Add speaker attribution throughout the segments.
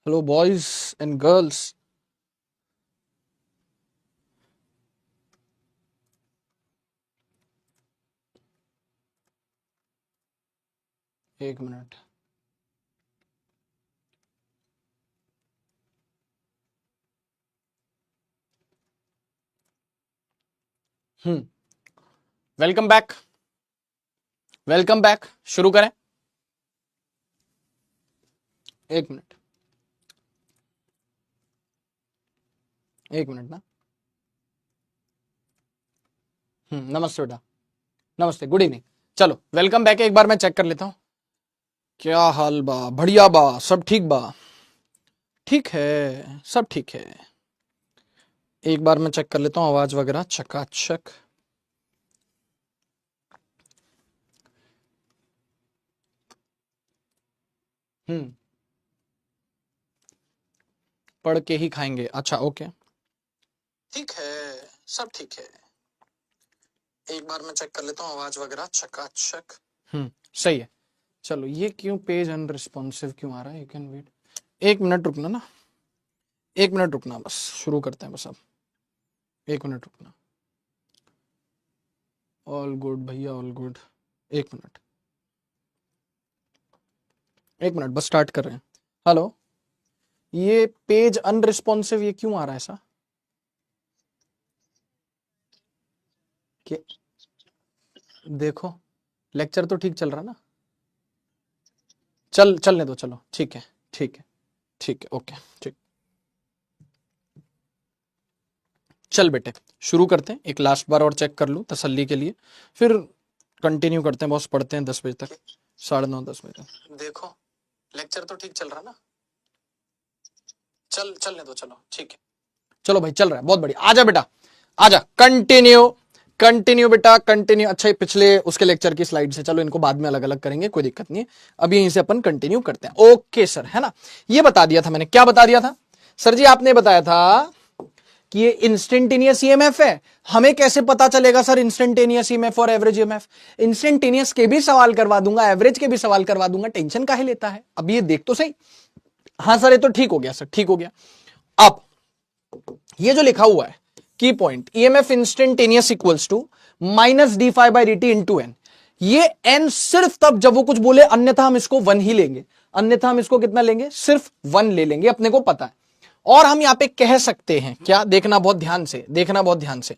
Speaker 1: Hello, boys and girls. एक minute. Welcome back. Welcome back. शुरू करें. एक मिनट. एक मिनट ना. नमस्ते बेटा. नमस्ते. Good evening. चलो वेलकम बैक. एक बार मैं चेक कर लेता हूं. क्या हाल बा? बढ़िया बा? सब ठीक बा? ठीक है, सब ठीक है. एक बार मैं चेक कर लेता हूं आवाज वगैरह चकाचक. पढ़ के ही खाएंगे. अच्छा ओके. ठीक है, सब ठीक है. एक बार मैं चेक कर लेता हूं आवाज वगैरह चकाचक. सही है. चलो ये क्यों पेज अनरिस्पॉन्सिव क्यों आ रहा है? You can wait. एक मिनट रुकना ना. एक मिनट रुकना. बस शुरू करते हैं. बस अब एक मिनट रुकना. ऑल गुड भैया, ऑल गुड. एक मिनट. एक मिनट बस स्टार्ट कर रहे हैं. हेलो. ये पेज अनरिस्पॉन्सिव ये क्यों आ रहा है ऐसा? कि देखो लेक्चर तो ठीक चल रहा ना. चलने दो. चलो ठीक है. ठीक है. ठीक है. ओके. ठीक. चल बेटे शुरू करते हैं. एक लास्ट बार और चेक कर लूं तसल्ली के लिए, फिर कंटिन्यू करते हैं. बॉस पढ़ते हैं 10 बजे तक. 9:30 10 बजे तक. देखो लेक्चर तो ठीक चल रहा ना. चलने दो. चलो ठीक है. चलो भाई चल रहा है. बहुत बढ़िया. आजा बेटा आजा. कंटिन्यू कंटिन्यू बेटा कंटिन्यू. अच्छा ये पिछले उसके लेक्चर की स्लाइड से. चलो इनको बाद में अलग अलग करेंगे, कोई दिक्कत नहीं है. अभी यहीं से अपन कंटिन्यू करते हैं. ओके सर, है ना. ये बता दिया था मैंने. क्या बता दिया था सर जी? आपने बताया था कि ये इंस्टेंटेनियस ईएमएफ है. हमें कैसे पता चलेगा सर इंस्टेंटेनियस ईएमएफ और एवरेज ईएमएफ? इंस्टेंटेनियस के भी सवाल करवा दूंगा, एवरेज के भी सवाल करवा दूंगा. टेंशन काहे लेता है? अब ये देख तो सही. हाँ सर ये तो ठीक हो गया सर, ठीक हो गया. अब ये जो लिखा हुआ है की point, EMF instantaneous equals to minus D phi by D T into N. ये एन सिर्फ तब जब वो कुछ बोले, अन्यथा हम इसको वन ही लेंगे. अन्यथा हम इसको कितना लेंगे? सिर्फ वन ले लेंगे, अपने को पता है. और हम यहां पे कह सकते हैं क्या? देखना बहुत ध्यान से, देखना बहुत ध्यान से.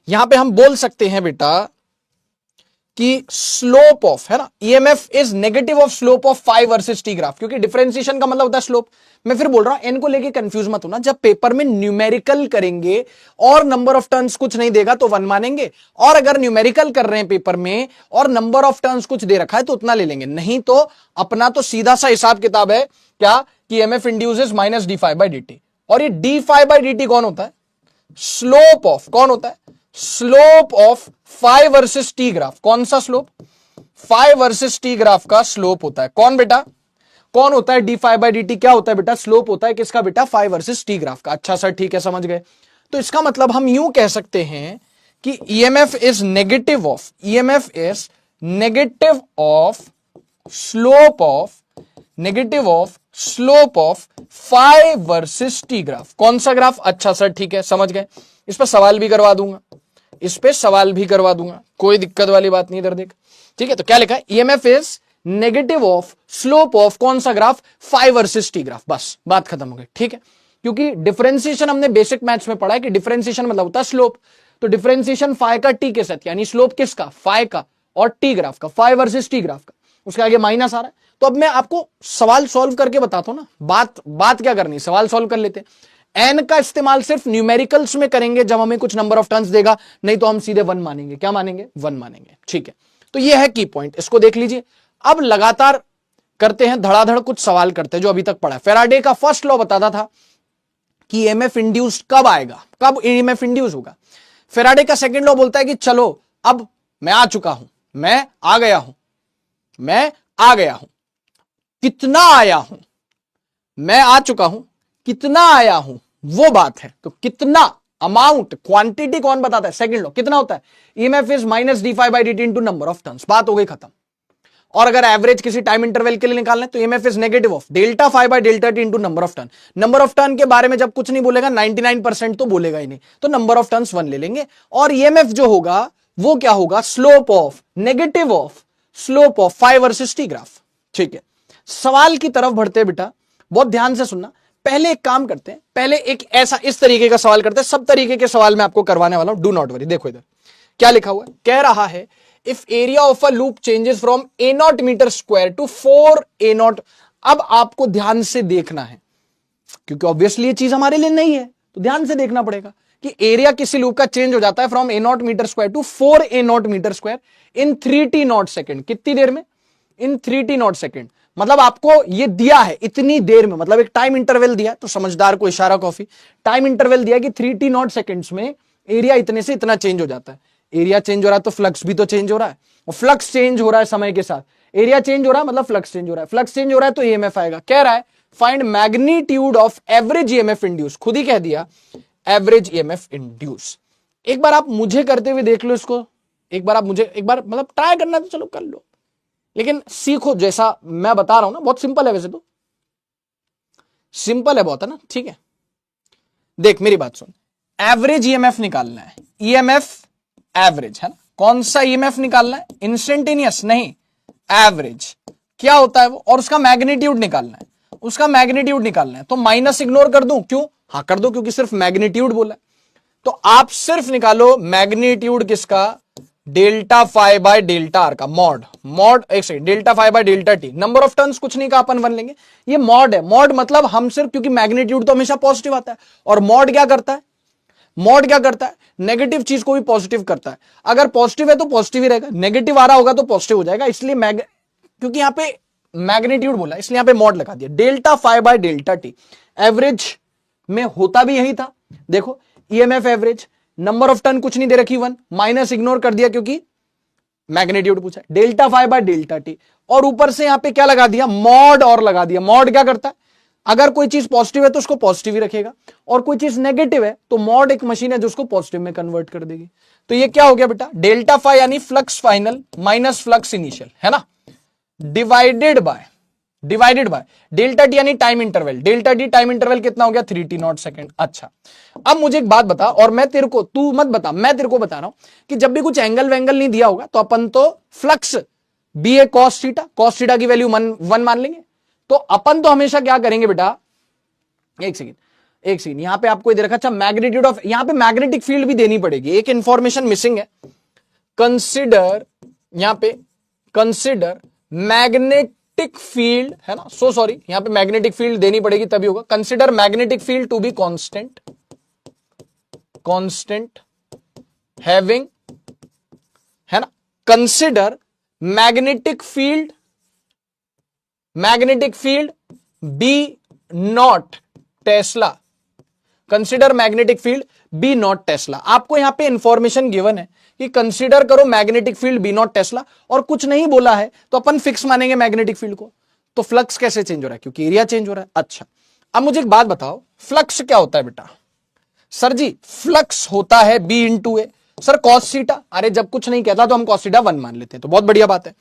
Speaker 1: यहां पे हम बोल सकते हैं बेटा कि स्लोप ऑफ, है ना, EMF is negative of slope of five versus T graph. क्योंकि डिफरेंशिएशन का मतलब होता है स्लोप. मैं फिर बोल रहा हूं एन को लेके कंफ्यूज मत होना. जब पेपर में न्यूमेरिकल करेंगे और नंबर ऑफ टर्न्स कुछ नहीं देगा तो वन मानेंगे, और अगर न्यूमेरिकल कर रहे हैं पेपर में और नंबर ऑफ टर्न्स कुछ दे रखा है तो उतना ले लेंगे. नहीं तो अपना तो सीधा सा हिसाब किताब है क्या कि MF induces minus D phi by D T. और ये D phi by D T कौन होता है? Slope of. कौन होता है? Slope of five versus T graph. कौन सा slope? Five versus T graph का स्लोप होता है. कौन बेटा? कौन होता है? D phi by D T क्या होता है बेटा? स्लोप होता है किसका बेटा? फाइव वर्सेस टी ग्राफ का. अच्छा सर ठीक है, समझ गए. तो इसका मतलब हम यूं कह सकते हैं कि EMF is negative of, EMF is negative of slope of, negative of slope of five versus T graph. कौन सा ग्राफ? अच्छा सर ठीक है, समझ गए. इस पर सवाल भी करवा दूंगा, इस पे सवाल भी करवा दूंगा, कोई दिक्कत वाली बात नहीं. इधर देख. ठीक है, तो क्या लिखा है? EMF is negative of slope of कौन सा graph? Five versus T graph. बस बात खत्म हो गई. ठीक है, क्योंकि डिफरेंशिएशन हमने बेसिक मैथ्स में पढ़ा है कि डिफरेंशिएशन मतलब होता है स्लोप. तो डिफरेंशिएशन फाइव का टी के साथ, यानी स्लोप किसका? फाइव का, और टी ग्राफ का, फाइव वर्सेस टी ग्राफ का. उसके आगे माइनस आ रहा है. तो अब मैं आपको सवाल सॉल्व करके बताता हूं ना. बात क्या करनी, सवाल सॉल्व कर लेते हैं. एन का इस्तेमाल सिर्फ न्यूमेरिकल्स में करेंगे जब हमें कुछ नंबर ऑफ टर्न्स देगा, नहीं तो हम सीधे वन मानेंगे. क्या मानेंगे? वन मानेंगे. ठीक है, तो यह है की पॉइंट, इसको देख लीजिए. अब लगातार करते हैं, धड़ाधड़ कुछ सवाल करते हैं जो अभी तक पढ़ा है. फेराडे का फर्स्ट लॉ बताता था कि ईएमएफ इंड्यूस्ड कब आएगा, कब ईएमएफ इंड्यूस होगा. फेराडे का सेकंड लॉ बोलता है कि चलो अब मैं आ चुका हूं, मैं आ गया हूं, मैं आ गया हूं. कितना आया हूं? मैं आ चुका हूं, कितना आया हूं वो बात है. तो कितना, अमाउंट, क्वांटिटी कौन बताता है? Second law. कितना होता है? EMF is minus D phi by D T into number of turns. बात हो गई खत्म. और अगर एवरेज किसी टाइम इंटरवल के लिए निकालना है तो EMF is negative of delta phi by delta T into number of turn. Number of turn के बारे में जब कुछ नहीं बोलेगा 99% तो बोलेगा ही नहीं, तो नंबर ऑफ टर्न्स 1 ले लेंगे। और ईएमएफ जो होगा वो क्या होगा, slope of negative of slope of phi versus T graph. ठीक है, सवाल की तरफ बढ़ते हैं बेटा, बहुत ध्यान से सुनना। पहले एक काम करते हैं, पहले एक ऐसा इस तरीके का सवाल करते हैं, सब तरीके के सवाल मैं आपको करवाने वाला हूं, डू नॉट वरी। देखो इधर क्या लिखा हुआ है, कह रहा है if area of a loop changes from A naught metre square to 4 A naught. अब आपको ध्यान से देखना है, क्योंकि ऑब्वियसली ये चीज हमारे लिए नहीं है, तो ध्यान से देखना पड़ेगा कि एरिया किसी लूप का चेंज हो जाता है from A naught metre square to 4 A naught metre square in 3t naught second. कितनी देर में, इन 3t नॉट सेकेंड। मतलब आपको ये दिया है इतनी देर में, मतलब एक टाइम इंटरवल दिया है, तो समझदार को इशारा कॉफी, टाइम इंटरवल दिया कि 3t नॉट सेकेंड्स में एरिया इतने से इतना चेंज हो जाता है। एरिया चेंज हो रहा है तो फ्लक्स भी तो चेंज हो रहा है, और फ्लक्स चेंज हो रहा है समय के साथ। एरिया चेंज हो रहा है मतलब फ्लक्स चेंज हो रहा है, फ्लक्स चेंज हो रहा है तो ईएमएफ आएगा। कह रहा है find magnitude of average EMF induce, खुद ही कह दिया एवरेज ईएमएफ इंड्यूस। एक बार आप मुझे करते हुए देख लो इसको, एक बार आप मुझे एक बार मतलब ट्राई करना तो चलो कर लो, लेकिन सीखो जैसा मैं बता रहा हूं ना, बहुत सिंपल है, वैसे तो सिंपल है बहुत, है ना। ठीक है, देख मेरी बात सुन, एवरेज ईएमएफ निकालना है, ईएमएफ एवरेज है ना। कौन सा ईएमएफ निकालना है, इंस्टेंटेनियस नहीं, एवरेज क्या होता है वो, और उसका मैग्नीट्यूड निकालना है, उसका मैग्नीट्यूड निकालना है। तो माइनस इग्नोर कर दूं, क्यों, हाँ कर दो, क्योंकि सिर्फ मैग्नीट्यूड बोला है। तो आप सिर्फ निकालो मैग्नीट्यूड किसका, delta phi by delta R का, मॉड मॉड एक second, delta phi by delta T. Number of turns कुछ नहीं का अपन 1 लेंगे, ये मॉड है। मॉड मतलब हम सिर्फ, क्योंकि मैग्नीट्यूड तो हमेशा पॉजिटिव आता है, और मॉड क्या करता है, मॉड क्या करता है, नेगेटिव चीज को भी पॉजिटिव करता है। अगर पॉजिटिव है तो पॉजिटिव ही रहेगा, नेगेटिव आ रहा होगा तो पॉजिटिव हो जाएगा। इसलिए क्योंकि यहां पे मैग्नीट्यूड बोला इसलिए यहां पे मॉड लगा दिया, delta phi by delta T. Average में होता भी यही था, देखो EMF average, number of turn कुछ नहीं दे रखी 1, माइनस इग्नोर कर दिया क्योंकि मैग्नीट्यूड पूछा, delta phi by delta T, और ऊपर से यहां पे क्या लगा दिया, मॉड और लगा दिया। मॉड क्या करता है, अगर कोई चीज पॉजिटिव है तो उसको पॉजिटिव ही रखेगा, और कोई चीज नेगेटिव है तो मॉड एक मशीन है जो उसको पॉजिटिव में कन्वर्ट कर देगी। तो ये क्या हो गया बेटा, डेल्टा फाई यानी flux final minus flux initial, है ना, डिवाइडेड बाय डेल्टा टी यानी time interval, delta T time interval कितना हो गया, 3t नॉट सेकेंड। अच्छा, अब मुझे एक बात बता, और मैं तेरे को, तू मत बता, मैं तेरे को बता रहा हूं कि जब भी कुछ एंगल वेंगल नहीं दिया होगा तो अपन तो flux B A cos theta की वैल्यू 1 मान लेंगे। तो अपन तो हमेशा क्या करेंगे बेटा, एक सेकंड यहां पे आपको इधर रखा, अच्छा मैग्नीट्यूड ऑफ, यहां पे मैग्नेटिक फील्ड भी देनी पड़ेगी, एक इंफॉर्मेशन मिसिंग है। कंसिडर, यहां पे कंसिडर मैग्नेटिक फील्ड, है ना, सो सॉरी, यहां पे मैग्नेटिक फील्ड देनी पड़ेगी तभी होगा। Consider magnetic field to be constant having, है ना, consider magnetic field B naught tesla, consider magnetic field B naught tesla. आपको यहां पे इंफॉर्मेशन गिवन है कि कंसीडर करो magnetic field B naught tesla, और कुछ नहीं बोला है तो अपन फिक्स मानेंगे मैग्नेटिक फील्ड को। तो फ्लक्स कैसे चेंज हो रहा है, क्योंकि एरिया चेंज हो रहा है। अच्छा, अब मुझे एक बात बताओ, फ्लक्स क्या होता है बेटा, सर जी फ्लक्स होता है बी इंटू ए, सर कॉस थीटा, अरे जब कुछ नहीं कहता तो हम कॉस थीटा 1 मान लेते हैं, तो बहुत बढ़िया बात है।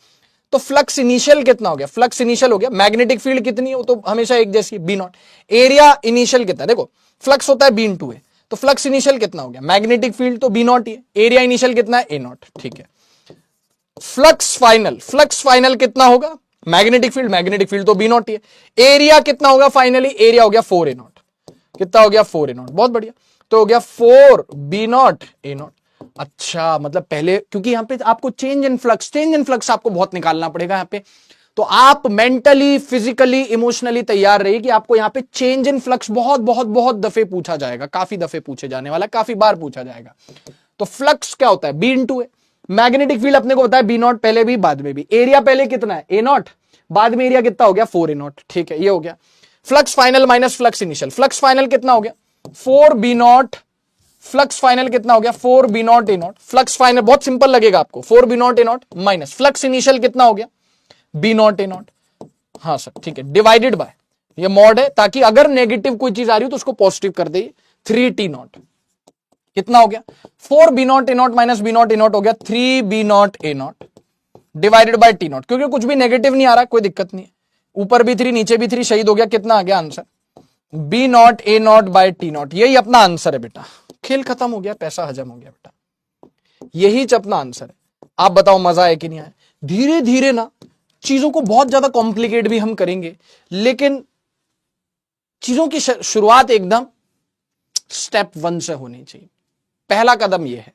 Speaker 1: तो फ्लक्स इनिशियल कितना हो गया, फ्लक्स इनिशियल हो गया, मैग्नेटिक फील्ड कितनी है वो तो हमेशा एक जैसी, बी नॉट। एरिया इनिशियल कितना है, देखो फ्लक्स होता है बी इंटू ए, तो फ्लक्स इनिशियल कितना हो गया, मैग्नेटिक फील्ड तो बी नॉट ही है, एरिया इनिशियल कितना है, ए नॉट, ठीक है। फ्लक्स फाइनल कितना होगा, मैग्नेटिक फील्ड तो बी नॉट ही है, एरिया कितना होगा फाइनली, एरिया हो गया 4 ए नॉट, कितना हो गया 4 ए नॉट, बहुत बढ़िया, तो हो गया 4 बी नॉट ए नॉट। अच्छा, मतलब पहले, क्योंकि यहां पे आपको चेंज इन फ्लक्स आपको बहुत निकालना पड़ेगा यहां पे, तो आप मेंटली, फिजिकली, इमोशनली तैयार रहिए कि आपको यहां पे चेंज इन फ्लक्स बहुत दफे पूछा जाएगा, काफी दफे पूछे जाने वाला, काफी बार पूछा जाएगा। तो फ्लक्स क्या होता है, बी इंटू ए, मैग्नेटिक फील्ड अपने को बताया बी नॉट पहले भी बाद में भी, एरिया पहले कितना है, ए नॉट, बाद में एरिया कितना हो गया 4 ए नॉट, ठीक है, ये हो गया। Flux final minus flux initial, flux final कितना हो गया 4 बी नॉट, फ्लक्स फाइनल कितना हो गया 4 B naught A naught, flux final बहुत सिंपल लगेगा आपको, 4 B naught A naught minus flux initial कितना हो गया बी नॉट ए नॉट, हाँ सर ठीक है, डिवाइडेड बाय, ये मॉड है ताकि अगर नेगेटिव कोई चीज आ रही हो तो उसको पॉजिटिव कर दे, 3t नॉट, कितना हो गया 4 B naught A naught minus B naught A naught हो गया 3 B naught A naught, divided by T naught, क्योंकि कुछ भी नेगेटिव नहीं आ रहा, कोई दिक्कत नहीं है, ऊपर भी 3 नीचे भी 3 शहीद हो गया, कितना आ गया answer, B naught A naught by T naught, यही अपना आंसर है बेटा, खेल खत्म हो गया, पैसा हजम हो गया बेटा, यही अपना आंसर है। आप बताओ मजा है कि नहीं आया। धीरे धीरे ना चीजों को बहुत ज्यादा कॉम्प्लिकेट भी हम करेंगे, लेकिन चीजों की शुरुआत एकदम स्टेप 1 से होनी चाहिए, पहला कदम यह है।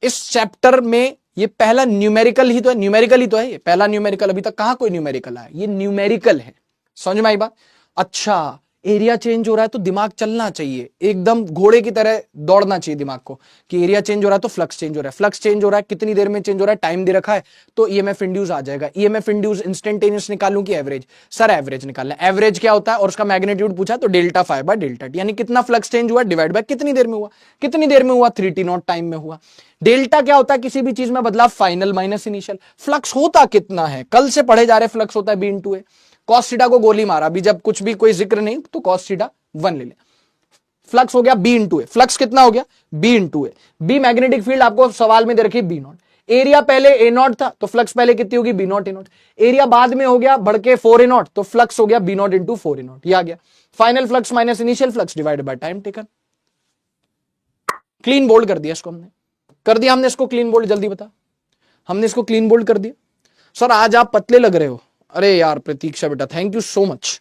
Speaker 1: इस चैप्टर में ये पहला न्यूमेरिकल ही तो है, न्यूमेरिकल ही तो है ये पहला न्यूमेरिकल, अभी तक कहां कोई न्यूमेरिकल आया, ये न्यूमेरिकल है, समझ में आई बात। अच्छा एरिया चेंज हो रहा है तो दिमाग चलना चाहिए, एकदम घोड़े की तरह दौड़ना चाहिए दिमाग को, कि एरिया चेंज हो रहा है तो फ्लक्स चेंज हो रहा है, फ्लक्स चेंज हो रहा है कितनी देर में चेंज हो रहा है, टाइम दे रखा है, तो ईएमएफ इंड्यूस आ जाएगा। ईएमएफ इंड्यूस इंस्टेंटेनियस निकालूं कि एवरेज, सर एवरेज निकालना, एवरेज क्या होता है और उसका मैग्नीट्यूड पूछा तो delta phi by delta T, यानी कितना फ्लक्स चेंज हुआ डिवाइड बाय कितनी देर में हुआ, कितनी देर में हुआ 3 टी नॉट टाइम में हुआ। डेल्टा क्या होता है, किसी भी चीज में बदलाव, फाइनल माइनस इनिशियल। फ्लक्स होता कितना है, कल से पढ़े जा रहे, फ्लक्स होता है बी इंटू ए, कॉस थीटा को गोली मारा, अभी जब कुछ भी कोई जिक्र नहीं तो कॉस थीटा 1 ले ले, फ्लक्स हो गया बी इंटू ए, फ्लक्स कितना हो गया बी इंटू ए, बी मैग्नेटिक फील्ड आपको सवाल में दे रखी बी नॉट, एरिया पहले ए नॉट था तो फ्लक्स पहले कितनी होगी B naught A naught, area बाद में हो गया बढ़ के 4 ए नॉट तो फ्लक्स हो गया B naught into 4 A naught, ये आ गया final flux minus initial flux divided by time taken. Clean bold कर दिया इसको, हमने कर दिया, हमने इसको क्लीन बोल्ड, जल्दी बता, हमने इसको क्लीन बोल्ड कर दिया। सर आज आप पतले लग रहे हो, अरे यार प्रतीक्षा बेटा थैंक यू सो मच,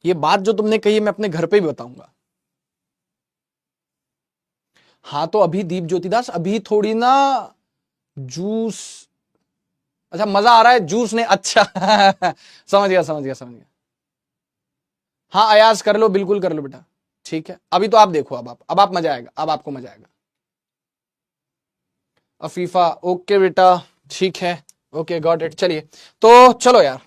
Speaker 1: ये बात जो तुमने कही मैं अपने घर पे भी बताऊंगा। हाँ तो अभी दीप ज्योतिदास अभी थोड़ी ना जूस, अच्छा मजा आ रहा है जूस ने, अच्छा समझ गया समझ गया समझ गया, हाँ अयाज कर लो, बिल्कुल कर लो बेटा, ठीक है अभी तो आप देखो, अब आप मजा आएगा, अब आपको मजा आएगा। अफीफा ओके बेटा ठीक है, ओके गॉट इट, चलिए तो चलो यार,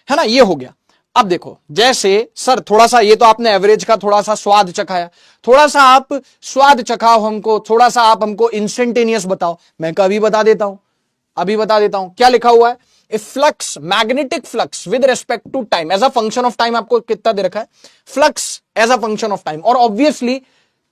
Speaker 1: है ना ये हो गया। अब देखो जैसे सर थोड़ा सा ये तो आपने एवरेज का थोड़ा सा स्वाद चखाया, थोड़ा सा आप स्वाद चखाओ हमको, थोड़ा सा आप हमको इंस्टेंटेनियस बताओ, मैं कभी बता देता हूं, अभी बता देता हूं क्या लिखा हुआ है, a flux magnetic flux with respect to time as a function of time, आपको कितना दे रखा है flux as a function of time, और ऑब्वियसली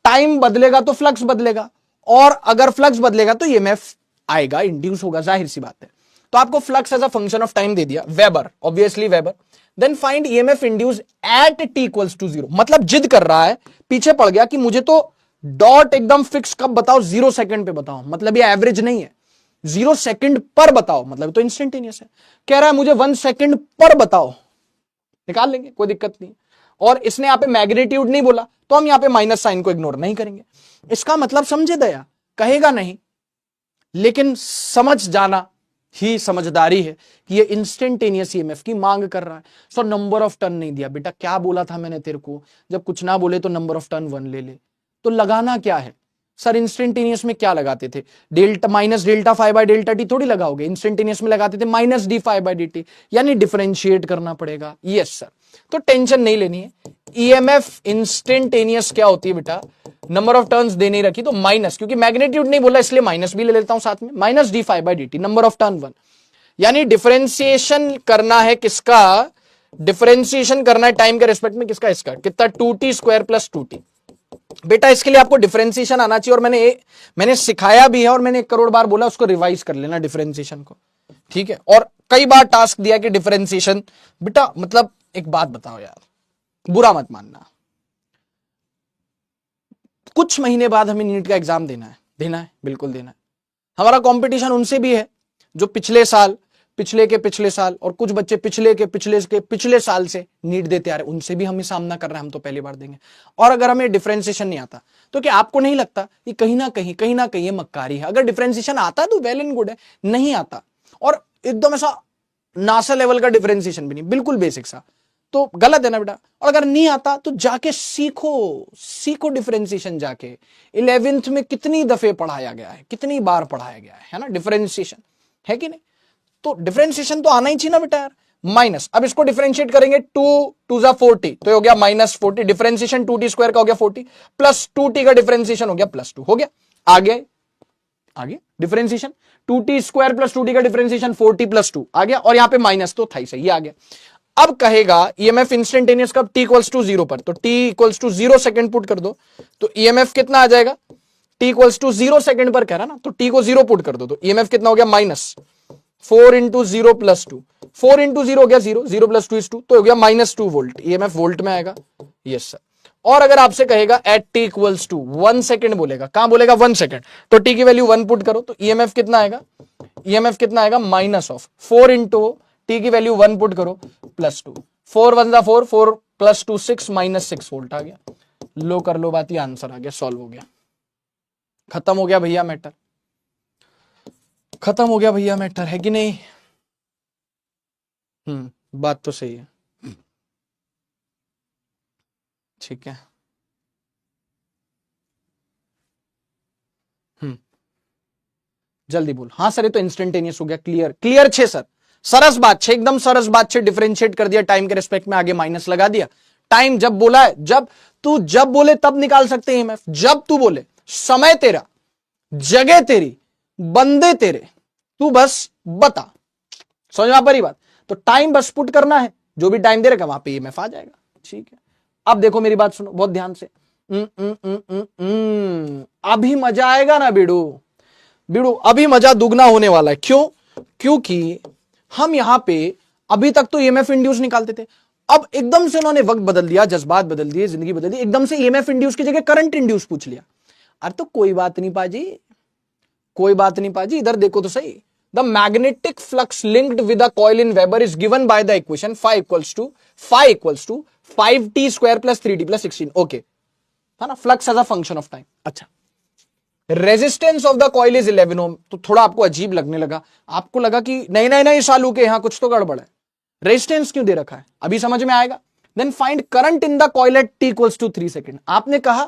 Speaker 1: टाइम बदलेगा तो फ्लक्स बदलेगा, और अगर फ्लक्स बदलेगा तो ईएमएफ आएगा, इंड्यूस होगा, जाहिर सी बात है। तो आपको flux as a function of time दे दिया, weber obviously weber, then find EMF induce at T equals to 0, मतलब जिद कर रहा है, पीछे पड़ गया कि मुझे तो डॉट एकदम फिक्स कब बताओ, 0 सेकंड पे बताओ, मतलब ये एवरेज नहीं है, 0 सेकंड पर बताओ, मतलब तो इंस्टेंटेनियस है, कह रहा है मुझे 1 सेकंड पर बताओ, निकाल लेंगे कोई दिक्कत नहीं, और इसने यहां पे मैग्नीट्यूड नहीं बोला तो हम यहां पे माइनस साइन को इग्नोर नहीं करेंगे, इसका मतलब समझे दया, कहेगा नहीं लेकिन समझ जाना ही समझदारी है कि ये इंस्टेंटेनियस ईएमएफ की मांग कर रहा है। सो नंबर ऑफ टर्न नहीं दिया बेटा, क्या बोला था मैंने तेरे को, जब कुछ ना बोले तो नंबर ऑफ टर्न 1 ले ले, तो लगाना क्या है सर, इंस्टेंटेनियस में क्या लगाते थे, delta minus delta phi by delta T थोड़ी लगाओगे, इंस्टेंटेनियस में लगाते थे minus D phi by D T, यानी डिफरेंशिएट करना पड़ेगा। यस सर, तो टेंशन नहीं लेनी है, ईएमएफ इंस्टेंटेनियस क्या होती है बेटा, नंबर ऑफ टर्न्स दे नहीं रखी तो माइनस, क्योंकि मैग्नीट्यूड नहीं बोला इसलिए माइनस भी ले लेता हूं साथ में, minus D phi by D T, number of turn 1, यानी डिफरेंशिएशन करना है किसका, डिफरेंशिएशन करना है टाइम के रिस्पेक्ट में किसका, इसका कितना 2t स्क्वायर प्लस 2t, बेटा इसके लिए आपको डिफरेंशिएशन आना चाहिए, और मैंने सिखाया भी है और मैंने 1 करोड़ बार बोला, उसको रिवाइज कर लेना डिफरेंशिएशन को, ठीक है, और कई बार टास्क दिया कि डिफरेंशिएशन, बेटा मतलब एक बात बताओ यार, बुरा मत मानना, कुछ महीने बाद हमें नीट का एग्जाम देना है बिल्कुल देना है, हमारा कंपटीशन उनसे भी है जो पिछले साल, पिछले के पिछले साल, और कुछ बच्चे पिछले के पिछले साल से नीट देते आ रहे, उनसे भी हमें सामना कर रहा है, हम तो पहली बार देंगे। और अगर हमें डिफरेंशिएशन नहीं आता तो क्या आपको नहीं लगता कि कहीं ना कहीं ये मक्कारी है, अगर डिफरेंशिएशन आता है तो वेल एंड गुड है, नहीं आता और एकदम ऐसा नासा लेवल का डिफरेंशिएशन भी नहीं, बिल्कुल बेसिक सा, तो गलत है ना बेटा। और अगर नहीं आता तो जाके सीखो डिफरेंशिएशन, जाके 11th में कितनी दफे पढ़ाया गया है, कितनी बार पढ़ाया गया है ना डिफरेंशिएशन, है कि नहीं, तो डिफरेंशिएशन तो आना ही चाहिए ना बेटा यार। माइनस, अब इसको डिफरेंशिएट करेंगे, 2 2 40 तो हो गया -40, डिफरेंशिएशन 2t स्क्वायर का हो गया 40, प्लस 2t का डिफरेंशिएशन हो गया +2, हो गया, आगे differentiation 2t square plus 2t का डिफरेंशिएशन 40 + 2 आ गया, और यहां पे माइनस तो था ही सही, ये आ गया। अब कहेगा ईएमएफ इंस्टेंटेनियस कब, t = 0 पर, तो t = 0 सेकंड पुट कर दो, तो ईएमएफ कितना आ जाएगा, टी इक्वल्स टू 0 सेकंड पर कह रहा ना, तो टी को 0 पुट कर दो, तो ईएमएफ कितना हो गया -4 इंटू 0 प्लस 2, 4 इंटू 0 हो गया 0, 0 प्लस 2 इज 2, तो हो गया -2 वोल्ट। ईएमएफ वोल्ट में आएगा, यस सर। और अगर आपसे कहेगा at T equals to 1 second बोलेगा, कहां बोलेगा 1 सेकंड, तो टी की वैल्यू 1 पुट करो, तो ईएमएफ कितना आएगा, ईएमएफ कितना आएगा -4 इंटू टी की वैल्यू 1 पुट करो +2, 4 1 जा 4, 4 प्लस 2 6, -6 वोल्ट आ गया। लो कर लो बात, ये आंसर आ गया, सॉल्व हो गया, खत्म हो गया भैया मैटर, खत्म हो गया भैया मैटर, है कि नहीं? बात तो सही है, ठीक है। जल्दी बोल, हाँ सर ये तो इंस्टेंटेनियस हो गया, क्लियर क्लियर छे सर, सरस बात छे, एकदम सरस बात छे, डिफरेंशिएट कर दिया टाइम के रिस्पेक्ट में, आगे माइनस लगा दिया। टाइम जब बोला है, जब बोले तब निकाल सकते हैं ईएमएफ, जब तू बोले, समय तेरा, जगह तेरी, बंदे तेरे, तू बस बता, समझ में आ पा बात? तो टाइम बस पुट करना है, जो भी टाइम दे रखा वहां पे ईएमएफ आ जाएगा, ठीक है। अब देखो मेरी बात सुनो बहुत ध्यान से, अभी मजा आएगा ना बिड़ू, बिड़ू अभी मजा दुगना होने वाला है, क्यों? क्योंकि हम यहां पे अभी तक तो ईएमएफ इंड्यूस निकालते थे, अब एकदम से उन्होंने वक्त बदल दिया, जज्बात बदल दिए, जिंदगी बदल दी, एकदम से ईएमएफ इंड्यूस की जगह करंट इंड्यूस पूछ लिया। अरे तो कोई बात नहीं पाजी, कोई बात नहीं पाजी, इधर देखो तो सही, the magnetic flux linked with a coil in weber is given by the equation phi equals to 5t square plus 3t plus 16, okay है ना, flux as a function of time. अच्छा, resistance of the coil is 11 ohm, तो थोड़ा आपको अजीब लगने लगा, आपको लगा कि नहीं नहीं नहीं सालू के यहां कुछ तो गड़बड़ है, रेजिस्टेंस क्यों दे रखा है, अभी समझ में आएगा। Then find current in the coil at t equals to 3 second. आपने कहा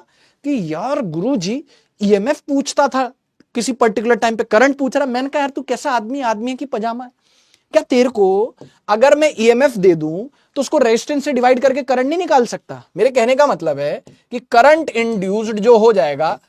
Speaker 1: कि यार गुरुजी ईएमएफ पूछता था किसी पर्टिकुलर टाइम पे, करंट पूछ रहा, मैंने कहा यार तू कैसा आदमी, आदमी की पजामा है क्या, तेरे को अगर मैं ईएमएफ दे दूं तो उसको रेजिस्टेंस से डिवाइड करके करंट नहीं निकाल सकता। मेरे कहने का मतलब है कि करंट इंड्यूस्ड जो हो जाएगा,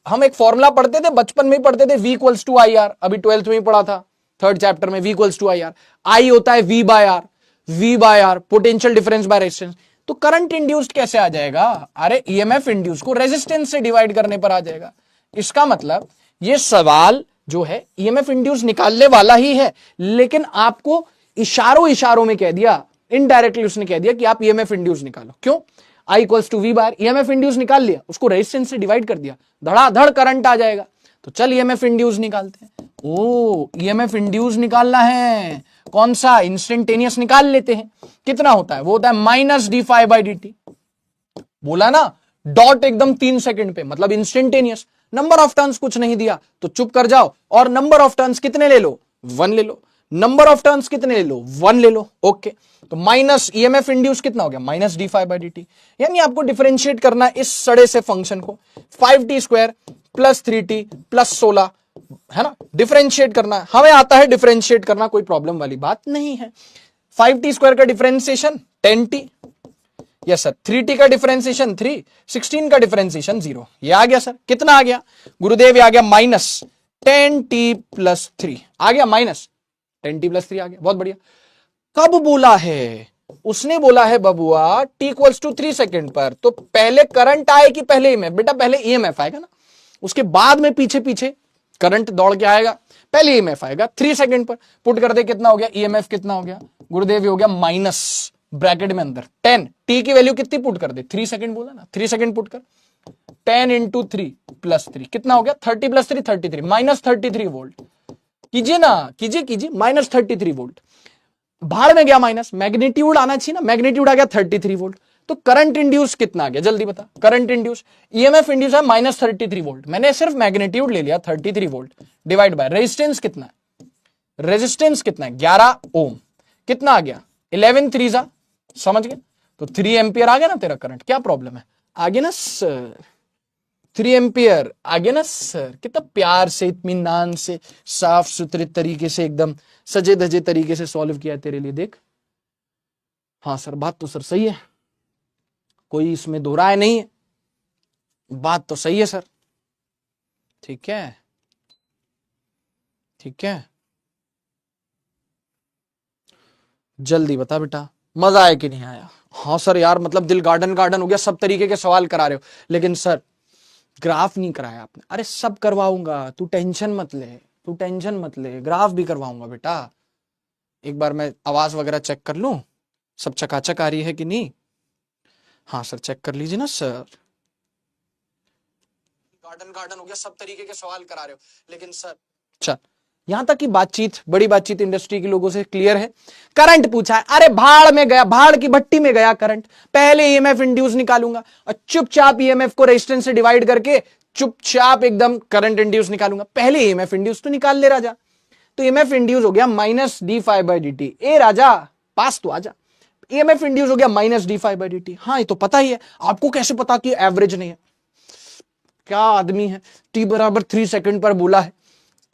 Speaker 1: हम एक फॉर्मूला पढ़ते थे बचपन में ही पढ़ते थे, V equals to I R, अभी 12th में ही पढ़ा था, 3rd चैप्टर में, V equals to I R, I होता है V by R, potential difference by resistance. तो करंट इंड्यूस्ड कैसे आ जाएगा, अरे ईएमएफ इंड्यूस्ड को रेजिस्टेंस से डिवाइड करने पर आ जाएगा। इसका मतलब ये सवाल जो है ईएमएफ इंड्यूस निकालने वाला ही है, लेकिन आपको इशारों में कह दिया, इनडायरेक्टली उसने कह दिया कि आप ईएमएफ इंड्यूस निकालो। क्यों? I equals to V bar, EMF induce निकाल लिया, उसको रेजिस्टेंस से डिवाइड कर दिया, धड़ाधड़ करंट आ जाएगा। तो चल ईएमएफ इंड्यूस निकालते हैं। ओ ईएमएफ इंड्यूस निकालना है, कौन सा, इंस्टेंटेनियस निकाल लेते हैं। कितना होता है, वो होता है -d∅/dt। बोला ना डॉट एकदम 3 सेकंड पे, मतलब इंस्टेंटेनियस। नंबर ऑफ टर्न्स कुछ नहीं दिया तो चुप कर जाओ, और नंबर ऑफ टर्न्स कितने ले लो, 1 ले लो, नंबर ऑफ टर्न्स कितने ले लो, 1 ले लो, ओके। तो माइनस ईएमएफ इंड्यूस कितना हो गया, -d∅/dt। यानी आपको डिफरेंशिएट करना है इस सड़े से फंक्शन को, 5t square plus 3t plus 16, है ना, डिफरेंशिएट करना है। हमें आता है डिफरेंशिएट करना, कोई प्रॉब्लम वाली बात नहीं है। 5t स्क्वायर का differentiation 10t, yes sir, 3t का डिफरेंशिएशन 3, 16 का डिफरेंशिएशन 0। ये आ गया सर, कितना आ गया गुरुदेव, ये आ गया -10t प्लस 3, आ गया -10t प्लस 3 आ गया, बहुत बढ़िया। कब बोला है, उसने बोला है बबुआ t इक्वल्स टू 3 सेकंड पर, तो पहले करंट आए कि पहले ईएमएफ, बेटा पहले ईएमएफ आएगा ना, उसके बाद में पीछे पीछे करंट दौड़ के आएगा, पहले ईएमएफ आएगा 3 सेकंड पर। पुट कर दे, कितना हो गया ईएमएफ, कितना हो गया गुरुदेव, हो गया माइनस ब्रैकेट में अंदर 10, t की वैल्यू कितनी पुट कर दे, 3 सेकंड बोला ना, 3 सेकंड पुट कर, 10 इंटू 3 प्लस 3 कितना हो गया, 30 प्लस 3 33, -33 वोल्ट। कीजिए ना, कीजिए -33 वोल्ट, भाड़ में गया माइनस, मैग्नीट्यूड आना चाहिए ना, मैग्नीट्यूड आ गया 33 वोल्ट। तो करंट इंड्यूस कितना आ गया, जल्दी बता, करंट इंड्यूस, ईएमएफ इंड्यूस है -33 वोल्ट, मैंने सिर्फ मैग्नीट्यूड ले लिया 33 वोल्ट, डिवाइड बाय रेजिस्टेंस कितना है, रेजिस्टेंस कितना है 11 ओम, कितना आ गया 11 3 समझ गए, तो 3 एम्पियर आ गया ना तेरा करंट, क्या प्रॉब्लम है, आगे ना सर 3 एम्पियर आ गया ना सर। कितना प्यार से, इत्मीनान से, साफ सुथरे तरीके से, एकदम सजे धजे तरीके से सॉल्व किया है तेरे लिए, देख। हाँ सर, बात तो सर सही है, कोई इसमें दो राय नहीं है, बात तो सही है सर, ठीक है ठीक है। जल्दी बता बेटा, मजा आया कि नहीं आया। हाँ सर यार, मतलब दिल गार्डन गार्डन हो गया, सब तरीके के सवाल करा रहे हो, लेकिन सर ग्राफ नहीं कराया आपने। अरे सब करवाऊंगा, तू टेंशन मत ले, तू टेंशन मत ले, ग्राफ भी करवाऊंगा बेटा। एक बार मैं आवाज वगैरह चेक कर लूं, सब चकाचक आ रही है कि नहीं। हाँ सर चेक कर लीजिए ना सर। गार्डन गार्डन हो गया, सब तरीके के सवाल करा रहे हो, लेकिन सर चल यहां तक की बातचीत, बड़ी बातचीत इंडस्ट्री के लोगों से क्लियर है। करंट पूछा है, अरे भाड़ में गया, भाड़ की भट्टी में गया करंट। पहले ईएमएफ इंड्यूस निकालूंगा और चुपचाप ईएमएफ को रेजिस्टेंस से डिवाइड करके चुपचाप एकदम करंट इंड्यूस निकालूंगा। पहले ईएमएफ इंड्यूस तो निकाल ले राजा। तो ईएमएफ इंड्यूस हो गया minus D phi by D t. ए राजा पास तो आजा। ईएमएफ इंड्यूस हो गया minus D phi by D T. हाँ ये तो पता ही है। आपको कैसे पता कि एवरेज नहीं है? क्या आदमी है, टी बराबर 3 सेकंड पर बोला है,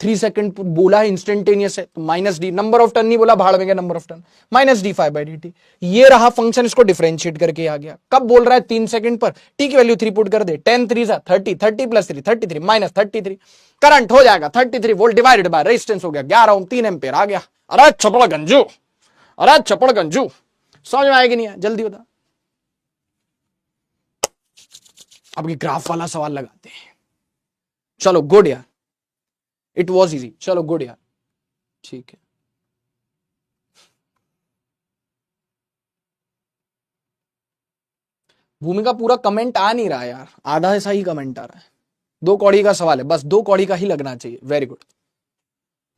Speaker 1: 3 सेकंड बोला है, इंस्टेंटेनियस है, तो minus D, number of turn नहीं बोला, भाड़ में गया number of turn, minus D phi by D T. ये रहा फंक्शन, इसको डिफरेंशिएट करके आ गया। कब बोल रहा है? 3 सेकंड पर। टी की वैल्यू 3 पुट कर दे, 10 3 30, 30 प्लस 3 33 माइनस 33। करंट हो जाएगा 33 वोल्ट डिवाइडेड बाय रेजिस्टेंस हो गया 11 ओम, 3 एम्पियर आ गया। अरे चपड़ गंजू, अरे चपड़ गंजू, समझ में आएगी नहीं है? जल्दी बता। अब ये ग्राफ वाला सवाल लगाते हैं। चलो गुड यार, इट वॉज इजी। चलो गुड यार, ठीक है। भूमिका पूरा कमेंट आ नहीं रहा है यार, आधा ऐसा ही कमेंट आ रहा है। 2 कौड़ी का सवाल है, बस 2 कौड़ी का ही लगना चाहिए। Very good.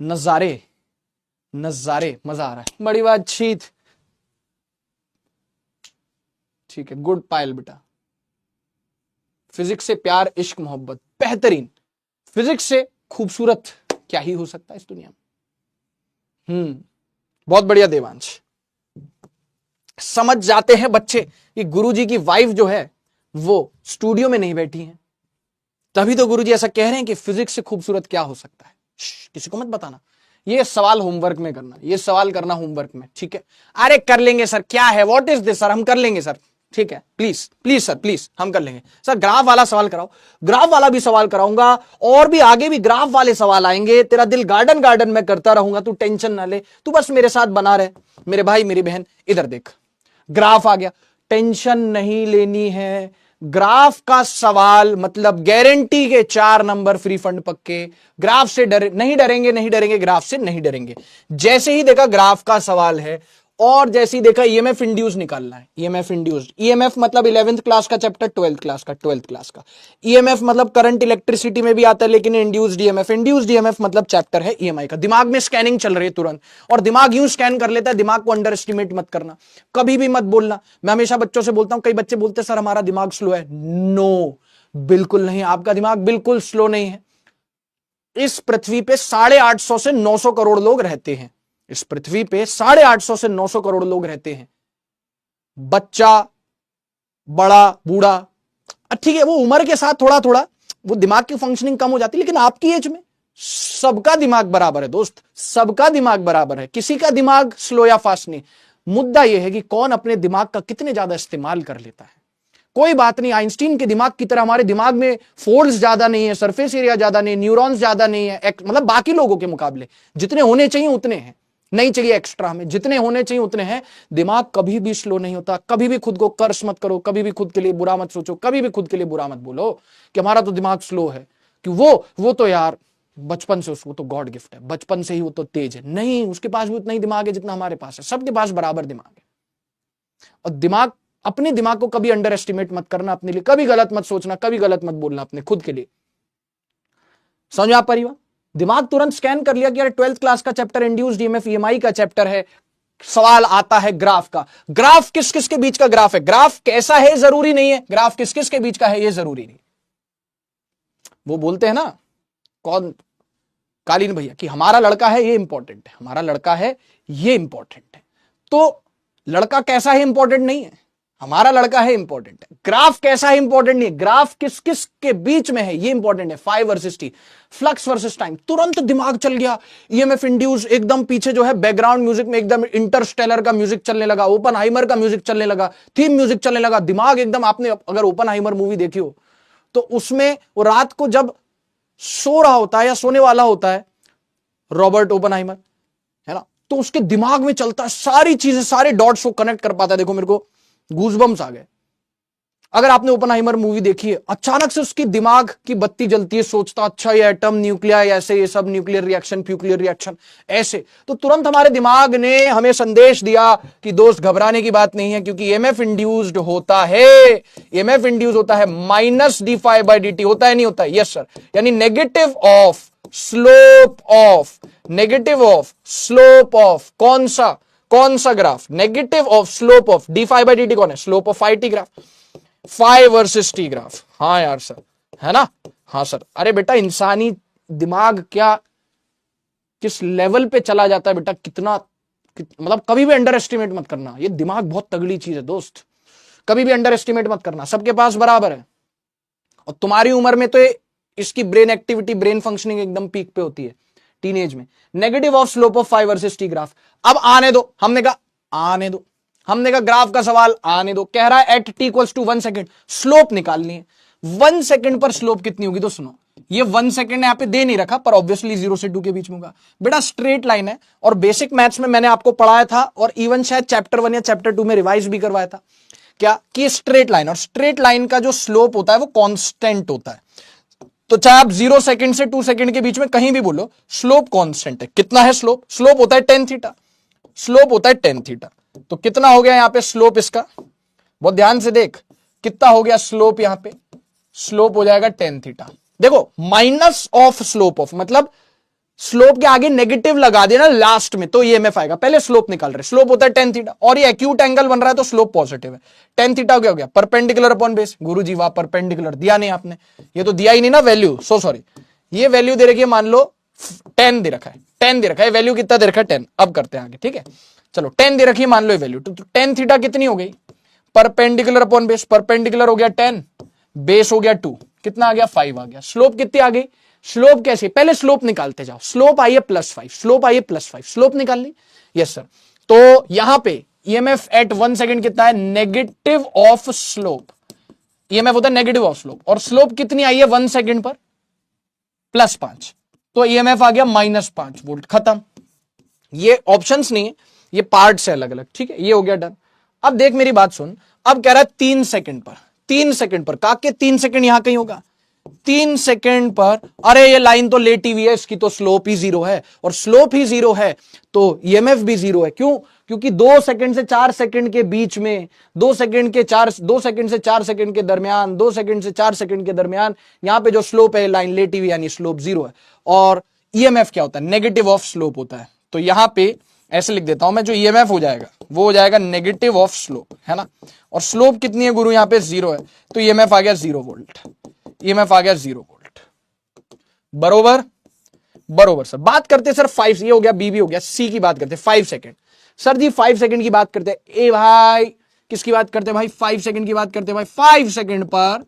Speaker 1: नजारे, नजारे, मजा आ रहा है, बड़ी बातचीत। ठीक है, गुड पायल बेटा। फिजिक्स से प्यार, इश्क, मोहब्बत, बेहतरीन। फिजिक्स से खूबसूरत क्या ही हो सकता है इस दुनिया में। बहुत बढ़िया देवांश। समझ जाते हैं बच्चे कि गुरुजी की वाइफ जो है वो स्टूडियो में नहीं बैठी है, तभी तो गुरुजी ऐसा कह रहे हैं कि फिजिक्स से खूबसूरत क्या हो सकता है। किसी को मत बताना, ये सवाल होमवर्क में करना, ये सवाल करना होमवर्क में, ठीक है? अरे कर लेंगे सर, क्या है, व्हाट इज दिस सर, हम कर लेंगे सर, ठीक है, प्लीज प्लीज सर, प्लीज हम कर लेंगे सर। ग्राफ वाला सवाल कराओ, ग्राफ वाला भी सवाल कराऊंगा, और भी आगे भी ग्राफ वाले सवाल आएंगे। तेरा दिल गार्डन गार्डन में करता रहूंगा, तू टेंशन ना ले, तू बस मेरे साथ बना रहे। मेरे भाई मेरी बहन, इधर देख, ग्राफ आ गया, टेंशन नहीं लेनी है। ग्राफ का सवाल मतलब गारंटी के 4 नंबर फ्री फंड पक्के। ग्राफ से नहीं डरेंगे, नहीं डरेंगे, ग्राफ से नहीं डरेंगे। जैसे ही देखा ग्राफ का सवाल है, और जैसे ही देखा ईएमएफ इंड्यूस निकालना है, ईएमएफ इंड्यूस्ड, ईएमएफ मतलब 11th क्लास का चैप्टर, 12th क्लास का ईएमएफ मतलब करंट इलेक्ट्रिसिटी में भी आता है, लेकिन इंड्यूस्ड ईएमएफ मतलब चैप्टर है ईएमआई का। दिमाग में स्कैनिंग चल रही है तुरंत, और दिमाग यूं स्कैन कर लेता है, दिमाग को अंडर एस्टिमेट मत करना, कभी भी मत बोलना। मैं हमेशा बच्चों से बोलता हूं, कई बच्चे बोलते हैं सर हमारा दिमाग स्लो है। नो, बिल्कुल नहीं, आपका दिमाग बिल्कुल स्लो नहीं है। इस पृथ्वी पे 850 से 900 करोड़ लोग रहते हैं। इस पृथ्वी पे 850 से 900 करोड़ लोग रहते हैं। बच्चा, बड़ा, बूढ़ा, ठीक है, वो उम्र के साथ थोड़ा थोड़ा वो दिमाग की फंक्शनिंग कम हो जाती है, लेकिन आपकी एज में सबका दिमाग बराबर है दोस्त, सबका दिमाग बराबर है, किसी का दिमाग स्लो या फास्ट नहीं। मुद्दा यह है कि कौन अपने दिमाग का कितने ज्यादा इस्तेमाल कर लेता है। कोई बात नहीं, आइंस्टीन के दिमाग की तरह हमारे दिमाग में फोल्ड्स ज्यादा नहीं है, सरफेस एरिया ज्यादा नहीं है, न्यूरॉन्स ज्यादा नहीं है, मतलब बाकी लोगों के मुकाबले जितने होने चाहिए उतने हैं, नहीं चाहिए एक्स्ट्रा हमें, जितने होने चाहिए उतने हैं। दिमाग कभी भी स्लो नहीं होता। कभी भी खुद को कर्स मत करो, कभी भी खुद के लिए बुरा मत सोचो, कभी भी खुद के लिए बुरा मत बोलो कि हमारा तो दिमाग स्लो है, कि वो तो यार बचपन से उसको तो गॉड गिफ्ट है, बचपन से ही वो तो तेज है। नहीं, उसके पास भी उतना ही दिमाग है जितना हमारे पास है, सबके पास बराबर दिमाग है। और दिमाग, अपने दिमाग को कभी अंडर एस्टिमेट मत करना, अपने लिए कभी गलत मत सोचना, कभी गलत मत बोलना अपने खुद के लिए। समझ आप परिवार? दिमाग तुरंत स्कैन कर लिया कि यार 12th क्लास का चैप्टर इंड्यूस्ड ईएमएफ ईएमआई का चैप्टर है, सवाल आता है ग्राफ का। ग्राफ किस किस के बीच का ग्राफ है, ग्राफ कैसा है जरूरी नहीं है, ग्राफ किस किस के बीच का है ये जरूरी नहीं। वो बोलते हैं ना, कौन, कालीन भैया, कि हमारा लड़का है ये इंपॉर्टेंट है, हमारा लड़का है ये इंपॉर्टेंट है। तो लड़का कैसा है इंपॉर्टेंट नहीं है, हमारा लड़का है इंपॉर्टेंट है। ग्राफ कैसा है इंपॉर्टेंट नहीं है, ग्राफ किस किस के बीच में है ये इंपॉर्टेंट है। 5 versus T, flux versus time, तुरंत दिमाग चल गया। ईएमएफ इंड्यूस, एकदम पीछे जो है बैकग्राउंड म्यूजिक में एकदम इंटरस्टेलर का म्यूजिक चलने लगा, ओपनहाइमर का म्यूजिक चलने लगा, थीम म्यूजिक चलने लगा। दिमाग एकदम, आपने अगर ओपनहाइमर मूवी देखी हो तो उसमें वो रात को जब सो रहा होता है या सोने वाला होता है रॉबर्ट ओपनहाइमर, है ना, तो उसके दिमाग में चलता है सारी चीजें, सारे डॉट्स को कनेक्ट कर पाता है। देखो मेरे को गूजबम्स आ गए। अगर आपने ओपनहाइमर मूवी देखी है, अचानक से उसकी दिमाग की बत्ती जलती है, सोचता अच्छा ये एटम न्यूक्लियर ऐसे, ये सब न्यूक्लियर रिएक्शन फ्यूक्लियर रिएक्शन ऐसे, तो तुरंत हमारे दिमाग ने हमें संदेश दिया कि दोस्त घबराने की बात नहीं है, क्योंकि ईएमएफ इंड्यूस्ड होता है, ईएमएफ इंड्यूस होता है minus D phi by D T, होता है नहीं होता है? यस सर, यानी negative of slope of, negative of slope of कौन सा graph, negative of slope of D phi by D T कौन है? Slope of phi T graph, phi versus T graph. हाँ यार सर, है ना? हाँ सर। अरे बेटा इंसानी दिमाग क्या किस लेवल पे चला जाता है बेटा, मतलब कभी भी अंडर एस्टिमेट मत करना, ये दिमाग बहुत तगड़ी चीज है दोस्त, कभी भी अंडर एस्टिमेट मत करना, सबके पास बराबर है। और तुम्हारी उम्र में तो इसकी ब्रेन एक्टिविटी, ब्रेन फंक्शनिंग एकदम पीक पे होती है, टीनेज में। Negative of slope of phi versus T graph. अब आने दो, हमने कहा ग्राफ का सवाल आने दो, कह रहा है at T equals to 1 second slope निकालनी है। 1 सेकेंड पर स्लोप कितनी होगी? तो सुनो, ये 1 सेकेंड यहां पे दे नहीं रखा, पर ऑब्वियसली 0 से 2 के बीच में होगा। बेटा स्ट्रेट लाइन है, और बेसिक मैथ्स में मैंने आपको पढ़ाया था, और इवन शायद चैप्टर 1 या चैप्टर 2 में रिवाइज भी करवाया था, क्या कि स्ट्रेट लाइन, और स्ट्रेट लाइन का जो स्लोप होता है वो कांस्टेंट होता है। तो चाहे आप 0 सेकंड से 2 सेकंड के बीच में कहीं भी बोलो, स्लोप कांस्टेंट है। कितना है स्लोप? स्लोप होता है टेन थीटा, स्लोप होता है टेन थीटा। तो कितना हो गया यहां पे स्लोप इसका? बहुत ध्यान से देख, कितना हो गया स्लोप यहां पे? स्लोप हो जाएगा टेन थीटा। देखो माइनस ऑफ स्लोप ऑफ, मतलब स्लोप के आगे नेगेटिव लगा देना लास्ट में, तो ईएमएफ आएगा। पहले स्लोप निकाल रहे, स्लोप होता है टेन थीटा, और ये एक्यूट एंगल बन रहा है तो स्लोप पॉजिटिव है। टेन थीटा क्या हो गया? Perpendicular upon base. गुरुजी वाह, परपेंडिकुलर दिया नहीं आपने, ये तो दिया ही नहीं ना वैल्यू, सो सॉरी। ये वैल्यू दे रखी है, मान लो 10 दे रखा है, 10 दे रखा है, वैल्यू कितना दे रखा है? 10। अब करते हैं आगे, ठीक है? चलो 10 दे रखी है, मान लो ये वैल्यू, तो टेन थीटा कितनी हो गई? परपेंडिकुलर अपॉन बेस, परपेंडिकुलर हो गया 10, बेस हो गया 2, कितना आ गया? 5 आ गया। स्लोप कितनी आ गई? स्लोप कैसे? पहले स्लोप निकालते जाओ। स्लोप आई है +5, स्लोप आई है +5, स्लोप निकाल ली? Yes sir. तो यहां पे ईएमएफ एट 1 सेकेंड कितना है? नेगेटिव ऑफ स्लोप, ईएमएफ होता है नेगेटिव ऑफ स्लोप, और स्लोप कितनी आई है 1 सेकेंड पर? +5, तो ईएमएफ आ गया -5 वोल्ट। खत्म। ये ऑप्शंस नहीं है, ये पार्ट्स है अलग अलग, ठीक है? ये हो गया डन। अब देख मेरी बात सुन, अब कह रहा है 3 सेकंड पर, 3 सेकंड पर, काके 3 सेकंड यहां कहीं होगा? 3 सेकंड पर, अरे ये लाइन तो लेटी हुई है, इसकी तो स्लोप ही 0 है, और स्लोप ही 0 है तो ईएमएफ भी 0 है। क्यों? क्योंकि 2 सेकंड से 4 सेकंड के बीच में, 2 सेकंड से 4 सेकंड के दरमियान, 2 सेकंड से 4 सेकंड के दरमियान यहां पे जो स्लोप है लाइन लेटी हुई, यानी स्लोप 0 है। और ईएमएफ क्या होता है? नेगेटिव ऑफ स्लोप होता है। तो यहां पे ऐसे लिख देता हूं मैं, जो ईएमएफ हो जाएगा वो हो जाएगा नेगेटिव ऑफ स्लोप, है ना? और स्लोप कितनी है गुरु? यहां पे 0 है, तो ईएमएफ आ गया 0 वोल्ट, ईएमएफ आ गया 0 वोल्ट। बरोबर बरोबर सर। बात करते सर 5, ये हो गया, बी भी हो गया, सी की बात करते 5 सेकंड। सर जी 5 सेकंड की बात करते हैं। ए भाई किसकी बात करते हैं भाई? 5 सेकंड की बात करते हैं भाई। 5 सेकंड पर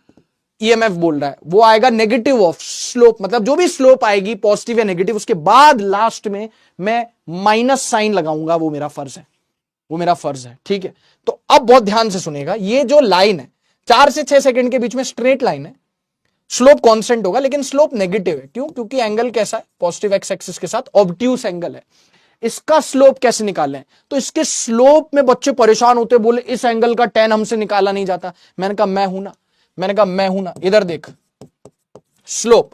Speaker 1: ईएमएफ बोल रहा है वो आएगा नेगेटिव ऑफ स्लोप, मतलब जो भी स्लोप आएगी पॉजिटिव या नेगेटिव, उसके बाद लास्ट में मैं माइनस साइन लगाऊंगा, वो मेरा फर्ज है, वो मेरा फर्ज है, ठीक है? तो अब बहुत ध्यान से सुनेगा, ये जो लाइन है 4 से 6 सेकंड के बीच में स्ट्रेट लाइन है, स्लोप कांस्टेंट होगा, लेकिन स्लोप नेगेटिव है। क्यों? क्योंकि एंगल कैसा है? पॉजिटिव एक्स एक्सिस के साथ ऑब्ट्यूस एंगल है। इसका स्लोप कैसे निकालें? तो इसके स्लोप में बच्चे परेशान होते, बोले इस एंगल का tan हमसे निकाला नहीं जाता। मैंने कहा मैं हूं ना, इधर देख स्लोप,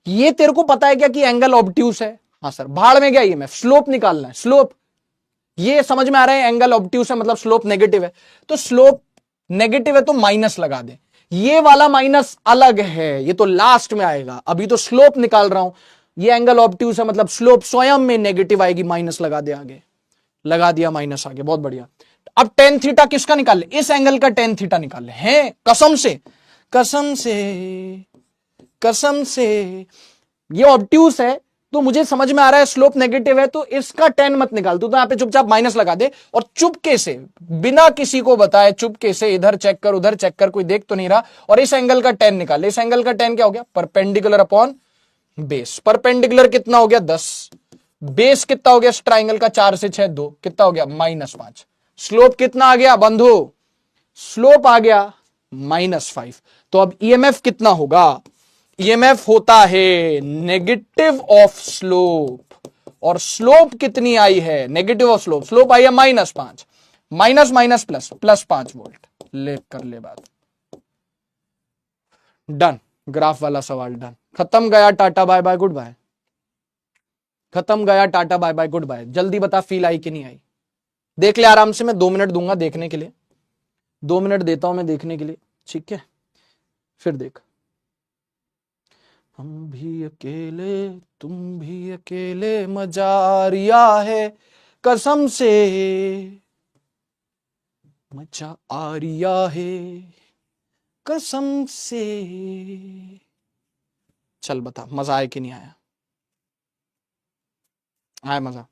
Speaker 1: ये तेरे को पता है क्या कि एंगल ऑब्ट्यूस है? हाँ सर। भाड़ में गया ये, मैं स्लोप निकालना है, स्लोप, ये समझ में आ रहा है? एंगल ऑब्ट्यूस है मतलब स्लोप नेगेटिव है, तो स्लोप नेगेटिव है तो माइनस लगा दे। ये वाला माइनस अलग है, ये तो लास्ट में आएगा, अभी तो स्लोप निकाल रहा हूं। ये एंगल ऑब्ट्यूस है मतलब स्लोप स्वयं में नेगेटिव आएगी, माइनस लगा दे आगे, लगा दिया माइनस आगे, बहुत बढ़िया। अब टेन थीटा किसका निकाल ले? इस एंगल का टेन थीटा निकाल ले, हैं? कसम से कसम से कसम से, ये ऑब्ट्यूस है तो मुझे समझ में आ रहा है स्लोप नेगेटिव है, तो इसका 10 मत निकाल, तू तो यहां पे चुपचाप माइनस लगा दे, और चुपके से बिना किसी को बताए चुपके से इधर चेक कर उधर चेक कर, कोई देख तो नहीं रहा, और इस एंगल का 10 निकाल ले। इस एंगल का 10 क्या हो गया? Perpendicular upon base. परपेंडिकुलर कितना हो गया? 10। बेस कितना हो गया इस ट्राइंगल का? 4 से 6 2, कितना हो गया? -5। स्लोप कितना आ गया बंधु? स्लोप आ गया -5। तो अब ईएमएफ कितना होगा? ईएमएफ होता है नेगेटिव ऑफ स्लोप, और स्लोप कितनी आई है? नेगेटिव ऑफ स्लोप, स्लोप आई है -5, माइनस माइनस प्लस, +5 वोल्ट। ले कर ले बात, डन। ग्राफ वाला सवाल डन, खत्म गया, tata bye bye good bye, खत्म गया, tata bye bye good bye. जल्दी बता फील आई कि नहीं आई, देख ले आराम से, मैं 2 मिनट दूंगा देखने के लिए, 2 मिनट देता हूं मैं देखने के लिए, ठीक है। फिर देख, हम भी अकेले तुम भी अकेले, मजा आ रिया है कसम से, मजा आ रिया है कसम से। चल बता मजा आया कि नहीं आया, आया मजा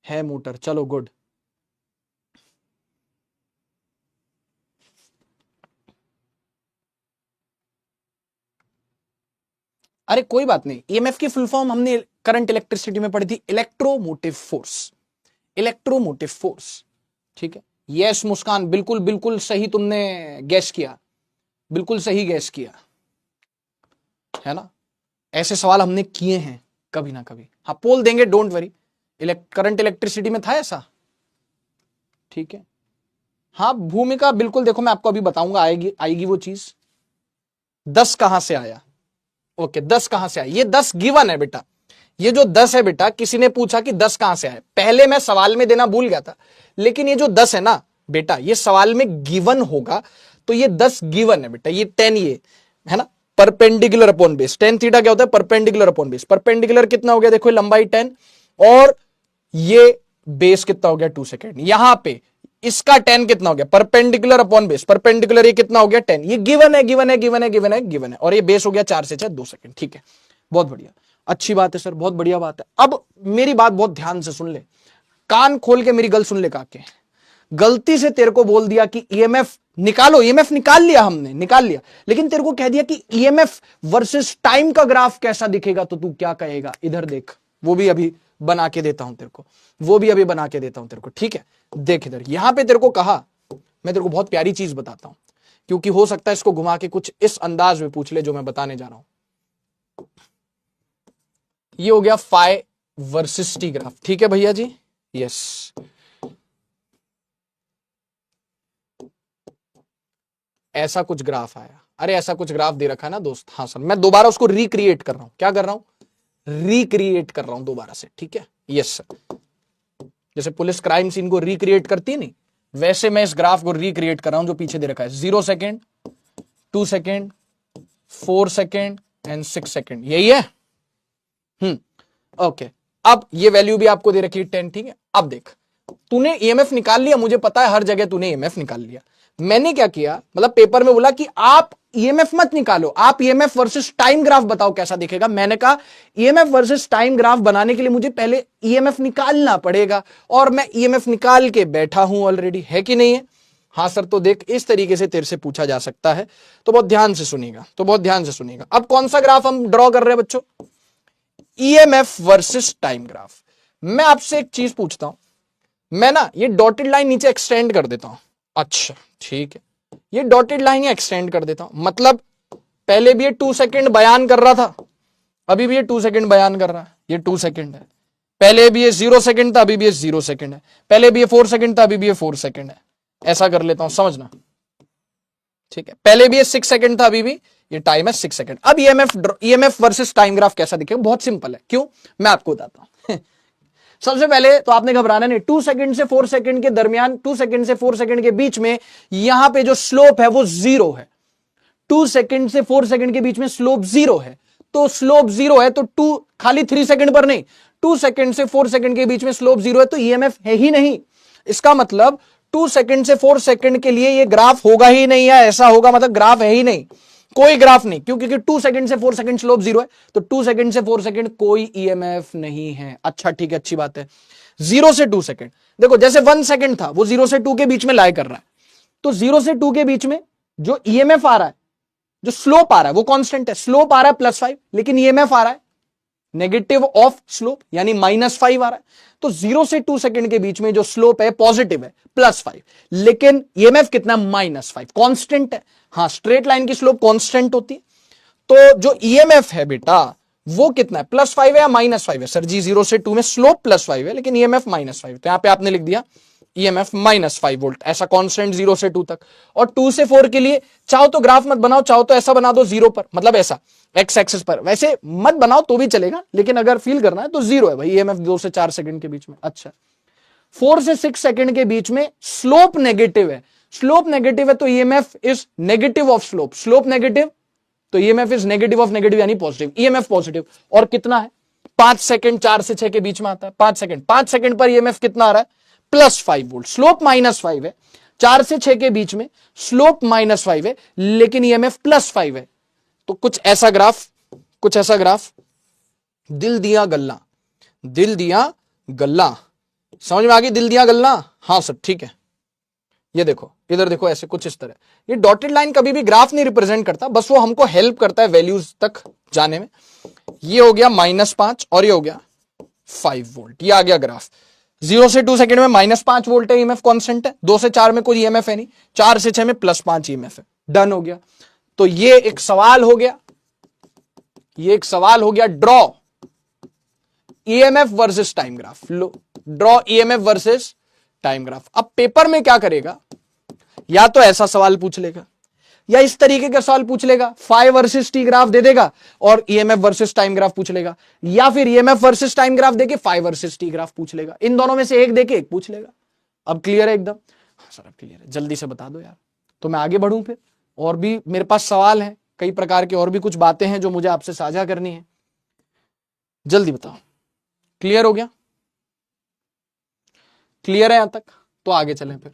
Speaker 1: है मोटर, चलो गुड। अरे कोई बात नहीं, ईएमएफ की फुल फॉर्म हमने करंट इलेक्ट्रिसिटी में पढ़ी थी, इलेक्ट्रोमोटिव फोर्स, इलेक्ट्रोमोटिव फोर्स, ठीक है। यस मुस्कान, बिल्कुल बिल्कुल सही तुमने गैस किया, बिल्कुल सही गैस किया, है ना। ऐसे सवाल हमने किए हैं कभी ना कभी, हाँ पोल देंगे, डोंट वरी। करंट इलेक्ट्रिसिटी में था ऐसा, ठीक है। हाँ भूमिका बिल्कुल, देखो मैं आपको अभी बताऊंगा, आएगी आएगी वो चीज। 10 कहां से आया, ओके 10 कहां से आया, ये 10 गिवन है बेटा, ये जो 10 है बेटा, किसी ने पूछा कि 10 कहां से आए, पहले मैं सवाल में देना भूल गया था, लेकिन ये जो 10 है ना बेटा, ये सवाल में गिवन होगा, तो ये 10 गिवन है बेटा, ये 10 ये है ना, perpendicular upon base, tan theta क्या होता है, परपेंडिकुलर अपॉन बेस। परपेंडिकुलर कितना हो गया, देखो लंबाई 10 और ये बेस कितना हो गया 2 सेकेंड, यहां पे इसका 10 कितना हो गया, परपेंडिकुलर अपॉन बेस, परपेंडिकुलर ये कितना हो गया 10, ये गिवन है गिवन है गिवन है गिवन है गिवन है, और ये बेस हो गया 4 से 2 सेकेंड, ठीक है। बहुत बढ़िया, अच्छी बात है सर, बहुत बढ़िया बात है। अब मेरी बात बहुत ध्यान से सुन ले, कान खोल के मेरी गल सुन ले काके, गलती से तेरे को बोल दिया कि ईएमएफ निकालो, ईएमएफ निकाल लिया हमने, निकाल लिया, लेकिन तेरे को कह दिया कि ईएमएफ वर्सेस टाइम का ग्राफ कैसा दिखेगा, तो तू क्या कहेगा, इधर देख, वो भी अभी बना के देता हूं तेरे को, वो भी अभी बना के देता हूं तेरे को, ठीक है। देख इधर, यहां पे तेरे को कहा, मैं तेरे को बहुत प्यारी चीज बताता हूं, क्योंकि हो सकता है इसको घुमा के कुछ इस अंदाज में पूछ ले जो मैं बताने जा रहा हूं। ये हो गया फाई वर्सेस टी ग्राफ, ठीक है भैया जी, यस। ऐसा कुछ ग्राफ आया, अरे ऐसा कुछ ग्राफ दे रखा है ना दोस्त, हाँ सर, मैं दोबारा उसको रिक्रिएट कर रहा हूं, क्या कर रहा हूं, रिक्रिएट कर रहा हूं दोबारा से, ठीक है, यस सर। जैसे पुलिस क्राइम सीन को रिक्रिएट करती है नहीं, वैसे मैं इस ग्राफ को रिक्रिएट कर रहा हूं जो पीछे दे रखा है, 0 second, 2 second, 4 second and 6 second, यही है। ओके, अब ये वैल्यू भी आपको दे रखी है 10, ठीक है। अब देख, तूने ईएमएफ निकाल लिया, मुझे पता है हर जगह तूने ईएमएफ निकाल लिया, मैंने क्या किया, मतलब पेपर में बोला कि आप ईएमएफ मत निकालो, आप ईएमएफ वर्सेस टाइम ग्राफ बताओ कैसा दिखेगा। मैंने कहा ईएमएफ वर्सेस टाइम ग्राफ बनाने के लिए मुझे पहले ईएमएफ निकालना पड़ेगा, और मैं ईएमएफ निकाल के बैठा हूं ऑलरेडी, है कि नहीं है। हाँ सर, तो देख इस तरीके से तेरे से पूछा जा सकता है, तो बहुत ध्यान से सुनिएगा, तो बहुत ध्यान से सुनिएगा। अब कौन सा ग्राफ हम ड्रॉ कर रहे हैं बच्चों, ईएमएफ वर्सेस टाइम ग्राफ। मैं आपसे एक चीज पूछता हूं, मैं ना ये डॉटेड लाइन नीचे एक्सटेंड कर देता हूं, अच्छा ठीक है, ये डॉटेड लाइन ही एक्सटेंड कर देता हूं, मतलब पहले भी ये 2 सेकेंड बयान कर रहा था, अभी भी ये 2 सेकेंड बयान कर रहा है, ये 2 सेकेंड है, पहले भी ये 0 सेकेंड था, अभी भी ये 0 सेकेंड है, पहले भी ये 4 सेकेंड था, अभी भी ये 4 सेकेंड है, ऐसा कर लेता हूं, समझना, ठीक है। पहले भी ये 6 सेकेंड था, अभी भी ये टाइम है 6 सेकेंड। अब ईएमएफ वर्सेस टाइम ग्राफ कैसा दिखेगा, बहुत सिंपल है, क्यों, मैं आपको बताता हूं। सबसे पहले तो आपने घबराना नहीं, 2 सेकंड से 4 सेकंड के दरमियान, 2 सेकंड से 4 सेकंड के बीच में यहां पे जो स्लोप है वो 0 है। 2 सेकंड से 4 सेकंड के बीच में स्लोप 0 है, तो स्लोप 0 है, तो 2 खाली 3 सेकंड पर नहीं, 2 सेकंड से 4 सेकंड के बीच में स्लोप 0 है, तो ईएमएफ है ही नहीं। इसका मतलब 2 सेकंड से 4 सेकंड के लिए ये ग्राफ होगा ही नहीं, है ऐसा होगा, मतलब ग्राफ है ही नहीं, कोई ग्राफ नहीं, क्योंकि 2 सेकंड से 4 सेकंड स्लोप 0 है, तो 2 सेकंड से 4 सेकंड कोई ईएमएफ नहीं है। अच्छा ठीक है, अच्छी बात है। 0 से 2 सेकंड, देखो जैसे 1 सेकंड था, वो 0 से 2 के बीच में लाई कर रहा है, तो 0 से 2 के बीच में जो ईएमएफ आ रहा है, जो स्लोप आ रहा है वो कांस्टेंट है, स्लोप आ रहा है +5, लेकिन ईएमएफ आ रहा है नेगेटिव ऑफ स्लोप, यानी -5 आ रहा है। तो 0 से 2 सेकंड के बीच में जो स्लोप है पॉजिटिव है, +5, लेकिन ईएमएफ कितना, -5, कांस्टेंट है। हाँ, स्ट्रेट लाइन की स्लोप कांस्टेंट होती है, तो जो ईएमएफ है बेटा वो कितना है, +5 है या -5 है। सर जी 0 से 2 में स्लोप +5 है, लेकिन ईएमएफ -5 है, तो यहां पे आपने लिख दिया ईएमएफ -5 वोल्ट, ऐसा कांस्टेंट 0 से 2 तक। और 2 से 4 के लिए चाहो तो ग्राफ मत बनाओ, चाहो तो ऐसा बना दो 0 पर, मतलब ऐसा एक्स एक्सिस पर, वैसे मत बनाओ तो भी चलेगा, लेकिन अगर फील करना है तो 0 है भाई ईएमएफ 2 से 4 सेकंड के बीच में। अच्छा 4 से 6 सेकंड के बीच में स्लोप नेगेटिव है, स्लोप नेगेटिव है तो EMF is negative of slope, slope negative तो EMF is negative of negative यानी पॉजिटिव, ईएमएफ पॉजिटिव। और कितना है 5 सेकंड, 4 से 6 के बीच में आता है 5 सेकंड, 5 सेकंड पर ईएमएफ कितना आ रहा है +5 वोल्ट, स्लोप -5 है, 4 से 6 के बीच में स्लोप -5 है लेकिन ईएमएफ +5 है। तो कुछ ऐसा ग्राफ दिल दिया गल्ला, दिल दिया गल्ला, समझ में आ गई दिल दिया गल्ला? हाँ सर ठीक है। ये देखो इधर देखो, ऐसे कुछ इस तरह, ये डॉटेड लाइन कभी भी ग्राफ नहीं रिप्रेजेंट करता, बस वो हमको हेल्प करता है वैल्यूज तक जाने में। ये हो गया -5 और ये हो गया 5 वोल्ट, ये आ गया ग्राफ। 0 से 2 सेकंड में -5 वोल्ट है, ईएमएफ कांस्टेंट है। 2 से 4 में कोई ईएमएफ है नहीं, 4 से 6 में +5 ईएमएफ है, डन हो गया। तो ये एक सवाल हो गया, ये एक सवाल हो गया, draw EMF versus time graph. लो draw EMF versus time graph. अब पेपर में क्या करेगा, या तो ऐसा सवाल पूछ लेगा या इस तरीके का सवाल पूछ लेगा, फाई वर्सेस टी ग्राफ दे देगा और ईएमएफ वर्सेस टाइम ग्राफ पूछ लेगा, या फिर ईएमएफ वर्सेस टाइम ग्राफ देके फाई वर्सेस टी ग्राफ पूछ लेगा। इन दोनों में से एक देके एक पूछ लेगा। अब क्लियर है एकदम? हाँ सर अब क्लियर है, जल्दी से बता दो यार तो मैं आगे बढ़ूं फिर। और भी मेरे पास सवाल हैं कई प्रकार के, और भी कुछ बातें हैं जो मुझे आपसे साझा करनी है, जल्दी बताओ। क्लियर हो गया? क्लियर है यहां तक? तो आगे चलें फिर।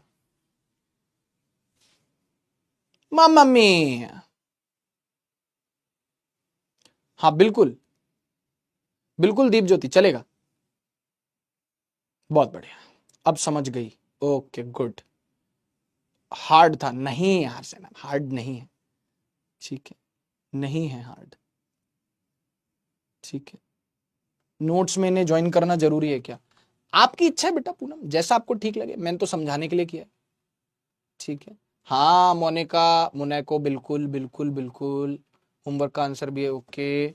Speaker 1: मामा मी, हाँ बिल्कुल बिल्कुल दीप ज्योति चलेगा, बहुत बढ़िया, अब समझ गई। Okay good. हार्ड था? नहीं यार से हार्ड नहीं है, ठीक है नहीं है हार्ड, ठीक है। नोट्स में इन्हें ज्वाइन करना जरूरी है क्या? आपकी इच्छा है बेटा पूनम, जैसा आपको ठीक लगे, मैंने तो समझाने के लिए किया है, ठीक है। हाँ मोनिका, मोनेको बिल्कुल बिल्कुल बिल्कुल, होमवर्क का आंसर भी है, ओके।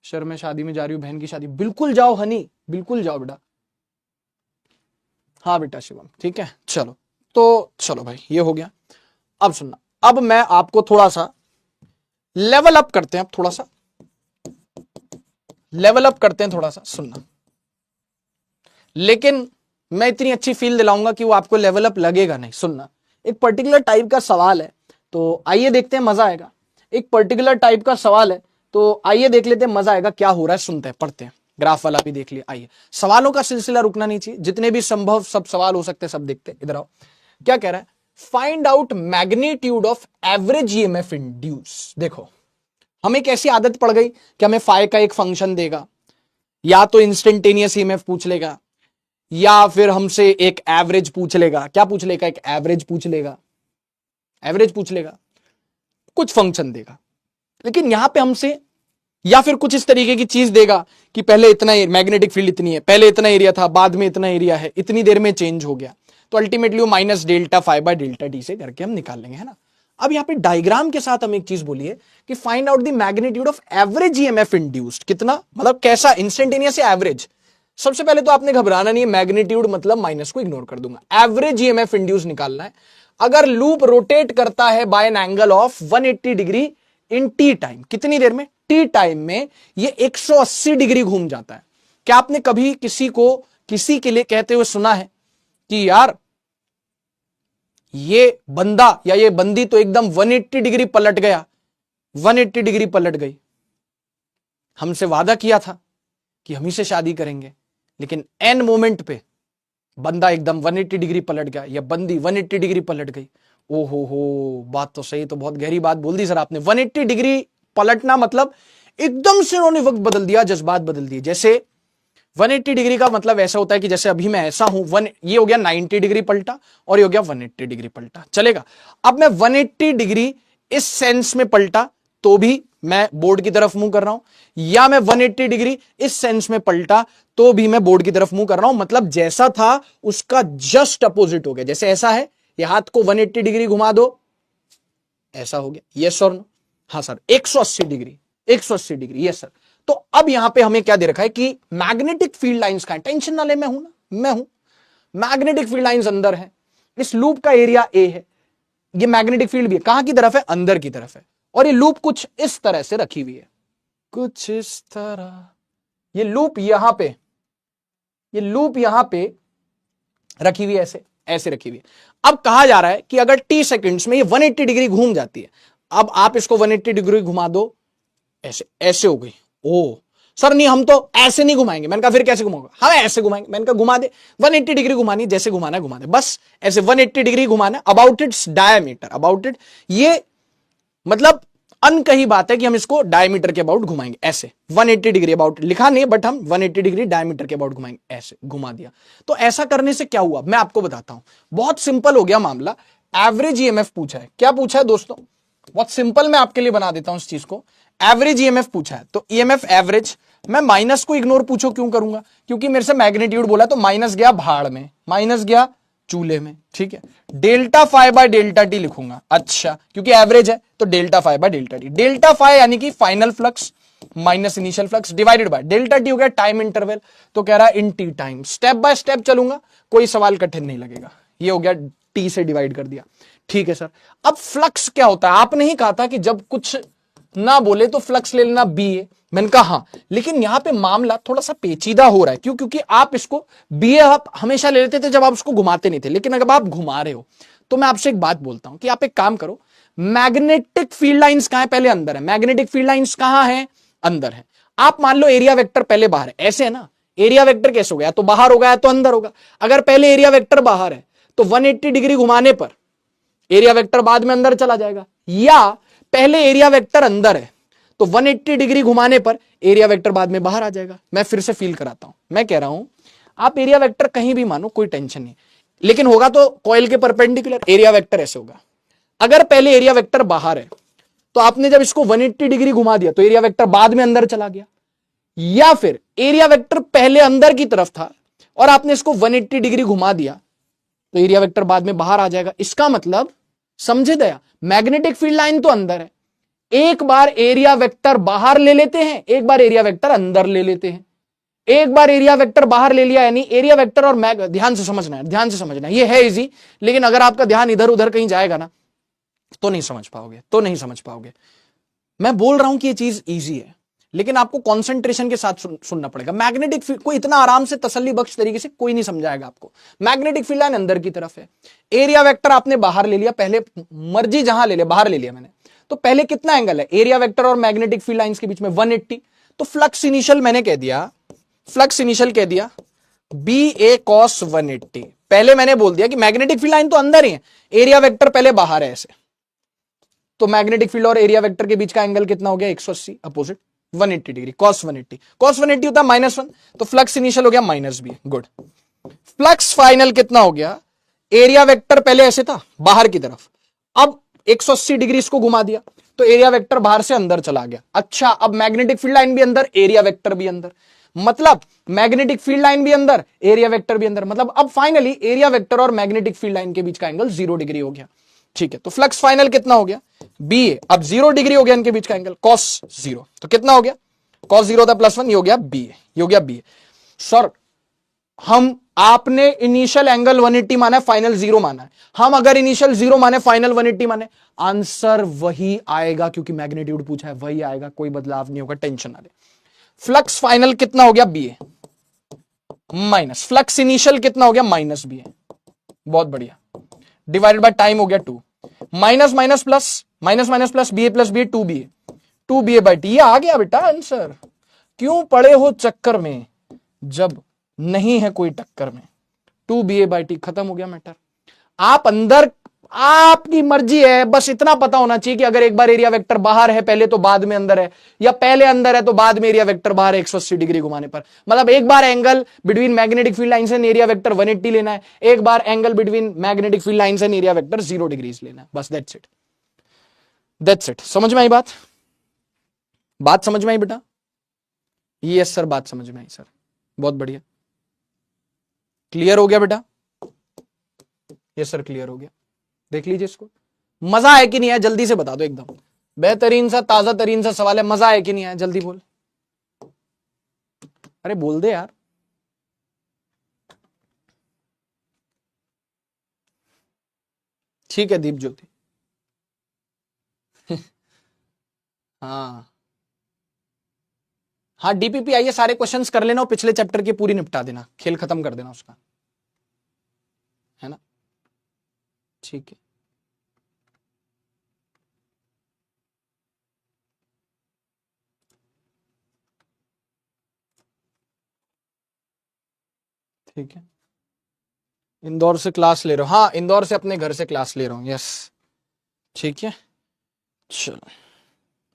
Speaker 1: सर मैं शादी में जा रही हूँ, बहन की शादी, बिल्कुल जाओ हनी, बिल्कुल जाओ बेटा। हाँ बेटा शिवम, ठीक है चलो। तो चलो भाई ये हो गया। अब सुनना, अब मैं आपको थोड़ा सा लेवल अप करते हैं, अब थोड़ा सा लेवल अप करते हैं, थोड़ा सा सुनना, लेकिन मैं इतनी अच्छी फील दिलाऊंगा कि वो आपको लेवल अप लगेगा नहीं। सुनना, एक पर्टिकुलर टाइप का सवाल है, तो आइए देखते हैं, मजा आएगा। एक पर्टिकुलर टाइप का सवाल है, तो आइए देख लेते हैं, मजा आएगा क्या हो रहा है, सुनते हैं, पढ़ते हैं। ग्राफ वाला भी देख लिया, आइए। सवालों का सिलसिला रुकना नहीं चाहिए, जितने भी संभव सब सवाल हो सकते हैं सब देखते हैं। इधर आओ, क्या कह रहा है, find out magnitude of average EMF induce. देखो हमें एक ऐसी आदत पड़ गई कि हमें फाई का एक फंक्शन देगा, या तो इंस्टेंटेनियस ईएमएफ पूछ लेगा, या फिर हमसे एक एवरेज पूछ लेगा। क्या पूछ लेगा? एक एवरेज पूछ लेगा, एवरेज पूछ लेगा, कुछ फंक्शन देगा। लेकिन यहां पे हमसे या फिर कुछ इस तरीके की चीज देगा कि पहले इतना मैग्नेटिक फील्ड इतनी है, पहले इतना एरिया था, बाद में इतना एरिया है, इतनी देर में चेंज हो गया। तो अल्टीमेटली वो -ΔΦ/ΔT से करके हम निकाल लेंगे, है ना। अब यहाँ पे डायग्राम के साथ हम एक चीज बोलिए कि find out the magnitude of average EMF induced. कितना मतलब कैसा, इंस्टेंटेनियस या एवरेज? सबसे पहले तो आपने घबराना नहीं है, मैग्नीट्यूड मतलब माइनस को इग्नोर कर दूंगा, एवरेज ईएमएफ इंड्यूस निकालना है। अगर लूप रोटेट करता है by an angle of 180 degree in T time, कितनी देर में? टी टाइम में ये 180 डिग्री घूम जाता है। क्या आपने कभी किसी को किसी के लिए कहते हुए सुना है कि यार ये बंदा या ये बंदी तो एकदम 180 डिग्री पलट गया, 180 डिग्री पलट गई, हमसे वादा किया था कि हम ही से शादी करेंगे, लेकिन एन मोमेंट पे बंदा एकदम 180 डिग्री पलट गया या बंदी 180 डिग्री पलट गई। ओ हो, बात तो सही, तो बहुत गहरी बात बोल दी सर आपने। 180 डिग्री पलटना मतलब एकदम से उन्होंने वक्त बदल दिया, जज्बात बदल दिए। जैसे 180 डिग्री का मतलब ऐसा होता है कि जैसे अभी मैं ऐसा हूं, ये हो गया 90 डिग्री पलटा और ये हो गया 180 डिग्री पलटा, चलेगा। अब मैं 180 डिग्री इस सेंस में पलटा तो भी मैं बोर्ड की तरफ मुंह कर रहा हूं, या मैं 180 डिग्री इस सेंस में पलटा तो भी मैं बोर्ड की तरफ मुंह कर रहा हूं। मतलब जैसा था उसका जस्ट अपोजिट हो गया। जैसे ऐसा है, ये हाथ को 180 डिग्री घुमा दो, ऐसा हो गया, यस और नो? हाँ sir, 180 degree, 180 degree, yes sir. तो अब यहां पे हमें क्या दे रखा है कि मैग्नेटिक फील्ड लाइंस का, टेंशन ना ले, मैं हूं ना, मैं हूं। मैग्नेटिक फील्ड लाइंस अंदर है, इस लूप का एरिया ए है, ये मैग्नेटिक फील्ड भी है, कहां की तरफ है, अंदर की तरफ है, और ये लूप कुछ इस तरह से रखी हुई है, कुछ इस तरह, ये लूप यहां पे, ये लूप यहां पे रखी हुई है, ऐसे ऐसे रखी हुई है। अब कहा जा रहा है कि अगर टी सेकंड्स में ये 180 डिग्री घूम जाती है, अब आप इसको 180 डिग्री घुमा दो, ऐसे ऐसे हो गई। ओ सर नहीं, हम तो ऐसे नहीं घुमाएंगे। मैंने कहा फिर कैसे घुमाओगे? हाँ ऐसे घुमाएंगे। मैंने कहा घुमा दे, 180 डिग्री घुमानी, जैसे घुमाना है घुमा दे, बस ऐसे 180 डिग्री घुमाना, about its diameter, about it, ये मतलब अनकही बात है कि हम इसको डायमीटर के अबाउट घुमाएंगे, ऐसे 180 डिग्री अबाउट लिखा नहीं, बट हम 180 डिग्री डायमीटर के अबाउट घुमाएंगे, ऐसे घुमा दिया। तो ऐसा करने से क्या हुआ, मैं आपको बताता हूं, बहुत सिंपल हो गया मामला। एवरेज ईएमएफ पूछा है, क्या पूछा है दोस्तों, बहुत सिंपल, मैं आपके लिए बना देता हूं इस चीज को। एवरेज ईएमएफ पूछा है, तो ईएमएफ एवरेज, मैं माइनस को इग्नोर पूछो क्यों करूंगा, क्योंकि मेरे से मैग्नीट्यूड बोला, तो माइनस गया भाड़ में, माइनस गया चूल्हे में, ठीक है। Delta phi by delta t लिखूंगा, अच्छा क्योंकि एवरेज है तो delta phi by delta t, delta phi यानी कि final flux minus initial flux divided by delta t हो गया टाइम इंटरवल, तो कह रहा है in T time, step by step चलूंगा, कोई सवाल कठिन नहीं लगेगा, ये हो गया टी से डिवाइड कर दिया, ठीक है सर। अब फ्लक्स क्या होता है, आपने ही कहा था कि जब कुछ ना बोले तो फ्लक्स ले लेना बी ए, मैंने कहा हाँ, लेकिन यहां पे मामला थोड़ा सा पेचीदा हो रहा है, क्यों, क्योंकि आप इसको बी ए आप हमेशा ले लेते थे जब आप उसको घुमाते नहीं थे, लेकिन अगर आप घुमा रहे हो तो मैं आपसे एक बात बोलता हूं कि आप एक काम करो, मैग्नेटिक फील्ड लाइंस कहां है, पहले अंदर है, मैग्नेटिक फील्ड लाइंस कहां है, अंदर है। आप मान लो एरिया वेक्टर पहले बाहर है, ऐसे है ना, एरिया वेक्टर कैसे हो गया, तो बाहर हो गया तो अंदर होगा। अगर पहले एरिया वेक्टर बाहर है तो 180 डिग्री घुमाने पर एरिया वेक्टर बाद में अंदर चला जाएगा, या पहले एरिया वेक्टर अंदर है तो 180 डिग्री घुमाने पर एरिया वेक्टर बाद में बाहर आ जाएगा। मैं फिर से फील कराता हूं, मैं कह रहा हूं आप एरिया वेक्टर कहीं भी मानो, कोई टेंशन नहीं, लेकिन होगा तो कॉइल के परपेंडिकुलर, एरिया वेक्टर ऐसे होगा। अगर पहले एरिया वेक्टर बाहर है तो आपने जब इसको 180 डिग्री घुमा दिया तो एरिया वेक्टर बाद में अंदर चला गया, या फिर एरिया वेक्टर पहले अंदर की तरफ था और आपने इसको 180 डिग्री घुमा दिया तो एरिया वेक्टर बाद में बाहर आ जाएगा। इसका मतलब समझे दया, मैग्नेटिक फील्ड लाइन तो अंदर है, एक बार एरिया वेक्टर बाहर ले लेते हैं, एक बार एरिया वेक्टर अंदर ले लेते हैं। एक बार एरिया वेक्टर बाहर ले लिया, यानी एरिया वेक्टर और मैग, ध्यान से समझना है, ध्यान से समझना है, ये है इजी, लेकिन अगर आपका ध्यान इधर उधर कहीं जाएगा ना तो नहीं समझ पाओगे, तो नहीं समझ पाओगे। मैं बोल रहा हूं कि ये चीज इजी है, लेकिन आपको कंसंट्रेशन के साथ सुनना पड़ेगा। मैग्नेटिक फील्ड कोई इतना आराम से तसल्ली बख्श तरीके से कोई नहीं समझाएगा आपको। मैग्नेटिक फील्ड लाइन अंदर की तरफ है, एरिया वेक्टर आपने बाहर ले लिया, पहले मर्जी जहां ले लिया, बाहर ले लिया मैंने, तो पहले कितना एंगल है एरिया वेक्टर और मैग्नेटिक फील्ड लाइंस के बीच में, 180। तो फ्लक्स इनिशियल मैंने कह दिया, फ्लक्स इनिशियल कह दिया बी ए कॉस 180। पहले मैंने बोल दिया कि मैग्नेटिक फील्ड लाइन तो अंदर ही है, एरिया वेक्टर पहले बाहर है ऐसे, तो मैग्नेटिक फील्ड और एरिया वेक्टर के बीच का एंगल कितना हो गया, 180 अपोजिट 180 डिग्री, कॉस 180, कॉस 180 होता है -1, तो फ्लक्स इनिशियल हो गया -b, गुड। फ्लक्स फाइनल कितना हो गया, एरिया वेक्टर पहले ऐसे था बाहर की तरफ, अब 180 डिग्री इसको घुमा दिया तो एरिया वेक्टर बाहर से अंदर चला गया। अच्छा, अब मैग्नेटिक फील्ड लाइन भी अंदर, एरिया वेक्टर भी अंदर, मतलब मैग्नेटिक फील्ड लाइन भी अंदर, एरिया वेक्टर भी अंदर, मतलब अब फाइनली एरिया वेक्टर और मैग्नेटिक फील्ड लाइन के बीच का एंगल 0 डिग्री हो गया, ठीक है। तो फ्लक्स फाइनल कितना हो गया, बी ए, अब 0 डिग्री हो गया इनके बीच का एंगल, कॉस 0, तो कितना हो गया, कॉस 0 था +1, ये हो गया बी ए, ये हो गया बी ए। सर हम, आपने इनिशियल एंगल 180 माना है, फाइनल 0 माना है, हम अगर इनिशियल 0 माने फाइनल 180 माने, आंसर वही आएगा, क्योंकि मैग्नीट्यूड पूछा है वही आएगा, कोई बदलाव नहीं होगा, टेंशन ना ले। फ्लक्स फाइनल कितना हो गया, बी ए माइनस फ्लक्स इनिशियल कितना हो गया, -b ए, बहुत बढ़िया, डिवाइडेड बाय टाइम हो गया 2, minus minus plus, minus minus plus, B A plus B A, 2b by T, ये आ गया बेटा आंसर। क्यों पड़े हो चक्कर में जब नहीं है कोई टक्कर में, 2ba बाई टी, खत्म हो गया मैटर। आप अंदर, आपकी मर्जी है, बस इतना पता होना चाहिए कि अगर एक बार एरिया वेक्टर बाहर है पहले तो बाद में अंदर है, या पहले अंदर है तो बाद में एरिया वेक्टर बाहर है 180 डिग्री घुमाने पर, मतलब एक बार angle between magnetic field lines and area vector 180 लेना है, एक बार angle between magnetic field lines and area vector 0 degrees लेना है, बस दैट्स इट, दैट्स इट। समझ में आई बात, बात समझ में आई बेटा, यस सर बात समझ में आई सर, बहुत बढ़िया, क्लियर हो गया बेटा, यस सर क्लियर हो गया। देख लीजिए इसको, मजा है कि नहीं है, जल्दी से बता दो, एकदम बेहतरीन सा ताजा तरीन सा सवाल है, मजा है कि नहीं है, जल्दी बोल, अरे बोल दे यार। ठीक है दीप ज्योति। हाँ हाँ, डीपीपी आइए, सारे क्वेश्चंस कर लेना और पिछले चैप्टर की पूरी निपटा देना, खेल खत्म कर देना उसका, है ना? ठीक है, ठीक है। इंदौर से क्लास ले रहे हो? हाँ, इंदौर से अपने घर से क्लास ले रहा हूँ। यस, ठीक है। चलो,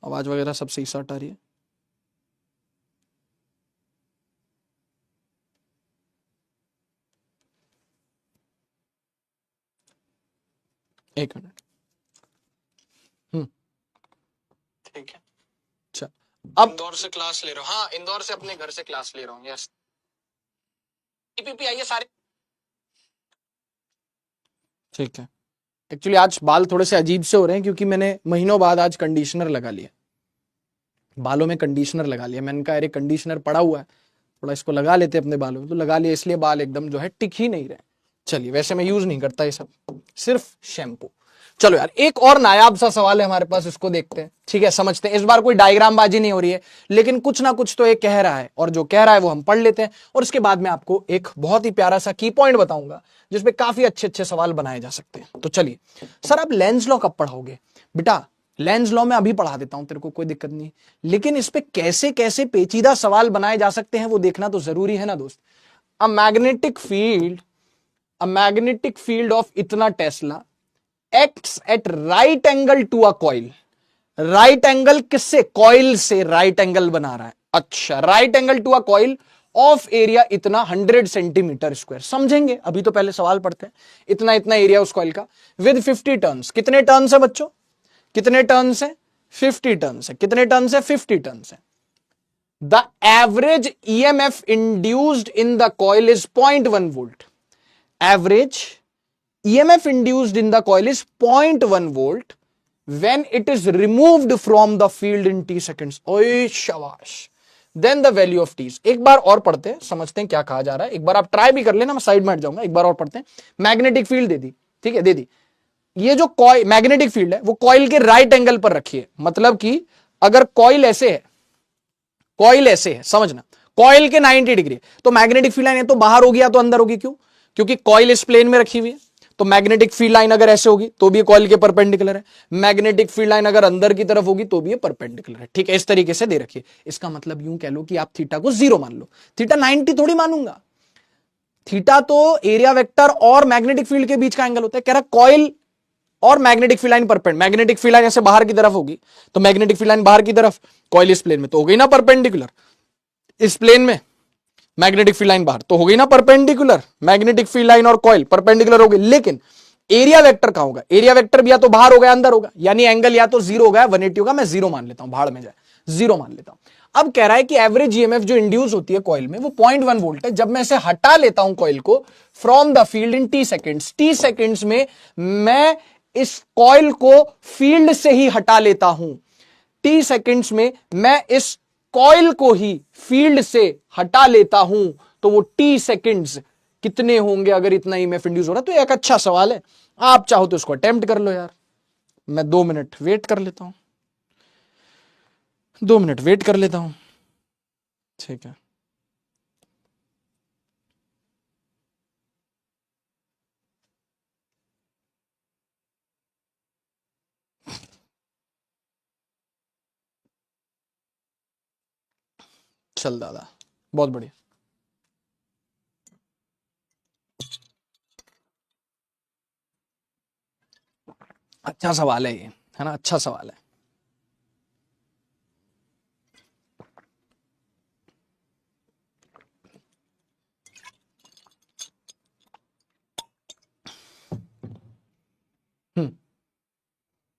Speaker 1: आवाज वगैरह सब सही साट आ रही है? एक मिनट। ठीक है। चल, अब इंदौर से क्लास ले रहा हूँ? हाँ, इंदौर से अपने घर से क्लास ले रहा हूँ। यस, टीपीपी आइए सारे। ठीक है। एक्चुअली आज बाल थोड़े से अजीब से हो रहे हैं क्योंकि मैंने महीनों बाद आज कंडीशनर लगा लिया, बालों में कंडीशनर लगा लिया। मैंने कहा अरे कंडीशनर पड़ा हुआ है, थोड़ा इसको लगा लेते अपने बालों में, तो लगा लिया, इसलिए बाल एकदम जो है टिक ही नहीं रहे। चलिए, वैसे मैं यूज नहीं करता ये सब, सिर्फ शैम्पू। चलो यार, एक और नायाब सा सवाल है हमारे पास, इसको देखते हैं। ठीक है, समझते हैं। इस बार कोई डायग्राम बाजी नहीं हो रही है, लेकिन कुछ ना कुछ तो ये कह रहा है, और जो कह रहा है वो हम पढ़ लेते हैं, और इसके बाद में आपको एक बहुत ही प्यारा सा की पॉइंट बताऊंगा जिसपे काफी अच्छे अच्छे सवाल बनाए जा सकते हैं। तो चलिए, सर आप लेंस लॉ कब पढ़ाओगे? बेटा, लेंस लॉ में अभी पढ़ा देता हूं तेरे को, कोई दिक्कत नहीं, लेकिन इस पे कैसे कैसे पेचीदा सवाल बनाए जा सकते हैं वो देखना तो जरूरी है ना दोस्त। अ मैग्नेटिक फील्ड ऑफ इतना tesla acts at right angle to a coil. Right angle किससे? कॉइल से राइट एंगल बना रहा है। अच्छा, right angle to a coil of area इतना 100 सेंटीमीटर स्क्वायर। समझेंगे, अभी तो पहले सवाल पढ़ते हैं। इतना इतना एरिया उस कॉइल का, विद 50 टर्न्स। कितने टर्न्स है बच्चों? कितने टर्न्स है? 50 टर्न्स है। कितने टर्न्स है? 50 टर्न्स है। The average EMF induced in the coil is 0.1 volt. Average EMF induced in the coil is 0.1 volt when it is removed from the field in t seconds. ओए शाबाश। Then the value of t. एक बार और पढ़ते हैं, समझते हैं क्या कहा जा रहा है। एक बार आप ट्राई भी कर लेना, मैं साइड में हट जाऊंगा। एक बार और पढ़ते हैं। मैग्नेटिक फील्ड दे दी, ठीक है, दे दी। ये जो कॉइल मैग्नेटिक फील्ड है वो कॉइल के राइट एंगल पर रखी है। मतलब कि अगर कॉइल ऐसे है, कॉइल ऐसे है, समझना, कॉइल के 90 डिग्री, तो मैग्नेटिक फील्ड लाइन है तो बाहर होगी या तो अंदर होगी। क्यों? क्योंकि कॉइल इस प्लेन में रखी हुई है, तो मैग्नेटिक फील्ड लाइन अगर ऐसे होगी तो भी कॉइल के परपेंडिकुलर है। मैग्नेटिक फील्ड लाइन अगर अंदर की तरफ होगी तो भी ये परपेंडिकुलर है। ठीक है, इस तरीके से दे रखिए। इसका मतलब यूं कह लो कि आप थीटा को 0 मान लो। थीटा 90 थोड़ी मानूंगा, थीटा तो एरिया वेक्टर और मैग्नेटिक फील्ड के बीच का एंगल होता है। कह रहा कॉइल और magnetic field line perpendicular. Magnetic field line ऐसे बाहर की तरफ होगी, तो मैग्नेटिक फील्ड लाइन बाहर की तरफ, कॉइल इस प्लेन में, तो हो गई ना परपेंडिकुलर। इस प्लेन में मैग्नेटिक फील्ड लाइन बाहर, तो हो गई ना परपेंडिकुलर। मैग्नेटिक फील्ड लाइन और कॉइल परपेंडिकुलर हो गई, लेकिन एरिया वेक्टर कहां होगा? एरिया वेक्टर भी या तो बाहर होगा अंदर होगा, यानी एंगल या तो 0 होगा 180 होगा। मैं 0 मान लेता हूं, भाड़ में जाए, 0 मान लेता हूं। अब कह रहा है कि एवरेज ईएमएफ जो इंड्यूस होती है कॉइल में वो 0.1 वोल्ट है। जब मैं इसे हटा लेता हूं कॉइल को from the field in T seconds, T seconds में मैं इस कॉइल को फील्ड से ही हटा लेता हूं। टी सेकेंड्स में मैं इस कॉइल को ही फील्ड से हटा लेता हूं, तो वो टी सेकेंड्स कितने होंगे अगर इतना ईएमएफ इंड्यूस हो रहा है? तो एक अच्छा सवाल है, आप चाहो तो इसको अटेम्प्ट कर लो यार। मैं 2 मिनट वेट कर लेता हूं, 2 मिनट वेट कर लेता हूं। ठीक है, चल दादा, बहुत बढ़िया। अच्छा सवाल है ये, है ना? अच्छा सवाल है।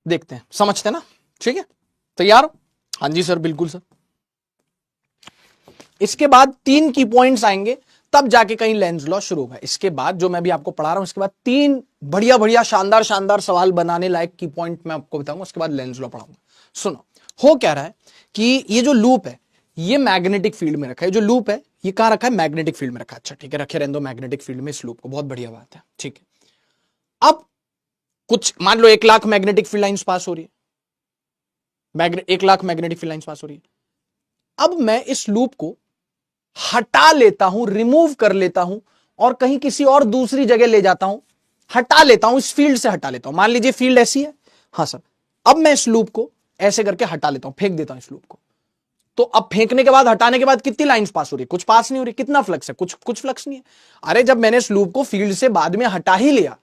Speaker 1: देखते हैं, समझते हैं ना? ठीक है, तैयार हो? हाँ जी सर, बिल्कुल सर। इसके बाद 3 की पॉइंट्स आएंगे, तब जाके कहीं लेंस लॉ शुरू होगा। इसके बाद जो मैं भी आपको पढ़ा रहा हूं, इसके बाद 3 बढ़िया बढ़िया शानदार शानदार सवाल बनाने लायक की पॉइंट मैं आपको बताऊंगा। उसके बाद लेंस लॉ पढ़ाऊंगा। सुनो, हो क्या रहा है कि ये जो लूप है ये मैग्नेटिक फील्ड में रखा है। जो लूप है ये कहां रखा है? मैग्नेटिक फील्ड में रखा है। अच्छा ठीक है, रखे रहने दो मैग्नेटिक फील्ड में इस लूप को, बहुत बढ़िया बात है। ठीक है, अब कुछ मान लो 1,00,000 मैग्नेटिक फील्ड लाइंस पास हो रही है, 1,00,000 मैग्नेटिक फील्ड लाइंस पास हो रही है। अब मैं इस लूप को हटा लेता हूं, रिमूव कर लेता हूं और कहीं किसी और दूसरी जगह ले जाता हूं, हटा लेता हूं, इस फील्ड से हटा लेता हूं। मान लीजिए फील्ड ऐसी है, हां सर, अब मैं इस लूप को ऐसे करके हटा लेता हूं, फेंक देता हूं इस लूप को। तो अब फेंकने के बाद, हटाने के बाद कितनी लाइंस पास हो रही है? कुछ पास नहीं हो रही। कितना फ्लक्स है? कुछ फ्लक्स नहीं है। अरे जब मैंने इस लूप को फील्ड से बाद में हटा ही लिया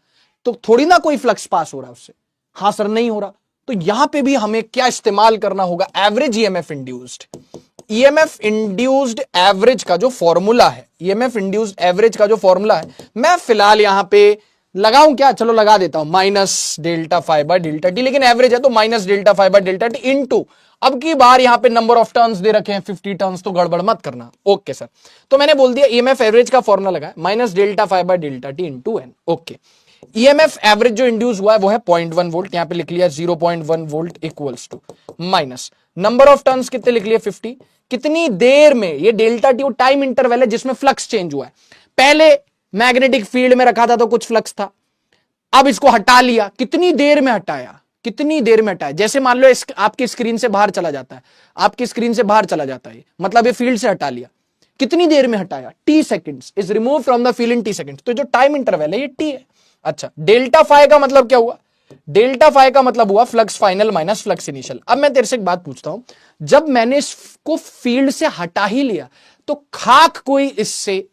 Speaker 1: तो थोड़ी ना कोई फ्लक्स पास हो रहा है उससे। हां सर, नहीं हो रहा। तो यहां पे भी हमें क्या इस्तेमाल करना होगा? Average EMF induced. EMF induced average का जो फॉर्मूला है, ईएमएफ इंड्यूस्ड एवरेज का जो फॉर्मूला है, मैं फिलहाल यहां पे लगाऊं क्या? चलो लगा देता हूं, minus delta phi by delta T, लेकिन एवरेज है तो minus delta phi by delta T into, अब की बार यहां पे नंबर ऑफ टर्न्स दे रखे हैं 50 टर्न्स, तो गड़बड़ मत करना। ओके सर, तो मैंने बोल दिया ईएमएफ एवरेज का फॉर्मूला लगा minus delta phi by delta T into N. Okay, EMF average जो इंड्यूस हुआ है वो है 0.1 वोल्ट, यहां पे लिख लिया 0.1 volt equals to minus number of turns कितने लिख लिए? 50। कितनी देर में? ये डेल्टा टी टाइम इंटरवल है जिसमें फ्लक्स चेंज हुआ है। पहले मैग्नेटिक फील्ड में रखा था तो कुछ फ्लक्स था, अब इसको हटा लिया। कितनी देर में हटाया? कितनी देर में हटाया? जैसे मान लो आपकी स्क्रीन से बाहर चला जाता है, आपकी स्क्रीन से बाहर चला जाता है, मतलब ये फील्ड से हटा लिया। कितनी देर में हटाया? T seconds is remove from the field in T seconds. तो जो टाइम इंटरवल है ये टी है। अच्छा, डेल्टा फाई का मतलब क्या हुआ? डेल्टा फाई का मतलब हुआ flux final minus flux initial. अब मैं तेरे से एक बात पूछता हूं, जब मैंने इसको फील्ड से हटा ही लिया तो खाक कोई इससे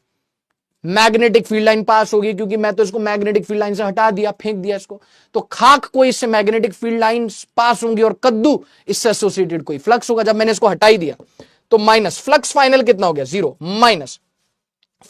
Speaker 1: मैग्नेटिक फील्ड लाइन पास होगी, क्योंकि मैं तो इसको मैग्नेटिक फील्ड लाइन से हटा दिया, फेंक दिया इसको, तो खाक कोई इससे मैग्नेटिक फील्ड लाइन पास होंगी और कद्दू इससे एसोसिएटेड कोई फ्लक्स होगा। जब मैंने इसको हटा ही दिया तो माइनस फ्लक्स फाइनल कितना हो गया? 0 माइनस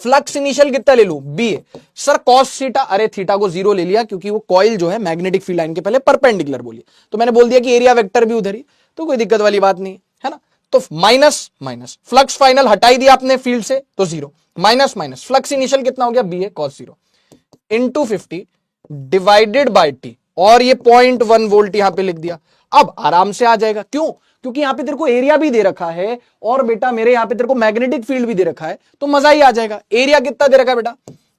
Speaker 1: फ्लक्स इनिशियल कितना ले लू? बी ए। सर कॉस थीटा, अरे थीटा को 0 ले लिया क्योंकि वो कॉइल जो है मैग्नेटिक फील्ड लाइन के पहले परपेंडिकुलर बोली, तो मैंने बोल दिया कि एरिया वेक्टर भी उधर ही, तो कोई दिक्कत वाली बात नहीं है ना। तो माइनस माइनस फ्लक्स फाइनल हटाई दिया आपने फील्ड से तो 0, माइनस माइनस फ्लक्स इनिशियल कितना हो गया? B A cos 0 into 50 divided by T, और ये 0.1 वोल्ट यहां पे लिख दिया। अब आराम से आ जाएगा, क्यों? क्योंकि यहां पे तेरे को एरिया भी दे रखा है और बेटा मेरे यहां पे तेरे को मैग्नेटिक फील्ड भी दे रखा है, तो मजा ही आ जाएगा। एरिया कितना दे रखा है बेटा?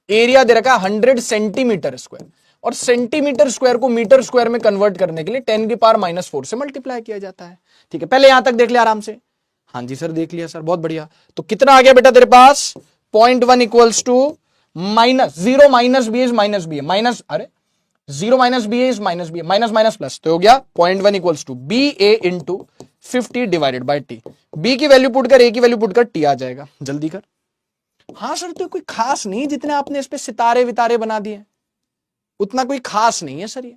Speaker 1: एरिया दे रखा है 100 सेंटीमीटर स्क्वायर, और सेंटीमीटर स्क्वायर को मीटर स्क्वायर में कन्वर्ट करने के लिए 10 की पावर -4 से मल्टीप्लाई किया जाता है। ठीक है, पहले यहां तक देख लिया आराम से? हाँ जी सर देख लिया सर, बहुत बढ़िया। तो कितना आ गया बेटा तेरे पास? 0.1 equals to minus 0 minus B is minus B, minus, अरे 0 minus B is minus B, minus minus plus, तो हो गया 0.1 equals to B A into 50 divided by T. B की वैल्यू पुट कर, ए की वैल्यू पुट कर, T आ जाएगा। जल्दी कर। हाँ सर, तो कोई खास नहीं, जितने आपने इस पे सितारे वितारे बना दिए उतना कोई खास नहीं है सर ये।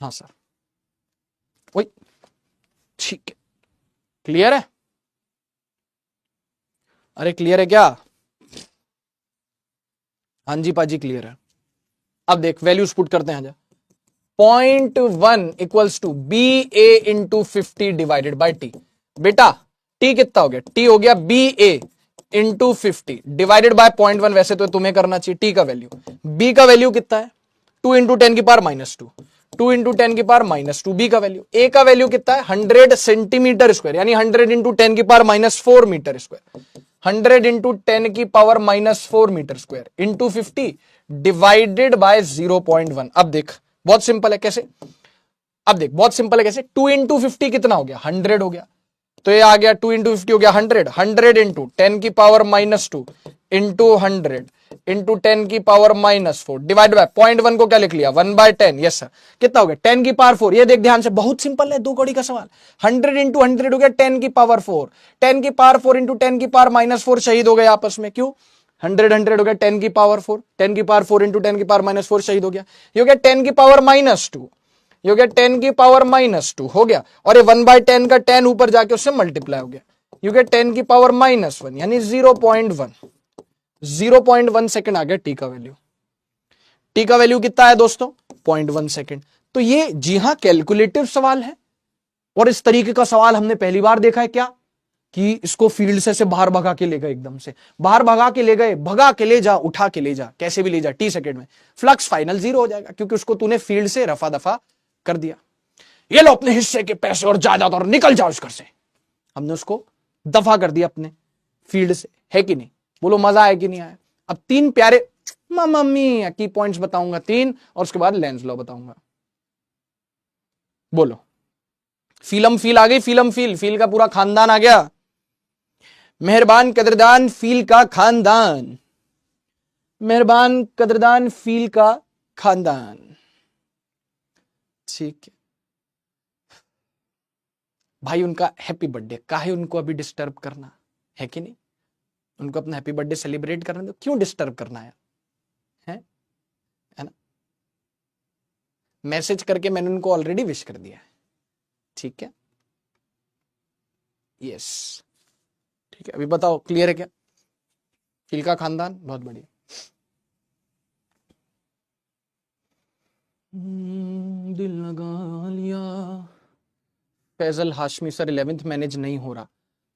Speaker 1: हाँ सर, वही ठीक है। क्लियर है? अरे क्लियर है क्या? हाँ जी पाजी क्लियर है। अब देख वैल्यूज पुट करते हैं। 0.1 equals to B A into 50 divided by T. बेटा टी कितना हो गया? टी हो गया B A into 50 divided by 0.1, वैसे तो तुम्हें करना चाहिए टी का वैल्यू। बी का वैल्यू कितना है? 2 इंटू 10 की पावर -2, 2 इंटू 10 की पावर -2 बी का वैल्यू। ए का वैल्यू कितना है? 100 सेंटीमीटर स्क्वायर, यानी 100 इंटू 10 की पावर -4 मीटर स्क्वायर, 100 इंटू 10 की power -4 metre square into 50 divided by 0.1। अब देख बहुत सिंपल है कैसे, अब देख बहुत सिंपल है कैसे। 2 इंटू 50 कितना हो गया? 100 हो गया, तो ये आ गया 2 इंटू 50 हो गया 100, 100 इंटू 10 की पावर -2 इंटू 100 इंटू 10 की पावर -4 डिवाइड बाय 0.1 को क्या लिख लिया? 1/10। यस सर, कितना हो गया? 10 की पावर 4। ये देख ध्यान से, बहुत सिंपल है, दो कौड़ी का सवाल। 100 इंटू 100 हो गया 10 की पावर 4, 10 की पावर 4 इंटू 10 की पावर -4 शहीद हो गए आपस में। क्यों? 100 हो गया 10 की पावर 4, 10 की पावर 4 इंटू 10 की पावर -4 शहीद हो गया। ये हो गया 10 की पावर -2, ये हो गया 10 की पावर -2 हो गया, और ये 1/10 का 10 ऊपर जाके उससे मल्टीप्लाई हो गया, ये हो गया 10 की पावर -1, यानी 0.1, 0.1 सेकंड आ गया टी का वैल्यू। टी का वैल्यू कितना है दोस्तों? 0.1 सेकंड। तो ये जी हां कैलकुलेटिव सवाल है, और इस तरीके का सवाल हमने पहली बार देखा है। क्या कि इसको फील्ड से बाहर भगा के ले गए, एकदम से बाहर भगा के ले गए, भगा के ले जा, उठा के ले जा, कैसे भी ले जा, टी सेकंड में फ्लक्स फाइनल 0 हो जाएगा, क्योंकि उसको तूने फील्ड से रफा दफा कर दिया। ये लो अपने हिस्से के पैसे और जायदाद और निकल जाओ इस घर से। हमने उसको दफा कर दिया अपने फील्ड से, है कि नहीं? बोलो मजा आया कि नहीं आया? अब तीन प्यारे मम्मी की पॉइंट्स बताऊंगा 3 और उसके बाद लेंस लॉ बताऊंगा। बोलो, फिल्म फील आ गई, फिल्म फील का पूरा खानदान आ गया। मेहरबान कदरदान फील का खानदान, मेहरबान कदरदान फील का खानदान। ठीक है भाई, उनका हैप्पी बर्थडे, काहे उनको अभी डिस्टर्ब करना है कि नहीं? उनको अपना हैप्पी बर्थडे सेलिब्रेट करने दो, क्यों डिस्टर्ब करना है ना? मैसेज करके मैंने उनको ऑलरेडी विश कर दिया है। ठीक है, यस ठीक है। अभी बताओ क्लियर है क्या? फील का खानदान बहुत बढ़िया। दिल लगा लिया। Faizal Hashmi sir 11th manage नहीं हो रहा,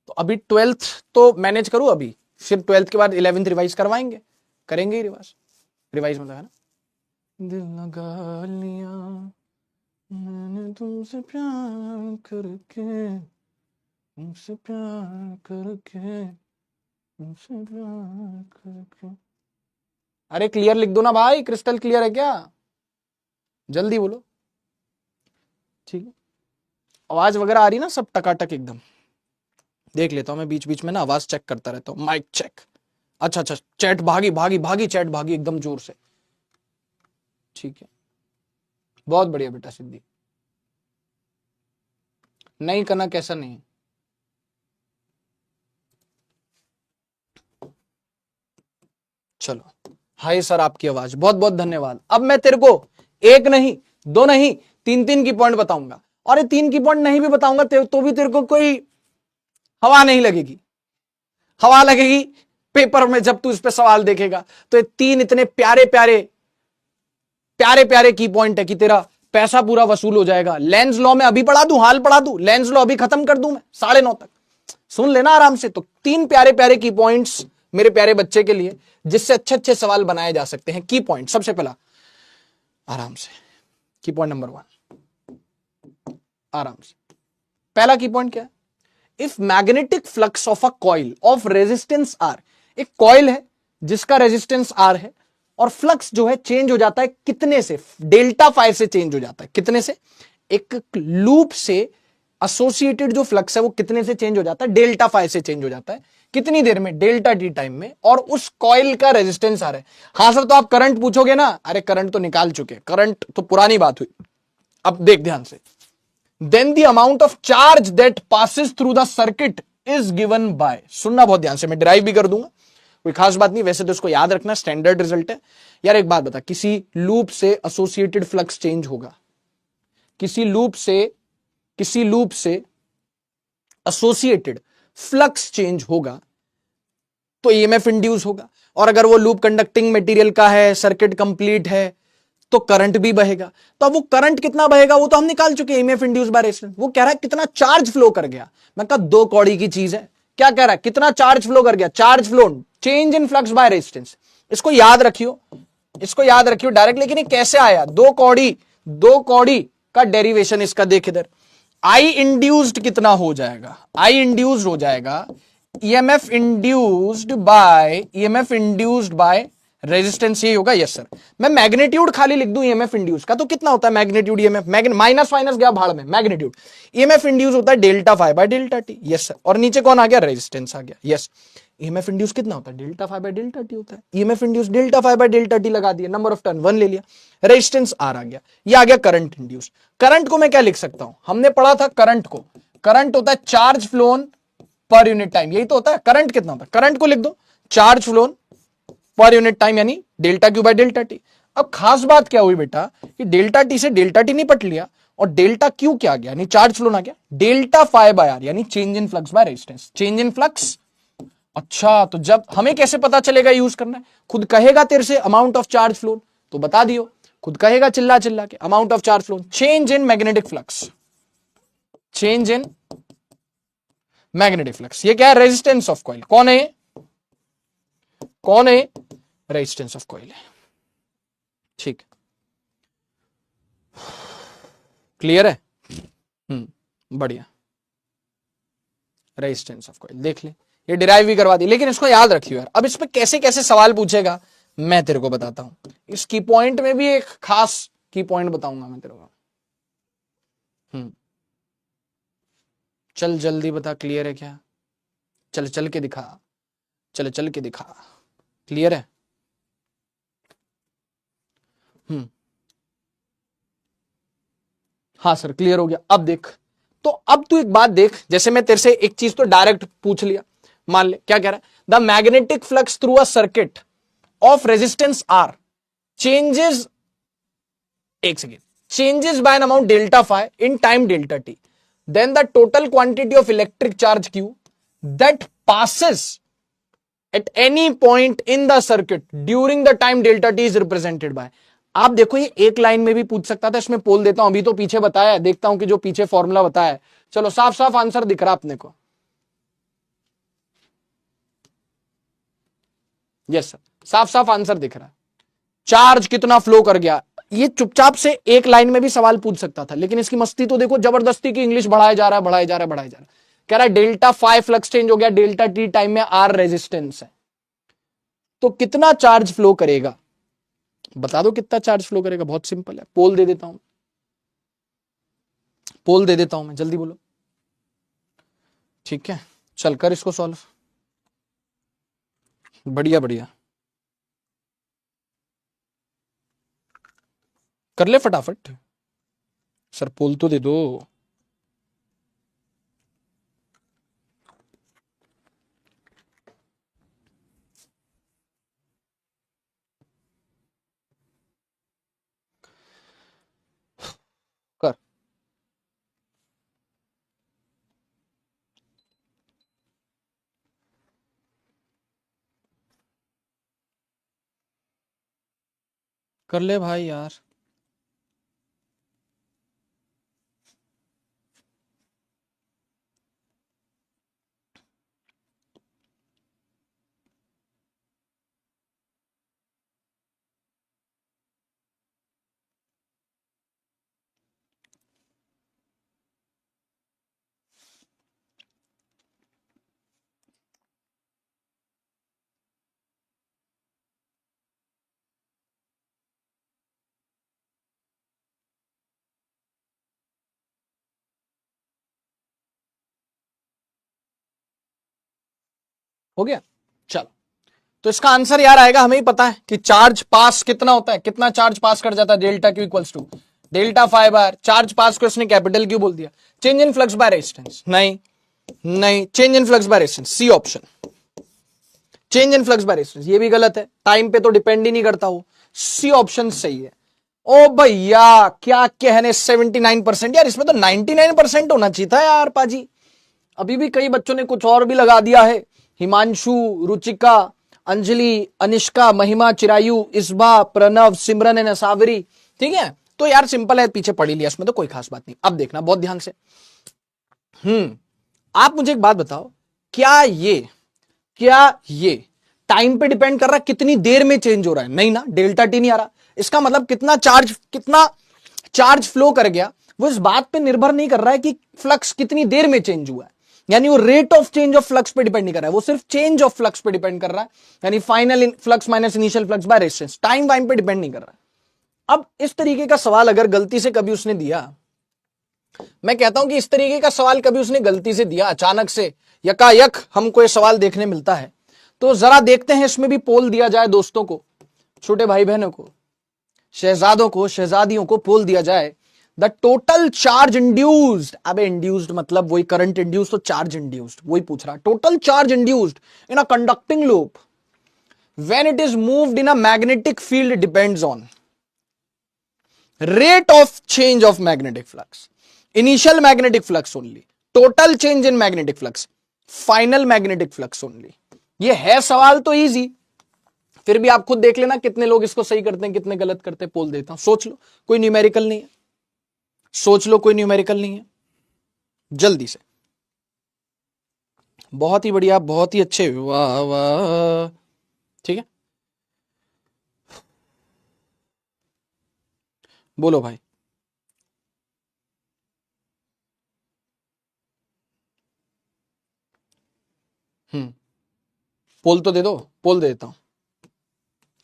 Speaker 1: तो अभी 12th तो मैनेज करूं अभी, फिर 12th के बाद 11th रिवाइज करवाएंगे, करेंगे ही रिवाइज मतलब है ना। दिल लगा लिया मैंने तुमसे प्यार करके, तुमसे प्यार करके, तुमसे प्यार करके। अरे क्लियर लिख दो ना भाई, क्रिस्टल क्लियर है क्या? जल्दी बोलो। ठीक है, आवाज वगैरह आ रही ना सब टकाटक एकदम? देख लेता हूं मैं बीच बीच में ना, आवाज चेक करता रहता हूं, माइक चेक। अच्छा, चैट भागी चैट भागी एकदम जोर से। ठीक है, बहुत बढ़िया बेटा सिद्धि। नहीं करना कैसा नहीं? चलो, हाय सर आपकी आवाज, बहुत बहुत धन्यवाद। अब मैं तेरे को एक नहीं, दो नहीं, 3 की पॉइंट बताऊंगा, और ये 3 की पॉइंट नहीं भी बताऊंगा तो भी तेरे को कोई हवा नहीं लगेगी। हवा लगेगी पेपर में जब तू इस पे सवाल देखेगा। तो ये 3 इतने प्यारे प्यारे प्यारे प्यारे की पॉइंट है कि तेरा पैसा पूरा वसूल हो जाएगा। लेंस लॉ में अभी पढ़ा दूं, हाल पढ़ा दूं, लेंस लॉ अभी खत्म कर दूं मैं 9:30 तक, सुन लेना आराम से। तो 3 प्यारे प्यारे की पॉइंट्स मेरे प्यारे बच्चे के लिए, जिससे अच्छे अच्छे सवाल बनाए जा सकते हैं। की पॉइंट सबसे पहला, आराम से, की पॉइंट नंबर 1, आराम से। पहला की पॉइंट क्या है? If magnetic flux of a coil of resistance R, एक कॉइल है जिसका रेजिस्टेंस आर है, और फ्लक्स जो है चेंज हो जाता है कितने से? डेल्टा फाइव से चेंज हो जाता है। कितने से? एक लूप से एसोसिएटेड जो फ्लक्स है वो कितने से चेंज हो जाता है? डेल्टा फाइव से चेंज हो जाता है। कितनी देर में? डेल्टा टी टाइम में। और उस कॉइल का रेजिस्टेंस आ रहा है। हाँ सर, तो आप करंट पूछोगे ना? अरे करंट तो निकाल चुके, करंट तो पुरानी बात हुई। अब देख ध्यान से, then the amount of charge that passes through the circuit is given by, सुनना बहुत ध्यान से, मैं डिराइव भी कर दूंगा, कोई खास बात नहीं, वैसे तो इसको याद रखना, स्टैंडर्ड रिजल्ट है। यार एक बात बता, किसी लूप से एसोसिएटेड फ्लक्स चेंज होगा, किसी लूप से एसोसिएटेड फ्लक्स चेंज होगा तो ईएमएफ इंड्यूस होगा। और अगर वो लूप कंडक्टिंग मटेरियल का है, सर्किट कंप्लीट है, तो करंट भी बहेगा। तो अब वो करंट कितना बहेगा वो तो हम निकाल चुके हैं, ईएमएफ इंड्यूस बाय रेजिस्टेंस। वो कह रहा है कितना चार्ज फ्लो कर गया। मैं कहा 2 कौड़ी की चीज है। क्या कह रहा है? कितना चार्ज फ्लो कर गया? Charge flow, change in flux by resistance. इसको याद रखियो, इसको याद रखियो डायरेक्ट। लेकिन ये कैसे आया? 2 कौड़ी का डेरिवेशन इसका देख इधर। आई इंड्यूस्ड कितना हो जाएगा? आई इंड्यूस्ड हो जाएगा ईएमएफ इंड्यूस्ड बाय रेजिस्टेंस, यही होगा। यस सर, मैं मैग्नीट्यूड खाली लिख दूं ईएमएफ इंड्यूस का, तो कितना होता है मैग्नीट्यूड ईएमएफ? माइनस माइनस गया भाड़ में, मैग्नीट्यूड ईएमएफ इंड्यूस होता है delta phi by delta T. Yes sir, और नीचे कौन आ गया? रेजिस्टेंस आ गया। यस, ईएमएफ इंड्यूस कितना होता है? Delta phi by delta T होता है। EMF induce delta phi by delta T लगा दिया, नंबर ऑफ टर्न 1 ले लिया, रेजिस्टेंस आर आ गया। ये आ गया करंट इंड्यूस। करंट को मैं क्या लिख सकता हूं? हमने पढ़ा था करंट को, करंट होता है charge flown per unit time, यही तो होता है। करंट कितना होता है? करंट को लिख दो charge flown per unit time, यानी delta Q by delta t. अब खास बात क्या हुई बेटा कि डेल्टा टी से डेल्टा टी निपट लिया, और डेल्टा क्यू क्या आ गया? यानी चार्ज फ्लो आ गया। डेल्टा फाइव बाय आर यानी change in flux by resistance, change in flux. अच्छा, तो जब हमें कैसे पता चलेगा यूज करना है? खुद कहेगा तेरे से अमाउंट ऑफ चार्ज फ्लो, तो बता दियो, खुद कहेगा चिल्ला चिल्ला के amount of charge flow, change in magnetic flux, change in magnetic flux. ये क्या है? Resistance of coil. कौन है? कौन है? रेजिस्टेंस ऑफ कॉइल है। ठीक, क्लियर है? बढ़िया, रेजिस्टेंस ऑफ कॉइल देख ले, ये डिराइव भी करवा दी। लेकिन इसको याद रखियो यार, अब इस पे कैसे कैसे सवाल पूछेगा मैं तेरे को बताता हूं, इस की पॉइंट में भी एक खास की पॉइंट बताऊंगा मैं तेरे को। चल जल्दी बता, क्लियर है क्या? चल चल के दिखा, चल चल के दिखा, क्लियर है? हम्म हाँ सर क्लियर हो गया। अब देख, तो अब तू एक बात देख, जैसे मैं तेरे से एक चीज तो डायरेक्ट पूछ लिया, मान ले क्या कह रहा है, the magnetic flux through a circuit of resistance R changes, एक second, changes by an amount delta phi in time delta t, then the total quantity of electric charge q that passes at any point in the circuit during the time delta t is represented by। आप देखो ये एक line में भी पूछ सकता था, इसमें पोल देता हूं, अभी तो पीछे बताया है, देखता हूं कि जो पीछे फॉर्मूला बताया है। चलो साफ साफ आंसर दिख रहा अपने को, यस सर, साफ साफ आंसर दिख रहा है। चार्ज कितना फ्लो कर गया, ये चुपचाप से एक लाइन में भी सवाल पूछ सकता था, लेकिन इसकी मस्ती तो देखो, जबरदस्ती की इंग्लिश बढ़ाया जा रहा है, बढ़ाया जा रहा है, बढ़ाया जा रहा है। कह रहा है डेल्टा फाइव फ्लक्स चेंज हो गया, डेल्टा टी टाइम में आर रेजिस्टेंस है, तो कितना चार्ज फ्लो करेगा, बता दो कितना चार्ज फ्लो करेगा। बहुत सिंपल है, पोल दे देता हूं, पोल दे देता हूं मैं, जल्दी बोलो। ठीक है, चल कर इसको सॉल्व, बढ़िया बढ़िया, कर ले फटाफट, सर पोल तो दे दो। कर, कर ले भाई यार। हो गया, चलो, तो इसका आंसर यार आएगा, हमें ही पता है कि चार्ज पास कितना होता है, कितना चार्ज पास कर जाता है, delta Q equals to delta phi bar charge pass को इसने कैपिटल क्यू बोल दिया। Change in flux by resistance, नहीं नहीं, change in flux by resistance, C option, change in flux by resistance, ये भी गलत है, टाइम पे तो डिपेंड ही नहीं करता हो, सी ऑप्शन सही है। ओ भैया क्या कहने, 79%, यार इसमें तो 99% होना चाहिए था यार पाजी, अभी भी कई बच्चों ने कुछ और भी लगा दिया है, हिमांशु, रुचिका, अंजलि, अनिष्का, महिमा, चिरायु, इसबा, प्रणव, सिमरन एंड असावरी। ठीक है, तो यार सिंपल है, पीछे पढ़ ही लिया, इसमें तो कोई खास बात नहीं। अब देखना बहुत ध्यान से, आप मुझे एक बात बताओ, क्या ये टाइम पे डिपेंड कर रहा है, कितनी देर में चेंज हो रहा है? नहीं ना, डेल्टा टी नहीं आ रहा, इसका मतलब कितना चार्ज फ्लो कर गया, वो इस बात पे निर्भर नहीं कर रहा है कि फ्लक्स कितनी देर में चेंज हुआ है, यानी वो rate of change of flux पे डिपेंड नहीं कर रहा है, वो सिर्फ चेंज ऑफ फ्लक्स पे डिपेंड कर रहा है, यानी final flux minus initial flux by resistance, time वाइम पे डिपेंड नहीं कर रहा है। अब इस तरीके का सवाल अगर गलती से कभी उसने दिया, मैं कहता हूं कि इस तरीके का सवाल कभी उसने गलती से दिया, अचानक से यकायक हमको ये सवाल देखने मिलता है, तो जरा देखते हैं इसमें भी पोल दिया जाए, दोस्तों को, छोटे भाई बहनों को, शहजादों को, शहजादियों को पोल दिया जाए। द टोटल चार्ज इंड्यूस्ड, अबे इंड्यूस्ड मतलब वही करंट इंड्यूस्ड, तो चार्ज इंड्यूस्ड वही पूछ रहा, total charge induced in a conducting loop when it is moved in a magnetic field depends on rate of change of magnetic flux, initial magnetic flux only, total change in magnetic flux, final magnetic flux only। ये है सवाल तो easy, फिर भी आप खुद देख लेना कितने लोग इसको सही करते हैं, कितने गलत करते हैं, पोल देता हूं, सोच लो, कोई न्यूमेरिकल नहीं है, सोच लो, कोई न्यूमेरिकल नहीं है, जल्दी से, बहुत ही बढ़िया, बहुत ही अच्छे, वाह वाह, ठीक है, बोलो भाई। पोल तो दे दो, पोल दे देता हूं,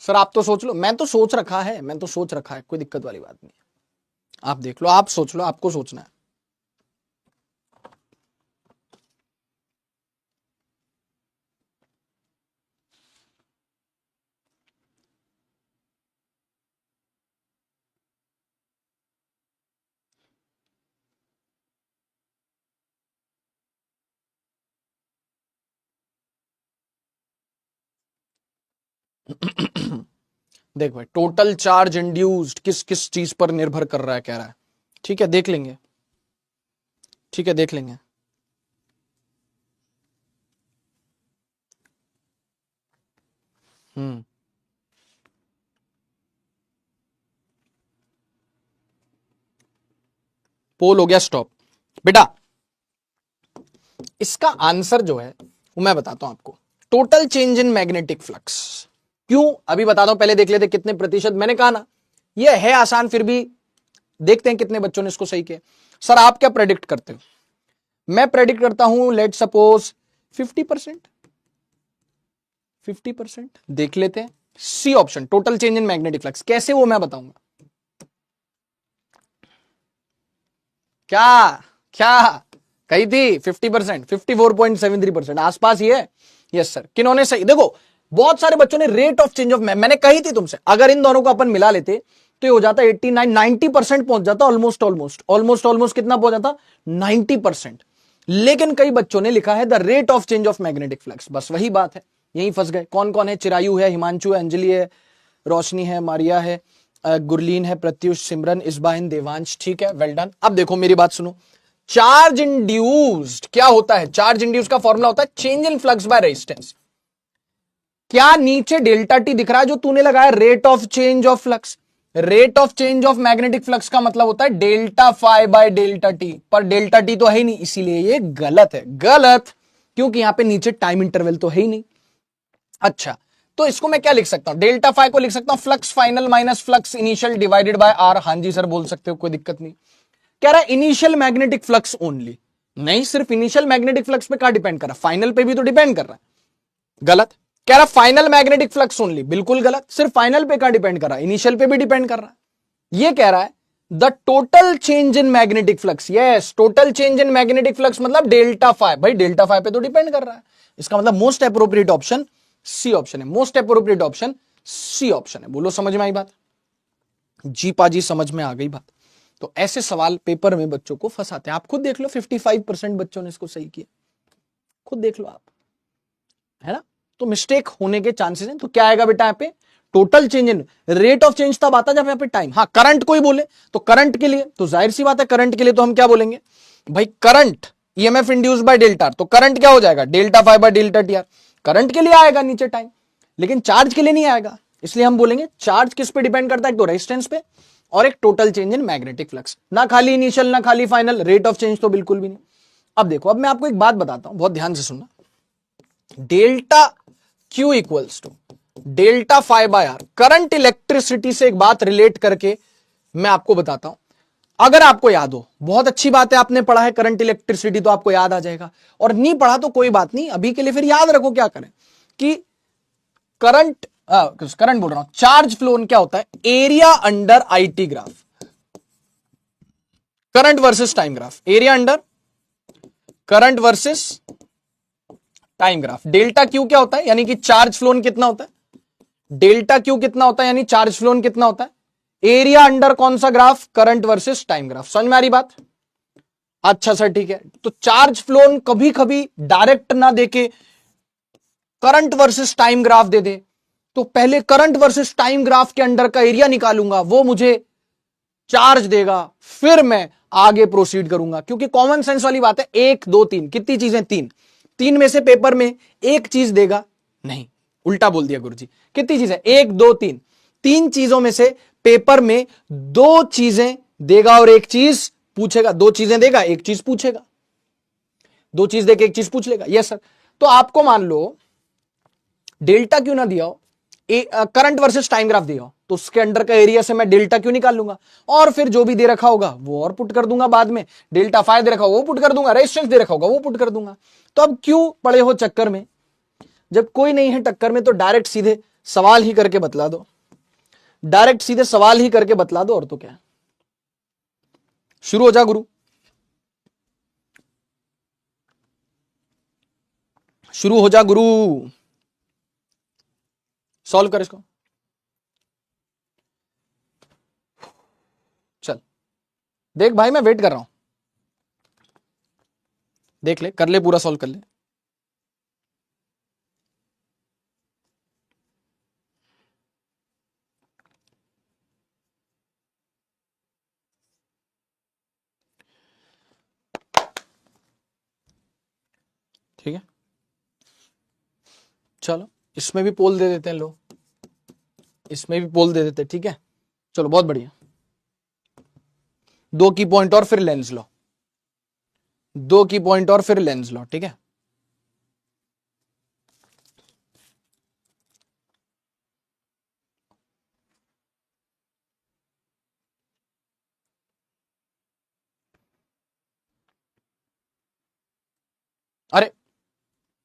Speaker 1: सर आप तो सोच लो, मैं तो सोच रखा है, मैं तो सोच रखा है, कोई दिक्कत वाली बात नहीं है। आप देख लो, आप सोच लो, आपको सोचना है। देख भाई, टोटल चार्ज इंड्यूस्ड किस किस चीज पर निर्भर कर रहा है, कह रहा है। ठीक है, देख लेंगे, ठीक है, देख लेंगे। हम्म, पोल हो गया स्टॉप। बेटा इसका आंसर जो है वो मैं बताता हूं आपको, total change in magnetic flux. क्यों, अभी बताता हूं, पहले देख लेते कितने प्रतिशत। मैंने कहा ना ये है आसान, फिर भी देखते हैं कितने बच्चों ने इसको सही किया। सर आप क्या प्रेडिक्ट करते हो? मैं प्रेडिक्ट करता हूं लेट सपोज 50%, 50%। देख लेते हैं, C option total change in magnetic flux, कैसे वो मैं बताऊंगा। क्या क्या कही थी? 50%, 54.73%, आसपास ही है। यस सर, किन्होंने सही, देखो बहुत सारे बच्चों ने रेट ऑफ चेंज ऑफ, मैंने कही थी तुमसे, अगर इन दोनों को अपन मिला लेते तो ये हो जाता 89 90% पहुंच जाता, ऑलमोस्ट ऑलमोस्ट ऑलमोस्ट ऑलमोस्ट कितना पहुंच जाता? 90%। लेकिन कई बच्चों ने लिखा है the rate of change of magnetic flux. बस वही बात है, यहीं फंस गए। कौन कौन है? चिरायु है, हिमांशु है, अंजलि है, रोशनी है, मारिया है, गुरलीन है, प्रत्युष, सिमरन, इस्बाहिन, देवांश। ठीक है, वेल डन। अब देखो मेरी बात सुनो, चार्ज इंड्यूस्ड क्या होता है? चार्ज इंड्यूस्ड का फॉर्मूला होता है change in flux by resistance. क्या नीचे डेल्टा टी दिख रहा है जो तूने लगाया? Rate of change of flux. Rate of change of magnetic flux का मतलब होता है delta phi by delta T, पर डेल्टा टी तो है ही नहीं, इसीलिए ये गलत है। गलत क्योंकि यहां पे नीचे टाइम इंटरवल तो है ही नहीं। अच्छा, तो इसको मैं क्या लिख सकता हूं? डेल्टा फाई को लिख सकता हूं flux final minus flux initial divided by R. हां जी सर बोल सकते हो, कोई दिक्कत नहीं। कह रहा है इनिशियल मैग्नेटिक फ्लक्स ओनली, नहीं सिर्फ इनिशियल मैग्नेटिक फ्लक्स पे कहां डिपेंड कर रहा है? फाइनल पे भी तो डिपेंड कर रहा है। गलत। कह रहा फाइनल मैग्नेटिक फ्लक्स ओनली, बिल्कुल गलत। सिर्फ फाइनल पे कहां डिपेंड कर रहा है? इनिशियल पे भी डिपेंड कर रहा है। ये कह रहा है the total change in magnetic flux. Yes, total change in magnetic flux मतलब डेल्टा फाई। भाई डेल्टा फाई पे तो डिपेंड कर रहा है, इसका मतलब most appropriate option C option है। Most appropriate option C option है। बोलो समझ में आई बात? जी पाजी समझ में आ गई बात? तो ऐसे सवाल पेपर में बच्चों को फंसाते हैं। आप खुद देख लो, 55% बच्चों ने इसको सही किया, खुद देख लो आप, है ना? तो मिस्टेक होने के चांसेस हैं। तो क्या आएगा बेटा यहाँ पे? Total change in, rate of change तब आता जब यहाँ पे टाइम। हाँ, करंट कोई बोले तो करंट के लिए तो जाहिर सी बात है, करंट के लिए तो हम क्या बोलेंगे भाई? Current EMF induce by delta R, तो करंट क्या हो जाएगा? Delta phi by delta T R. Current के लिए आएगा नीचे टाइम, लेकिन चार्ज के लिए नहीं आएगा। इसलिए हम बोलेंगे चार्ज किस पे डिपेंड करता है? एक तो रेजिस्टेंस पे और एक total change in magnetic flux. ना खाली इनिशियल ना खाली फाइनल, रेट ऑफ चेंज तो बिल्कुल भी नहीं। अब देखो, अब मैं आपको एक बात बताता हूं, बहुत ध्यान से सुनना। Delta Q equals to delta phi by R. Current electricity से एक बात रिलेट करके मैं आपको बताता हूं, अगर आपको याद हो, बहुत अच्छी बात है, आपने पढ़ा है करंट इलेक्ट्रिसिटी तो आपको याद आ जाएगा, और नहीं पढ़ा तो कोई बात नहीं, अभी के लिए फिर याद रखो क्या करें कि करंट करंट बोल रहा हूं, चार्ज फ्लो क्या होता है? Area under IT graph, current versus time graph, area under current versus time graph. Delta Q क्या होता है? यानी कि चार्ज फ्लोन कितना होता है? डेल्टा क्यू कितना होता है यानी चार्ज फ्लोन कितना होता है? एरिया अंडर कौन सा graph? Current versus time graph. समझ में आ रही बात? अच्छा सर ठीक है। तो चार्ज फ्लोन कभी कभी डायरेक्ट ना देके करंट वर्सेस टाइम ग्राफ दे दे, तो पहले करंट वर्सेस टाइम ग्राफ के अंडर का एरिया निकालूंगा, वो मुझे चार्ज देगा, फिर मैं आगे प्रोसीड करूंगा। क्योंकि कॉमन सेंस वाली बात है, 1 2 3, कितनी चीजें? 3, 3 में से पेपर में एक चीज देगा नहीं, उल्टा बोल दिया गुरुजी। कितनी चीजें? 1 2 3, 3 चीजों में से पेपर में 2 चीजें देगा और एक चीज पूछेगा। 2 चीजें देगा, एक चीज पूछेगा, 2 चीज देके एक चीज पूछ लेगा। Yes sir. तो आपको मान लो डेल्टा क्यों ना दिया हो, करंट वर्सेस टाइम ग्राफ दिया हो, तो उसके अंडर का एरिया से मैं डेल्टा क्यों निकाल लूंगा, और फिर जो भी दे रखा होगा वो और पुट कर दूंगा बाद में। डेल्टा फाई दे रखा होगा वो पुट कर दूंगा, रेजिस्टेंस दे रखा होगा वो पुट कर दूंगा। तो अब क्यों पड़े हो चक्कर में? जब कोई नहीं है टक्कर में तो डायरेक्ट सीधे सवाल ही करके बतला दो, डायरेक्ट सीधे सवाल ही करके बतला दो, और तो क्या है। शुरू हो जा गुरु, शुरू हो जा गुरु, सॉल्व कर इसको। चल देख भाई, मैं वेट कर रहा हूं, देख ले, कर ले, पूरा सॉल्व कर ले। ठीक है, चलो इसमें भी पोल दे देते हैं, लो इसमें भी पोल दे देते हैं, ठीक है। चलो बहुत बढ़िया, 2 की पॉइंट और फिर लेंस लो, 2 की पॉइंट और फिर लेंस लो, ठीक है। अरे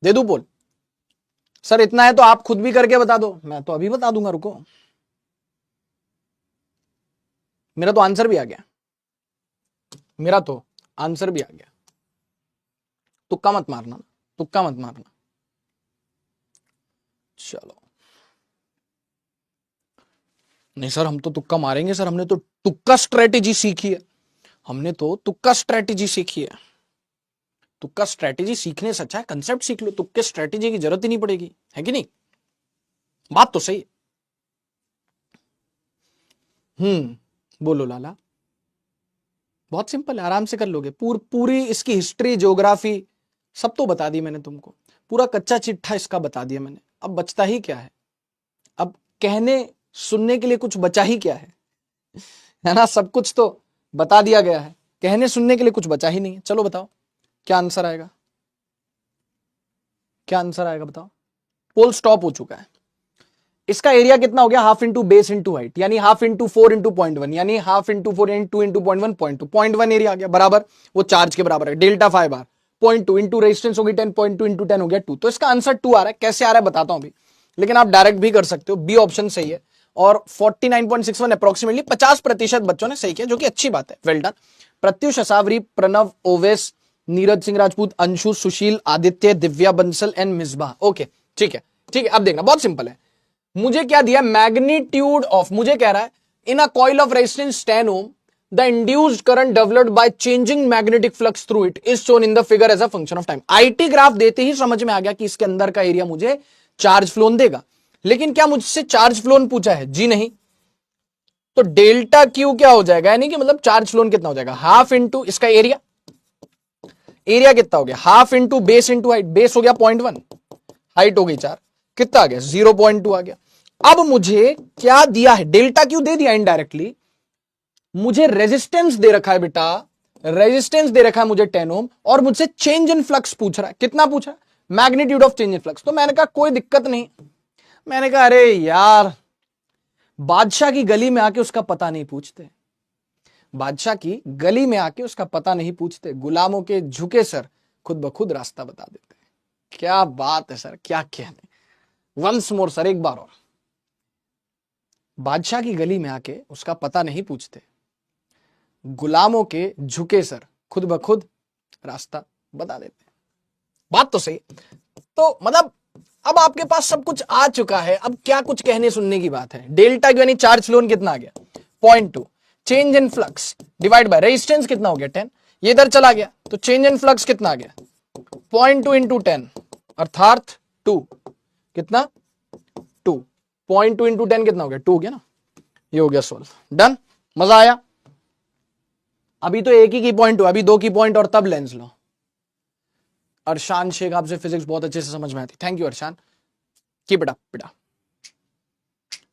Speaker 1: दे दू पोल सर, इतना है तो आप खुद भी करके बता दो, मैं तो अभी बता दूंगा, रुको। मेरा तो आंसर भी आ गया, मेरा तो आंसर भी आ गया। तुक्का मत मारना, तुक्का मत मारना। चलो नहीं सर, हम तो तुक्का मारेंगे सर, हमने तो तुक्का स्ट्रेटेजी सीखी है, हमने तो तुक्का स्ट्रेटेजी सीखी है। तुक्का स्ट्रेटेजी सीखने से अच्छा है कंसेप्ट सीख लो, तुक्के स्ट्रेटेजी की जरूरत ही नहीं पड़ेगी, है कि नहीं? बात तो सही है। बोलो लाला। बहुत सिंपल है, आराम से कर लोगे, पूरी इसकी हिस्ट्री, ज्योग्राफी सब तो बता दी मैंने तुमको, पूरा कच्चा चिट्ठा इसका बता दिया मैंने। अब बचता ही क्या है? अब कहने सुनने के लिए कुछ बचा ही क्या है ना? सब कुछ तो बता दिया गया है, कहने सुनने के लिए कुछ बचा ही नहीं है। चलो बताओ क्या आंसर आएगा, क्या आंसर आएगा बताओ। पोल स्टॉप हो चुका है। इसका एरिया कितना हो गया? Half into base into height, यानी हाफ इंटू 4 इंटू 0.1, यानी half into 4 into 2 into 0.1, 0.1 area आ गया, बराबर वो चार्ज के बराबर है। डेल्टा 5 बार 0.2 इंटू रेजिस्टेंस होगी 10, 0.2 इंटू 10 हो गया 2। तो इसका आंसर 2 आ रहा है। कैसे आ रहा है बताता हूं अभी, लेकिन आप डायरेक्ट भी कर सकते हो, बी ऑप्शन सही है। और 49.61 अप्रोक्सीमेटली 50% बच्चों ने सही किया, जो कि अच्छी बात है, well done. Pratyush, Asavari, Pranav, Owais, Neeraj Singh Rajput, Anshu, Sushil, Aditya, Divya Bansal and Misbah. Okay ठीक है, ठीक है। अब देखना बहुत सिंपल है, मुझे क्या दिया? मैग्नीट्यूड ऑफ, मुझे कह रहा है in a coil of resistance 10 ohm the induced current developed by changing magnetic flux through it is shown in the figure as a function of time. I T graph देते ही समझ में आ गया कि इसके अंदर का एरिया मुझे चार्ज फ्लोन देगा, लेकिन क्या मुझसे चार्ज फ्लोन पूछा है? जी नहीं। तो डेल्टा क्यू क्या हो जाएगा, यानी कि मतलब चार्ज फ्लोन कितना हो जाएगा? हाफ इंटू इसका एरिया, एरिया कितना हो गया? Half into base into height, base हो गया 0.1, हाइट हो गई 4, कितना आ गया? 0.2 आ गया। अब मुझे क्या दिया है? डेल्टा क्यू दे दिया इनडायरेक्टली, मुझे रेजिस्टेंस दे रखा है बेटा, रेजिस्टेंस दे रखा है मुझे 10 ओम, और मुझसे चेंज इन फ्लक्स पूछ रहा है। कितना पूछा? Magnitude of change in flux. तो मैंने कहा कोई दिक्कत नहीं, मैंने कहा अरे यार, बादशाह की गली में आके उसका पता नहीं पूछते, बादशाह की गली में आके उसका पता नहीं पूछते, गुलामों के झुके सर खुद ब खुद रास्ता बता देते। क्या बात है सर, क्या कहने। वंस मोर सर, एक बार और। बादशाह की गली में आके उसका पता नहीं पूछते, गुलामों के झुके सर खुद ब खुद रास्ता बता देते। बात तो सही। तो मतलब अब आपके पास सब कुछ आ चुका है, अब क्या कुछ कहने सुनने की बात है। डेल्टा क्यू यानी चार्ज फ्लोन कितना आ गया? 0.2, change in flux divide by resistance कितना हो गया? 10। ये इधर चला गया तो चेंज इन फ्लक्स कितना आ गया? 0.2 इंटू 10 अर्थात 2, कितना? 2। 0.2 इंटू 10 कितना हो गया? 2 हो गया ना। ये हो गया सॉल्व, डन। मजा आया? अभी तो एक ही की पॉइंट हुआ, अभी 2 की पॉइंट और तब लेंस लो। अरशान शेख, आपसे फिजिक्स बहुत अच्छे से समझ में आती। Thank you Arshan, keep it up बेटा।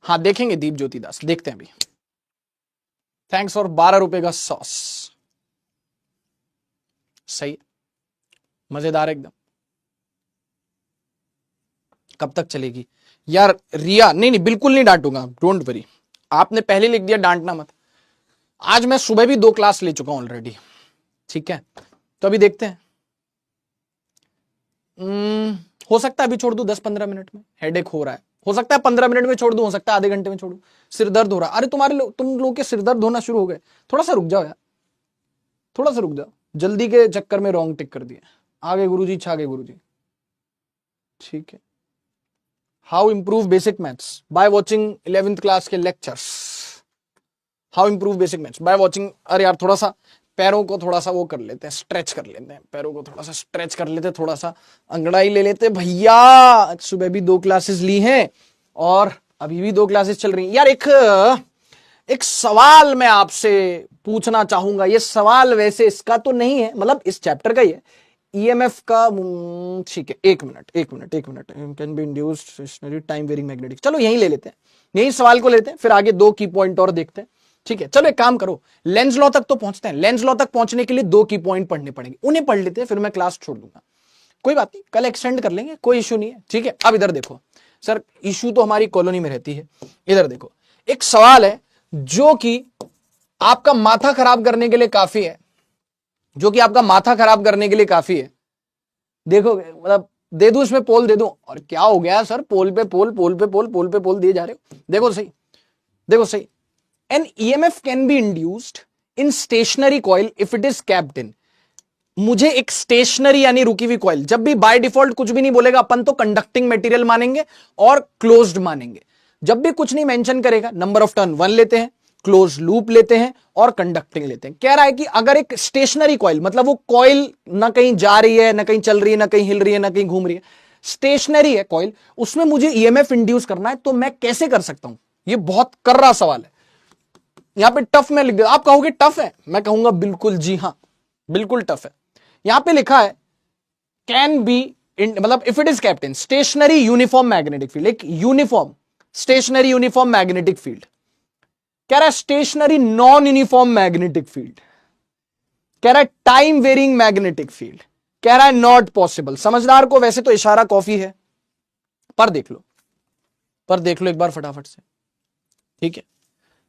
Speaker 1: हाँ देखेंगे दीप ज्योति दास, देखते हैं अभी। थैंक्स और 12 रुपए का सॉस, सही, मजेदार एकदम। कब तक चलेगी यार रिया? नहीं नहीं बिल्कुल नहीं डांटूंगा, डोंट वरी। आपने पहले लिख दिया, डांटना मत। आज मैं सुबह भी 2 क्लास ले चुका हूं ऑलरेडी, ठीक है। तो अभी देखते हैं, हो सकता है अभी छोड़ दूं 10-15 मिनट में, हेडेक हो रहा है, हो सकता है 15 मिनट में छोड़ दूं, हो सकता है आधे घंटे में छोड़ू। सिर दर्द हो रहा, अरे तुम लोग के सिर दर्द होना शुरू हो गए, थोड़ा सा रुक जाओ यार, थोड़ा सा रुक जाओ, जल्दी के चक्कर में रॉन्ग टिक कर दिया। आगे गुरुजी, छा गए गुरुजी। ठीक है, how improve basic maths by watching 11th class के lectures. How improve basic maths by watching, अरे यार थोड़ा सा पैरों को थोड़ा सा वो कर लेते हैं, स्ट्रेच कर लेते हैं, पैरों को थोड़ा सा स्ट्रेच कर लेते हैं, थोड़ा सा अंगड़ाई ले लेते हैं। भैया सुबह भी 2 क्लासेस ली हैं और अभी भी 2 क्लासेस चल रही हैं। यार एक सवाल मैं आपसे पूछना चाहूंगा, ये सवाल वैसे इसका तो नहीं है, मतलब इस चैप्टर का ही है, ईएमएफ का। ठीक है, एक minute can be induced stationary time varying magnetic, चलो यही ले लेते हैं, यही सवाल को लेते हैं, फिर आगे 2 की पॉइंट और देखते हैं। ठीक है, चलो एक काम करो, लेंज लॉ तक तो पहुंचते हैं। लेंज लॉ तक पहुंचने के लिए 2 की पॉइंट पढ़ने पड़ेंगे, उन्हें पढ़ लेते हैं, फिर मैं क्लास छोड़ दूंगा। कोई बात नहीं, कल एक्सटेंड कर लेंगे, कोई इशू नहीं है। ठीक है, अब इधर देखो सर, इशू तो हमारी कॉलोनी में रहती है। इधर देखो, एक सवाल है जो कि आपका माथा खराब करने के लिए काफी है, जो कि आपका माथा खराब करने के लिए काफी है। देखो मतलब दे दूं इसमें पोल दे दूं, और क्या हो गया सर, पोल पे पोल, पोल पे पोल, पोल पे पोल दिए जा रहे हो। देखो सही, देखो सही, an EMF can be induced in stationary coil if it is kept in. मुझे एक स्टेशनरी यानी रुकी हुई कॉइल, जब भी बाय डिफॉल्ट कुछ भी नहीं बोलेगा अपन तो कंडक्टिंग मटेरियल मानेंगे और क्लोज्ड मानेंगे। जब भी कुछ नहीं मेंशन करेगा, नंबर ऑफ टर्न 1 लेते हैं, क्लोज लूप लेते हैं और कंडक्टिंग लेते हैं। कह रहा है कि अगर एक स्टेशनरी कॉइल, मतलब वो कॉइल ना कहीं जा रही है, ना कहीं चल रही है, ना कहीं हिल रही है, ना कहीं घूम रही है, स्टेशनरी है कॉइल, उसमें मुझे ईएमएफ इंड्यूस करना है, तो मैं कैसे कर सकता हूं? ये बहुत कर्रा सवाल है। यहां पे टफ में लिख दिया, आप कहोगे टफ है, मैं कहूंगा बिल्कुल जी हां, बिल्कुल टफ है। यहां पे लिखा है कैन बी, मतलब if it is kept in stationary uniform magnetic field, एक uniform stationary uniform magnetic field. कह रहा है stationary non uniform magnetic field, कह रहा है टाइम वेरिंग मैग्नेटिक फील्ड, कह रहा है नॉट पॉसिबल। समझदार को वैसे तो इशारा कॉफी है, पर देख लो, पर देख लो एक बार फटाफट से। ठीक है,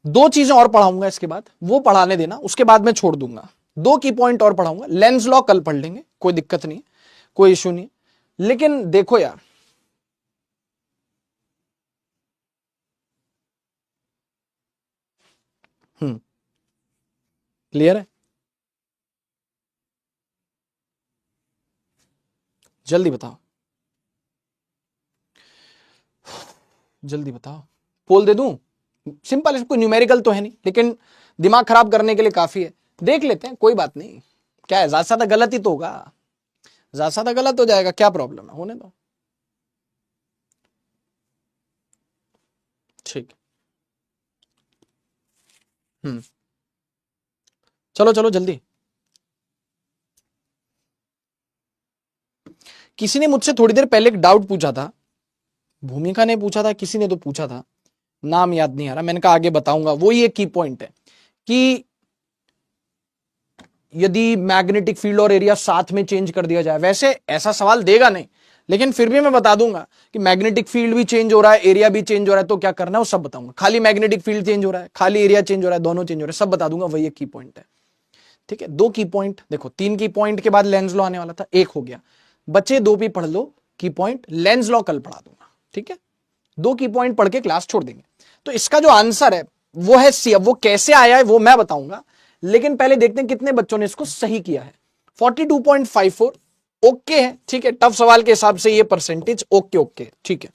Speaker 1: 2 चीजें और पढ़ाऊंगा इसके बाद, वो पढ़ाने देना, उसके बाद मैं छोड़ दूंगा। 2 की पॉइंट और पढ़ाऊंगा। लेंस लॉ कल पढ़ लेंगे, कोई दिक्कत नहीं, कोई इशू नहीं। लेकिन देखो यार, क्लियर है? जल्दी बताओ, जल्दी बताओ, पोल दे दूं? सिंपल, इसको न्यूमेरिकल तो है नहीं, लेकिन दिमाग खराब करने के लिए काफी है। देख लेते हैं, कोई बात नहीं, क्या है, ज्यादा से ज्यादा गलत ही तो होगा, ज्यादा से ज्यादा गलत हो जाएगा, क्या प्रॉब्लम है, होने दो। ठीक, चलो चलो जल्दी। किसी ने मुझसे थोड़ी देर पहले एक डाउट पूछा था, भूमिका ने पूछा था, किसी ने तो पूछा था, नाम याद नहीं आ रहा, मैंने कहा आगे बताऊंगा। वो ये की पॉइंट है कि यदि मैग्नेटिक फील्ड और एरिया साथ में चेंज कर दिया जाए, वैसे ऐसा सवाल देगा नहीं, लेकिन फिर भी मैं बता दूंगा कि मैग्नेटिक फील्ड भी चेंज हो रहा है, एरिया भी चेंज हो रहा है, तो क्या करना है वो सब बताऊंगा। खाली मैग्नेटिक फील्ड चेंज हो रहा है, खाली एरिया चेंज हो रहा है, दोनों चेंज हो रहा है, सब बता दूंगा। वही एक की पॉइंट है। ठीक है, 2 की पॉइंट देखो, 3 की पॉइंट के बाद लेंस लॉ आने वाला था, 1 हो गया, बच्चे 2 भी पढ़ लो की पॉइंट, लेंस लॉ कल पढ़ा दूंगा। ठीक है, 2 की पॉइंट पढ़ के क्लास छोड़ देंगे। तो इसका जो आंसर है वो है सी। अब वो कैसे आया है वो मैं बताऊंगा, लेकिन पहले देखते हैं कितने बच्चों ने इसको सही किया है। 42.54 ओके है, ठीक है, टफ सवाल के हिसाब से ये परसेंटेज ओके ओके, ठीक है।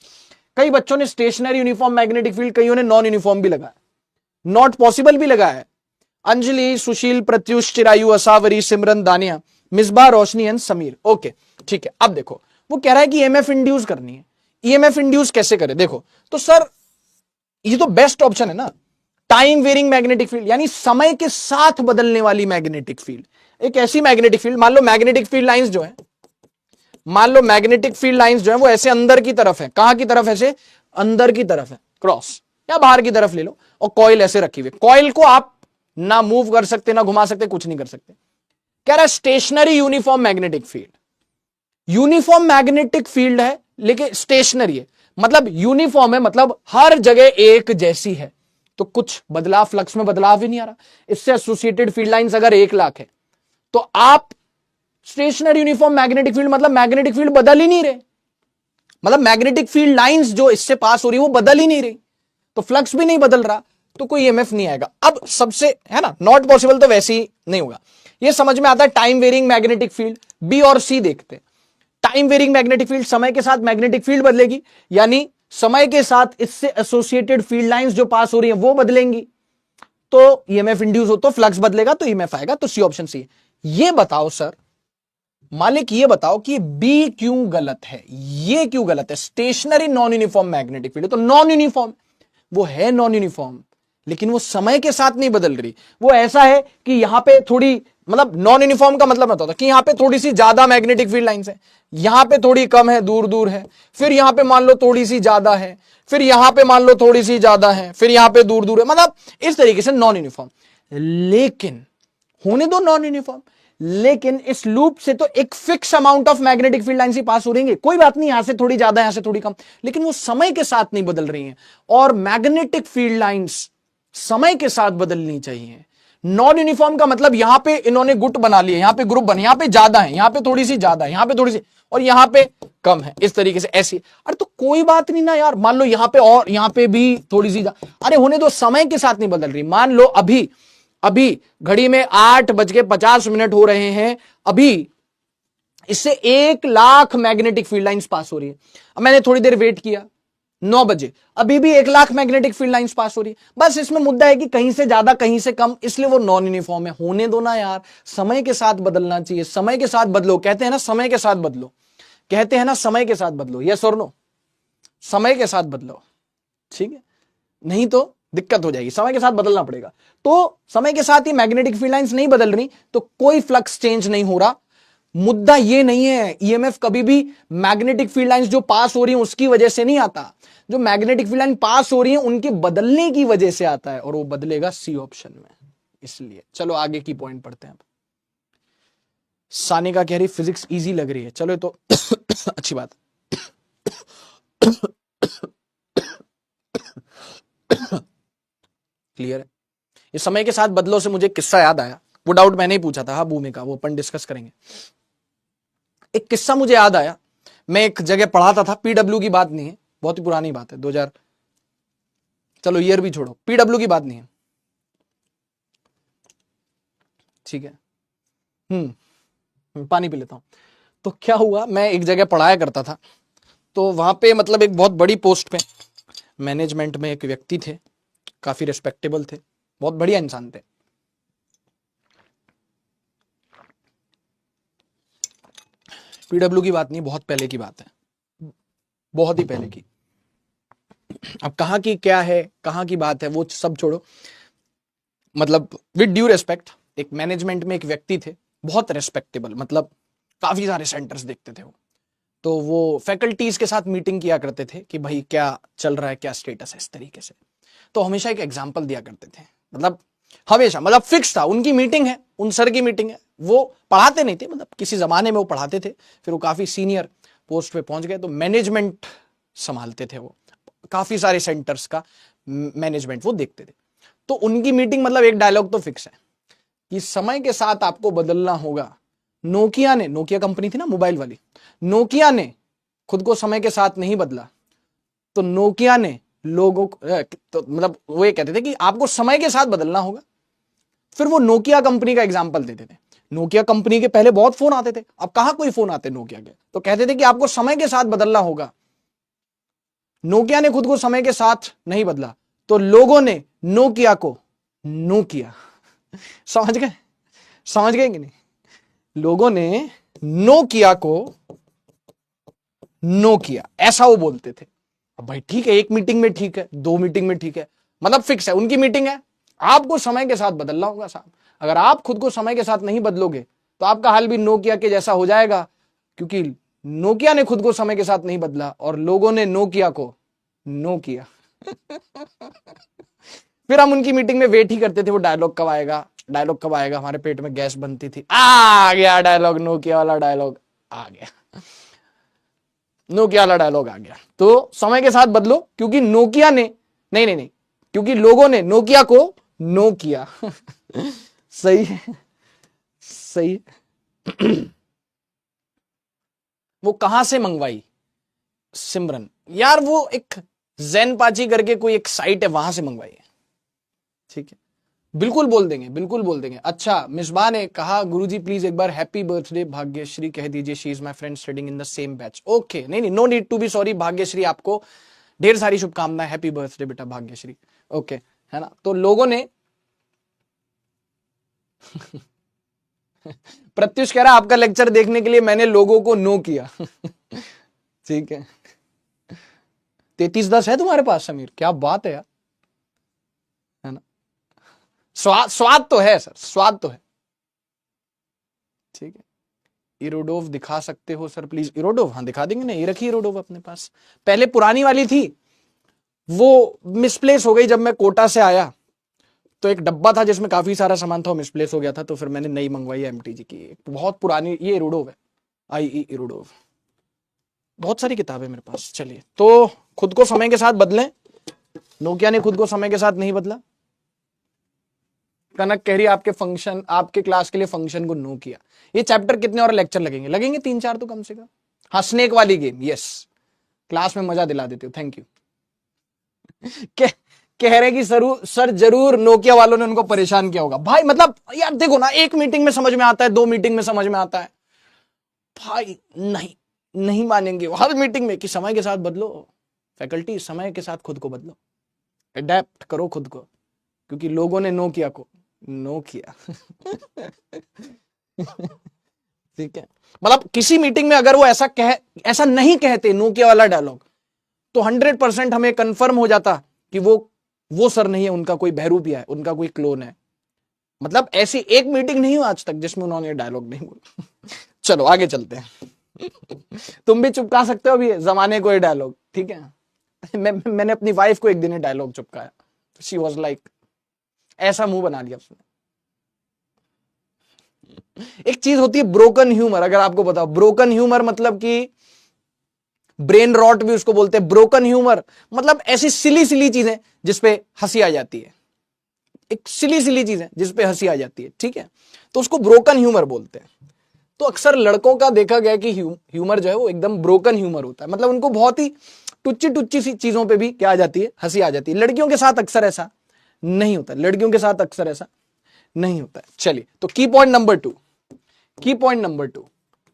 Speaker 1: कई बच्चों ने स्टेशनरी यूनिफॉर्म मैग्नेटिक फील्ड, कईयों ने नॉन यूनिफॉर्म भी लगाया, नॉट पॉसिबल भी लगाया है। अंजलि, सुशील, प्रत्युष, चिरायु, असावरी, सिमरन, दानिया, मिसबा, रोशनी एंड समीर। ओके ठीक है, अब देखो वो कह रहा है कि ईएमएफ इंड्यूस करनी है। ईएमएफ इंड्यूस कैसे करें? देखो तो सर ये तो बेस्ट ऑप्शन है ना, टाइम वेरिंग मैग्नेटिक फील्ड, यानी समय के साथ बदलने वाली मैग्नेटिक फील्ड। एक ऐसी मैग्नेटिक फील्ड, मान लो मैग्नेटिक फील्ड लाइंस जो है, मान लो मैग्नेटिक फील्ड लाइंस जो है वो ऐसे अंदर की तरफ है। कहां की तरफ? ऐसे अंदर की तरफ है, क्रॉस, या बाहर की तरफ ले लो, और कॉइल ऐसे रखी हुई। कॉइल को आप ना मूव कर सकते, ना घुमा सकते, कुछ नहीं कर सकते। कह रहा है stationary uniform magnetic field. Uniform magnetic field है लेकिन स्टेशनरी है, मतलब यूनिफॉर्म है, मतलब हर जगह एक जैसी है, तो कुछ बदलाव, फ्लक्स में बदलाव ही नहीं आ रहा। इससे एसोसिएटेड फील्ड लाइंस अगर 1,00,000 है, तो आप स्टेशनरी यूनिफॉर्म मैग्नेटिक फील्ड मतलब मैग्नेटिक फील्ड बदल ही नहीं रहे, मतलब मैग्नेटिक फील्ड लाइंस जो इससे पास हो रही है वो बदल ही नहीं रही, तो फ्लक्स भी नहीं बदल रहा, तो कोई ईएमएफ नहीं आएगा। अब सबसे है ना नॉट पॉसिबल, तो वैसे ही नहीं होगा। ये समझ में आता है time varying magnetic field. B और सी देखते हैं। टाइम वेरिंग मैग्नेटिक फील्ड, समय के साथ मैग्नेटिक फील्ड बदलेगी, यानी समय के साथ इससे एसोसिएटेड फील्ड लाइंस जो पास हो रही हैं वो बदलेंगी, तो ईएमएफ इंड्यूस हो तो फ्लक्स बदलेगा, तो ईएमएफ आएगा। तो सी ऑप्शन सी। ये बताओ सर मालिक, ये बताओ कि बी क्यों गलत है, ये क्यों गलत है? Stationary non uniform magnetic field, तो नॉन यूनिफॉर्म, वो है नॉन यूनिफॉर्म, लेकिन वो समय के साथ नहीं बदल रही। वो ऐसा है कि यहां पे थोड़ी, मतलब नॉन यूनिफॉर्म का मतलब होता है कि यहां पे थोड़ी सी ज्यादा मैग्नेटिक फील्ड लाइंस है, यहां पे थोड़ी कम है, दूर दूर है, फिर यहां पे मान लो थोड़ी सी ज्यादा है, फिर यहां पे मान लो थोड़ी सी ज्यादा है, फिर यहां पे दूर दूर है, मतलब इस तरीके से नॉन यूनिफॉर्म। लेकिन होने दो नॉन यूनिफॉर्म, लेकिन इस लूप से तो एक fix amount of magnetic field lines ही पास हो रही है, कोई बात नहीं, यहां से थोड़ी ज्यादा, यहां से थोड़ी कम, लेकिन वो समय के साथ नहीं बदल रही हैं। और मैग्नेटिक फील्ड लाइंस समय के साथ बदलनी चाहिए। नॉन यूनिफॉर्म का मतलब यहां पे इन्होंने गुट बना लिए, यहां पे ग्रुप बने, यहां पे ज्यादा है, यहां पे थोड़ी सी ज्यादा है, यहां पे थोड़ी सी, और यहां पे कम है, इस तरीके से ऐसी। अरे तो कोई बात नहीं ना यार, मान लो यहां पे और यहां पे भी थोड़ी सी, अरे होने दो, समय के साथ नहीं बदल रही। मान लो अभी अभी घड़ी में 8:50 हो रहे हैं, अभी इससे 1,00,000 मैग्नेटिक फील्ड लाइंस पास हो रही है। अब मैंने थोड़ी देर वेट किया, 9 बजे, अभी भी 1,00,000 मैग्नेटिक फील्ड लाइंस पास हो रही है। बस इसमें मुद्दा है कि कहीं से ज्यादा कहीं से कम, इसलिए वो नॉन यूनिफॉर्म है। होने दो ना यार, समय के साथ बदलना चाहिए, समय के साथ बदलो, कहते हैं ना समय के साथ बदलो, कहते हैं ना समय के साथ बदलो, यस और नो, समय के साथ बदलो, ठीक है, नहीं तो दिक्कत हो जाएगी, समय के साथ बदलना पड़ेगा। तो समय के साथ ही मैग्नेटिक फील्ड लाइंस नहीं बदल रही, तो कोई फ्लक्स चेंज नहीं हो रहा। मुद्दा ये नहीं है, ईएमएफ कभी भी मैग्नेटिक फील्ड लाइंस जो पास हो रही हैं उसकी वजह से नहीं आता, जो मैग्नेटिक फील्ड लाइन पास हो रही है उनके बदलने की वजह से आता है, और वो बदलेगा सी ऑप्शन में। इसलिए चलो आगे की पॉइंट पढ़ते हैं। सानिका कह रही फिजिक्स इजी लग रही है, चलो तो अच्छी बात। क्लियर है? ये समय के साथ बदलो से मुझे किस्सा याद आया, वो डाउट मैंने ही पूछा था, हाँ भूमि का, वो अपन डिस्कस करेंगे। एक किस्सा मुझे याद आया, मैं एक जगह पढ़ाता था, पीडब्ल्यू की बात नहीं है, बहुत ही पुरानी बात है, 2000, चलो ईयर भी छोड़ो, पीडब्ल्यू की बात नहीं है, ठीक है। पानी पी लेता हूं। तो क्या हुआ, मैं एक जगह पढ़ाया करता था, तो वहां पे मतलब एक बहुत बड़ी पोस्ट पे मैनेजमेंट में एक व्यक्ति थे, काफी रिस्पेक्टेबल थे, बहुत बढ़िया इंसान थे। पीडब्ल्यू की बात नहीं, बहुत पहले की बात है, बहुत ही पहले की। अब कहां की क्या है, कहां की बात है, वो सब छोड़ो, मतलब विद ड्यू रेस्पेक्ट, एक मैनेजमेंट में एक व्यक्ति थे, बहुत रेस्पेक्टेबल, मतलब काफी सारे सेंटर्स देखते थे वो। तो वो फैकल्टीज के साथ मीटिंग किया करते थे कि भाई क्या चल रहा है, क्या स्टेटस है, इस तरीके से। तो हमेशा एक एग्जाम्पल दिया करते थे, मतलब हमेशा, मतलब फिक्स था, उनकी मीटिंग है, उन सर की मीटिंग है, वो पढ़ाते नहीं थे, मतलब किसी जमाने में वो पढ़ाते थे, फिर वो काफी सीनियर पोस्ट पे पहुंच गए, तो मैनेजमेंट संभालते थे वो, काफी सारे सेंटर्स का मैनेजमेंट वो देखते थे। तो उनकी मीटिंग, मतलब एक डायलॉग तो फिक्स है कि समय के साथ आपको बदलना होगा। नोकिया ने, नोकिया कंपनी थी ना मोबाइल वाली, नोकिया ने खुद को समय के साथ नहीं बदला, तो नोकिया ने लोगों को, तो मतलब वो ये कहते थे कि आपको समय के साथ बदलना होगा। फिर वो नोकिया कंपनी का एग्जाम्पल देते थे, नोकिया कंपनी के पहले बहुत फोन आते थे, अब कहां कोई फोन आते नोकिया के, तो कहते थे कि आपको समय के साथ बदलना होगा। नोकिया ने खुद को समय के साथ नहीं बदला, तो लोगों ने नोकिया को नो किया। समझ गए, समझ गए कि नहीं? लोगों ने नोकिया को नो किया, ऐसा वो बोलते थे। अब भाई ठीक है, एक मीटिंग में ठीक है, 2 मीटिंग में ठीक है, मतलब फिक्स है, उनकी मीटिंग है, आपको समय के साथ बदलना होगा साहब। अगर आप खुद को समय के साथ नहीं बदलोगे तो आपका हाल भी नोकिया के जैसा हो जाएगा, क्योंकि नोकिया ने खुद को समय के साथ नहीं बदला और लोगों ने नोकिया को नो किया। फिर हम उनकी मीटिंग में वेट ही करते थे, वो डायलॉग कब आएगा, डायलॉग कब आएगा, हमारे पेट में गैस बनती थी, आ गया डायलॉग, नोकिया वाला डायलॉग आ गया, नोकिया वाला डायलॉग आ गया। तो समय के साथ बदलो, क्योंकि नोकिया ने, नहीं नहीं नहीं, क्योंकि लोगों ने नोकिया को नो किया। सही है, सही है। वो कहां से मंगवाई, सिमरन, यार वो एक जैन पाची करके कोई एक साइट है, वहां से मंगवाइए, ठीक है। बिल्कुल बोल देंगे, बिल्कुल बोल देंगे। अच्छा, मिसबा ने कहा गुरुजी प्लीज एक बार हैप्पी बर्थडे भाग्यश्री कह दीजिए, she is my friend studying in the same batch. Okay, नहीं नहीं, no need to be sorry Bhagyashree, आपको ढेर सारी शुभकामनाएं, हैप्पी बर्थडे बेटा भाग्यश्री। ओके, है ना। तो लोगों ने प्रत्युष कह रहा आपका लेक्चर देखने के लिए मैंने लोगों को नो किया। ठीक है, 3310 है तुम्हारे पास समीर, क्या बात है यार, है ना। स्वाद तो है सर, स्वाद तो है, ठीक है। इरोडोव दिखा सकते हो सर प्लीज? इरोडोव, हाँ दिखा देंगे ना, ये रखी इरोडोव अपने पास। पहले पुरानी वाली थी, वो मिसप्लेस हो गई जब मैं कोटा से आया, तो एक डब्बा था जिसमें काफी सारा सामान था, वो मिसप्लेस हो गया था, तो फिर मैंने नई मंगवाई है एमटीजी की, बहुत पुरानी, ये इरोडोव है, IE इरोडोव। बहुत सारी किताबें मेरे पास। चलिए, तो खुद को समय के साथ बदलें, नोकिया ने खुद को समय के साथ नहीं बदला। कनक कह रही आपके फंक्शन, आपके क्लास के लिए फंक्शन को नो किया। ये चैप्टर कितने और लेक्चर लगेंगे? लगेंगे 3-4 तो कम से कम। हाँ, स्नेक वाली गेम, यस, क्लास में मजा दिला देते हो, थैंक यू। कह रहे कि सर जरूर नोकिया वालों ने उनको परेशान किया होगा। भाई मतलब यार देखो ना, एक मीटिंग में समझ में आता है, 2 मीटिंग में समझ में आता है, भाई नहीं नहीं मानेंगे हर मीटिंग में कि समय के साथ बदलो। फैकल्टी, समय के साथ खुद को बदलो, अडेप्ट करो खुद को, क्योंकि लोगों ने नोकिया को नो किया। ठीक है, मतलब किसी मीटिंग में अगर वो ऐसा नहीं कहते नोकिया वाला डायलॉग, तो 100% हमें कंफर्म हो जाता कि वो सर नहीं है, उनका कोई बहरूपिया है, उनका कोई क्लोन है। मतलब ऐसी एक मीटिंग नहीं हुई आज तक जिसमें उन्होंने डायलॉग नहीं बोला। चलो आगे चलते हैं। तुम भी चुपका सकते हो अभी जमाने को ये डायलॉग, ठीक है। मैंने अपनी वाइफ को एक दिन डायलॉग चुपकाया, शी वाज लाइक, ऐसा मुंह बना लिया उसने। एक चीज होती है ब्रोकन ह्यूमर, अगर आपको बताओ ब्रोकन ह्यूमर मतलब कि ब्रेन रॉट भी उसको बोलते हैं। ब्रोकन ह्यूमर मतलब ऐसी सिली सिली चीजें जिसपे हंसी आ जाती है, एक सिली सिली चीजें जिसपे हंसी आ जाती है, ठीक है, तो उसको ब्रोकन ह्यूमर बोलते हैं। तो अक्सर लड़कों का देखा गया कि ह्यूमर जो है वो एकदम ब्रोकन ह्यूमर होता है, मतलब उनको बहुत ही टुच्ची टुच्ची सी चीजों पे भी क्या आ जाती है, हंसी आ जाती है। लड़कियों के साथ अक्सर ऐसा नहीं होता, लड़कियों के साथ अक्सर ऐसा नहीं होता है। चलिए, तो की पॉइंट नंबर 2,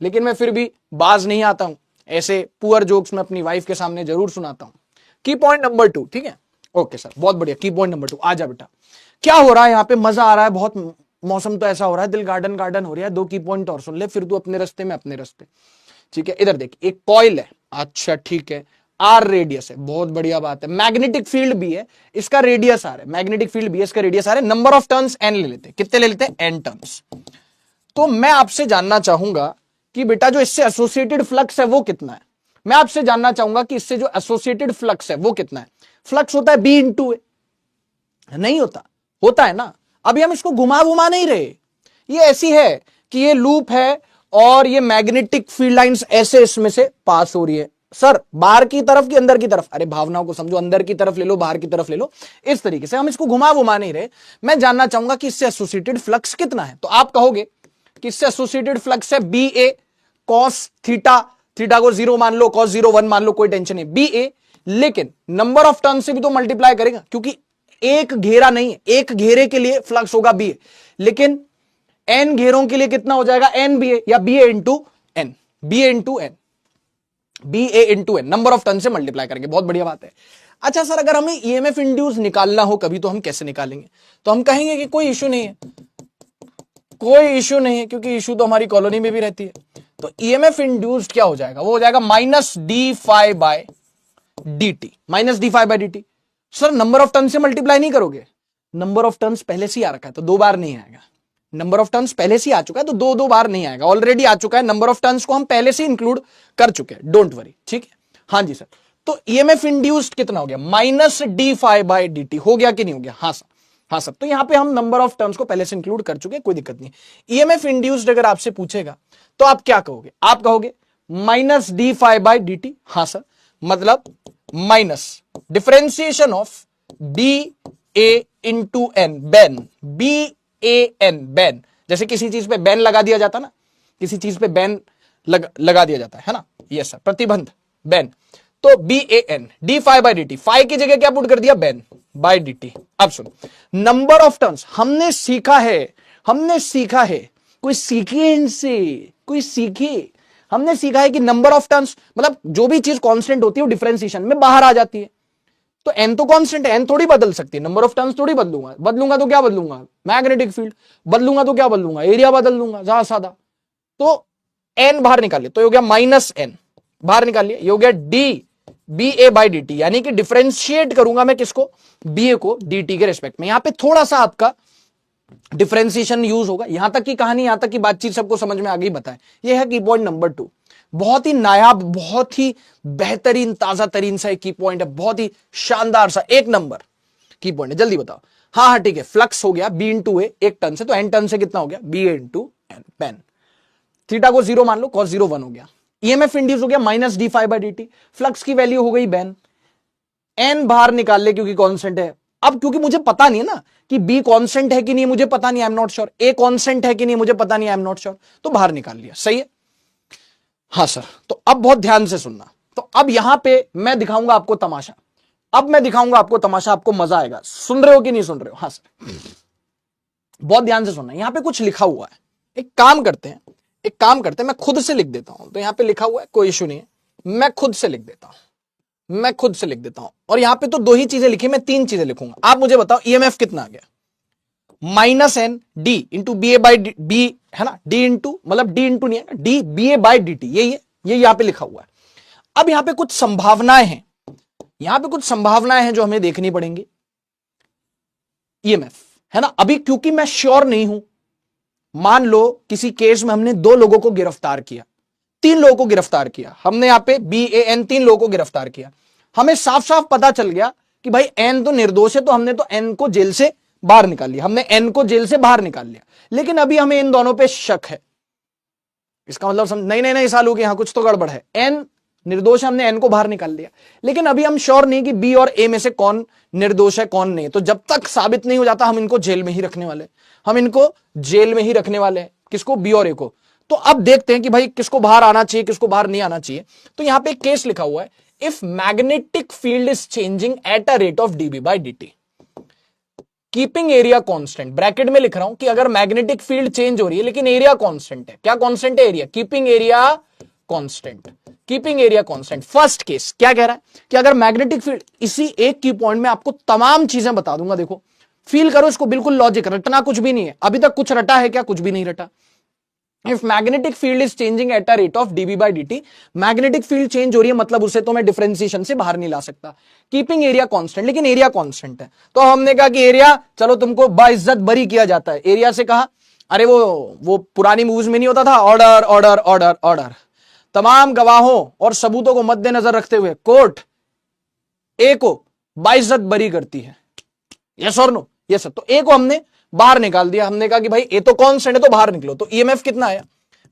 Speaker 1: लेकिन मैं फिर भी बाज नहीं आता हूं, ऐसे पुअर जोक्स में अपनी वाइफ के सामने जरूर सुनाता हूं। की पॉइंट नंबर 2, ठीक है, ओके सर, बहुत बढ़िया। की पॉइंट नंबर 2, आजा बेटा, क्या हो रहा है यहाँ पे, मजा आ रहा है बहुत, मौसम तो ऐसा हो रहा है, दिल गार्डन गार्डन हो रहा है। 2 की पॉइंट और सुन ले, फिर तू अपने रास्ते में अपने रास्ते, ठीक है। इधर देख, एक कॉइल है, अच्छा ठीक है, आर रेडियस है, बहुत बढ़िया बात है। मैग्नेटिक फील्ड भी है, इसका रेडियस आर है, मैग्नेटिक फील्ड भी है, इसका रेडियस आर है। नंबर ऑफ टर्न्स एन ले लेते हैं, कितने ले लेते हैं, एन टर्न्स। तो मैं आपसे जानना चाहूंगा कि बेटा जो इससे एसोसिएटेड फ्लक्स है वो कितना है। मैं आपसे जानना चाहूंगा कि इससे जो एसोसिएटेड फ्लक्स है वो कितना है। फ्लक्स होता है बी इंटू ए, नहीं होता, होता है ना। अभी हम इसको घुमा घुमा नहीं रहे, ये ऐसी है कि ये लूप है और ये मैग्नेटिक फील्ड लाइंस ऐसे इसमें से पास हो रही है। सर बाहर की तरफ कि अंदर की तरफ? अरे भावनाओं को समझो, अंदर की तरफ ले लो, बाहर की तरफ ले लो, इस तरीके से हम इसको घुमा घुमा नहीं रहे। मैं जानना चाहूंगा कि इससे एसोसिएटेड फ्लक्स कितना है। तो आप कहोगे कि इससे एसोसिएटेड फ्लक्स है B A cos theta, theta को 0 मान लो, कॉस 0 1 मान लो, कोई टेंशन नहीं, बी ए। लेकिन नंबर ऑफ टर्न से भी तो मल्टीप्लाई करेगा, क्योंकि एक घेरा नहीं है, एक घेरे के लिए फ्लक्स होगा बी ए, लेकिन एन घेरों के लिए कितना हो जाएगा, एन बी ए, या B A into N, B A into N, B A into N, number of turn से मल्टीप्लाई करेंगे। बहुत बढ़िया बात है। अच्छा सर, अगर हमें ईएमएफ इंड्यूस निकालना हो कभी, तो हम कैसे निकालेंगे? तो हम कहेंगे कि कोई इश्यू नहीं है, कोई इश्यू नहीं है, क्योंकि इश्यू तो हमारी कॉलोनी में भी रहती है। तो ईएमएफ इंड्यूस्ड क्या हो जाएगा, वो हो जाएगा minus D phi by D T, minus D phi by D T. Sir number of turn से मल्टीप्लाई नहीं करोगे? नंबर ऑफ टर्न्स पहले से ही आ रखा है, तो 2 बार नहीं आएगा। नंबर ऑफ टर्न्स पहले से ही आ चुका है, तो 2 बार नहीं आएगा, ऑलरेडी आ चुका है। नंबर ऑफ टर्न्स को हम पहले से इंक्लूड कर चुके हैं, डोंट वरी, ठीक है। हाँ जी सर, तो ईएमएफ इंड्यूस्ड कितना हो गया, minus D phi by D T, हो गया कि नहीं हो गया? हाँ सर, हाँ सर। तो यहां पे हम नंबर ऑफ टर्म्स को पहले से इंक्लूड कर चुके हैं, कोई दिक्कत नहीं। ईएमएफ इंड्यूस्ड अगर आपसे पूछेगा तो आप क्या कहोगे? आप कहोगे minus D phi by D T, हाँ सर, मतलब minus differentiation of B A into N, ban, B A N, ban. जैसे किसी चीज पे बैन लगा दिया जाता ना, किसी चीज पे बैन लगा दिया जाता है ना, यस सर, प्रतिबंध, बैन। तो B A N D phi by D T, phi की जगह क्या पुट कर दिया, बेन बाई डी टी। अब सुनो, नंबर ऑफ टर्न्स हमने सीखा है, कोई सीखिए इनसे, कोई सीखिए। हमने सीखा है कि नंबर ऑफ टर्न्स मतलब जो भी चीज कांस्टेंट होती है वो डिफरेंशिएशन में बाहर आ जाती है। तो एन तो कांस्टेंट है, एन थोड़ी बदल सकती है, नंबर ऑफ टर्न्स थोड़ी बदलूंगा तो क्या बदलूंगा, मैग्नेटिक फील्ड, बदलूंगा तो क्या बदलूंगा, एरिया बदल दूंगा, ज्यादा सादा। तो एन बाहर निकालिए, तो ये हो गया माइनस एन, बाहर निकालिए, ये हो गया D B A by D T, यानी कि डिफरेंशिएट करूंगा मैं किसको, बी ए को डी टी के रेस्पेक्ट में। यहां पे थोड़ा सा आपका डिफरेंशिएशन यूज होगा। यहां तक की कहानी, यहां तक की बातचीत सबको समझ में आ गई, बताएं। यह है की पॉइंट नंबर 2, बहुत ही नायाब, बहुत ही बेहतरीन, ताजा तरीन सा एक की पॉइंट है, बहुत ही शानदार सा एक नंबर की पॉइंट है। जल्दी बताओ। हाँ ठीक है, फ्लक्स हो गया बी इंटू ए, एक टन से, तो एन टन से कितना हो गया, B A into N, pen. Theta को 0 मान लो, cos 0 1 हो गया। ईएमएफ इंड्यूस हो गया minus D phi by D T, flux की वैल्यू हो गई बेन। एन बाहर निकाल ले क्योंकि कांस्टेंट है। अब क्योंकि मुझे पता नहीं है ना कि बी कांस्टेंट है कि नहीं, मुझे पता नहीं, I am not sure. A constant है कि नहीं, मुझे पता नहीं, आई एम नॉट श्योर, तो बाहर निकाल लिया। सही है, हाँ सर। तो अब बहुत ध्यान से सुनना। तो अब यहां पे मैं दिखाऊंगा आपको तमाशा, आपको मजा आएगा। सुन रहे हो कि नहीं सुन रहे हो? हाँ सर, बहुत ध्यान से सुनना। यहां पे कुछ लिखा हुआ है, एक काम करते हैं, मैं खुद से लिख देता हूं। तो यहां पे लिखा हुआ है, कोई इशू नहीं है, मैं खुद से लिख देता हूं। और यहां पे तो 2 ही चीजें लिखी, मैं 3 चीजें लिखूंगा। आप मुझे बताओ ईएमएफ कितना आ गया, minus N D into B A by B, है ना, डी इंटू मतलब डी इंटू नहीं है, D B A by D T, यही है, ये यहां पे लिखा हुआ है। अब यहां पे कुछ संभावनाएं हैं, जो हमें देखनी पड़ेंगी। ईएमएफ, है ना, अभी क्योंकि मैं श्योर नहीं हूं, मान लो किसी केस में हमने 2 लोगों को गिरफ्तार किया, 3 लोगों को गिरफ्तार किया, हमने यहां पे बी ए एन 3 लोगों को गिरफ्तार किया। हमें साफ साफ पता चल गया कि भाई एन तो निर्दोष है, तो हमने तो एन को जेल से बाहर निकाल लिया, लेकिन अभी हमें इन दोनों पे शक है। इसका मतलब नहीं सालू के यहां कुछ तो गड़बड़ है। एन निर्दोष है, हमने एन को बाहर निकाल लिया, लेकिन अभी हम श्योर नहीं कि बी और ए में से कौन निर्दोष है कौन नहीं। तो जब तक साबित नहीं हो जाता हम इनको जेल में ही रखने वाले हैं, किसको, बी और ए को। तो अब देखते हैं कि भाई किसको बाहर आना चाहिए, किसको बाहर नहीं आना चाहिए। तो यहां पे एक केस लिखा हुआ है, if magnetic field is changing at a rate of d B by D keeping area constant, bracket में लिख रहा हूं कि अगर मैग्नेटिक फील्ड चेंज हो रही है लेकिन एरिया कांस्टेंट है। क्या कांस्टेंट है? Area. Keeping area constant. First case क्या कह रहा है कि अगर मैग्नेटिक फील्ड, इसी एक की पॉइंट में आपको तमाम चीजें बता दूंगा, देखो फील करो इसको, बिल्कुल लॉजिक, रटना कुछ भी नहीं है। अभी तक कुछ रटा है क्या? कुछ भी नहीं रटा। If magnetic field is changing at a rate of d B by d, magnetic field change हो रही है, मतलब उसे तो मैं डिफरेंशिएशन से बाहर नहीं ला सकता। कीपिंग एरिया कांस्टेंट, लेकिन एरिया कांस्टेंट है। तो हमने कहा कि एरिया, चलो तुमको बाइज्जत बरी किया जाता है। एरिया से कहा, अरे वो पुरानी मूवीज में नहीं होता था, ऑर्डर ऑर्डर ऑर्डर ऑर्डर, तमाम गवाहों और सबूतों को मद्देनजर रखते हुए कोर्ट ए को बाइज्जत बरी करती है। यस और नो? यस। तो ए को हमने बाहर निकाल दिया। हमने कहा कि भाई ए तो कांस्टेंट है, तो बाहर निकलो। तो ईएमएफ कितना आया?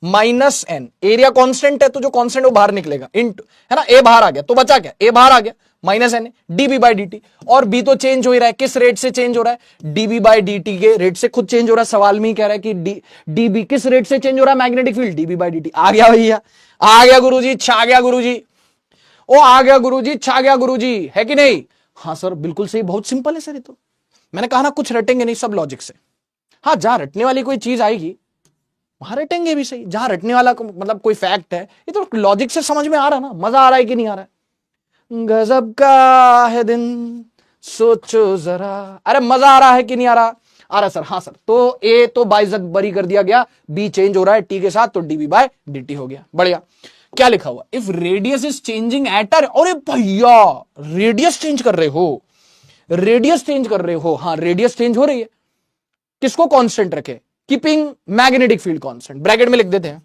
Speaker 1: Minus N. एरिया कांस्टेंट है, तो जो कांस्टेंट वो बाहर निकलेगा, इंटू, है ना, ए बाहर आ गया, तो बचा क्या? ए बाहर आ गया, minus N D B by D T. और बी तो चेंज हो ही रहा है, किस रेट से चेंज हो रहा है? डीबी बाई डी टी के रेट से खुद चेंज हो रहा है। सवाल में ही कह रहा है कि डीबी किस रेट से चेंज हो रहा है? Magnetic field, d B by D t. आ गया भैया, आ गया गुरुजी, छा गया गुरुजी, ओ आ गया गुरुजी, छा गया गुरुजी, है कि नहीं? हाँ सर बिल्कुल सही, बहुत सिंपल है सर। ये तो मैंने कहा ना, कुछ रटेंगे नहीं, सब लॉजिक से। हाँ, जहां रटने वाली कोई चीज आएगी वहां रटेंगे भी सही। जहां रटने वाला मतलब कोई फैक्ट है, ये तो लॉजिक से समझ में आ रहा ना। मजा आ रहा है कि नहीं आ रहा है? गजब का है दिन, सोचो जरा। अरे मजा आ रहा है कि नहीं आ रहा? आ रहा सर। हाँ सर। तो ए तो बाइज्जत बरी कर दिया गया, बी चेंज हो रहा है टी के साथ, तो डीबी बाय डी हो गया। बढ़िया। क्या लिखा हुआ? If radius is changing at, अरे भैया रेडियस चेंज कर रहे हो, हाँ रेडियस चेंज हो रही है। किसको कांस्टेंट रखे? Keeping magnetic field constant, bracket में लिख देते हैं,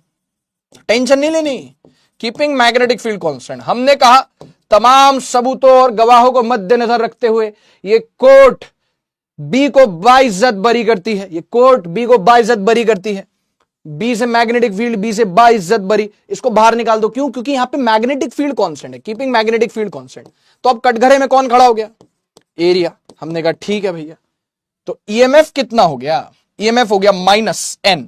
Speaker 1: टेंशन नहीं लेनी। Keeping magnetic field constant. हमने कहा तमाम सबूतों और गवाहों को मद्देनजर रखते हुए ये कोर्ट बी को बाइज्जत बरी करती है, बी से मैग्नेटिक फील्ड, बी से बाइज्जत बरी। इसको बाहर निकाल दो। क्यों? क्योंकि यहां पे मैग्नेटिक फील्ड कांस्टेंट है, कीपिंग मैग्नेटिक फील्ड कांस्टेंट। तो अब कटघरे में कौन खड़ा हो गया? एरिया। हमने कहा ठीक है भैया। तो ईएमएफ कितना हो गया? ईएमएफ हो गया minus N.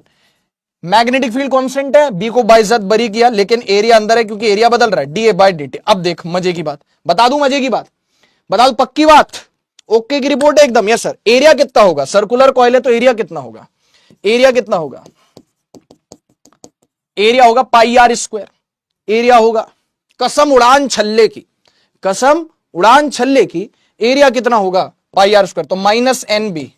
Speaker 1: Magnetic field constant है, बी को बाई जेड बरी किया, लेकिन एरिया अंदर है क्योंकि एरिया बदल रहा है, D A by D T. अब देख मजे की बात बता दूं, मजे की बात बता दूं, पक्की बात, ओके की रिपोर्ट है एकदम। Yes sir. एरिया कितना होगा, सर्कुलर कॉइल है तो एरिया कितना होगा, एरिया कितना होगा, एरिया होगा पाई आर स्क्वायर। एरिया होगा, कसम उड़ान छल्ले की, कसम उड़ान छल्ले की, एरिया कितना होगा पाई आर स्क्वायर, तो minus N B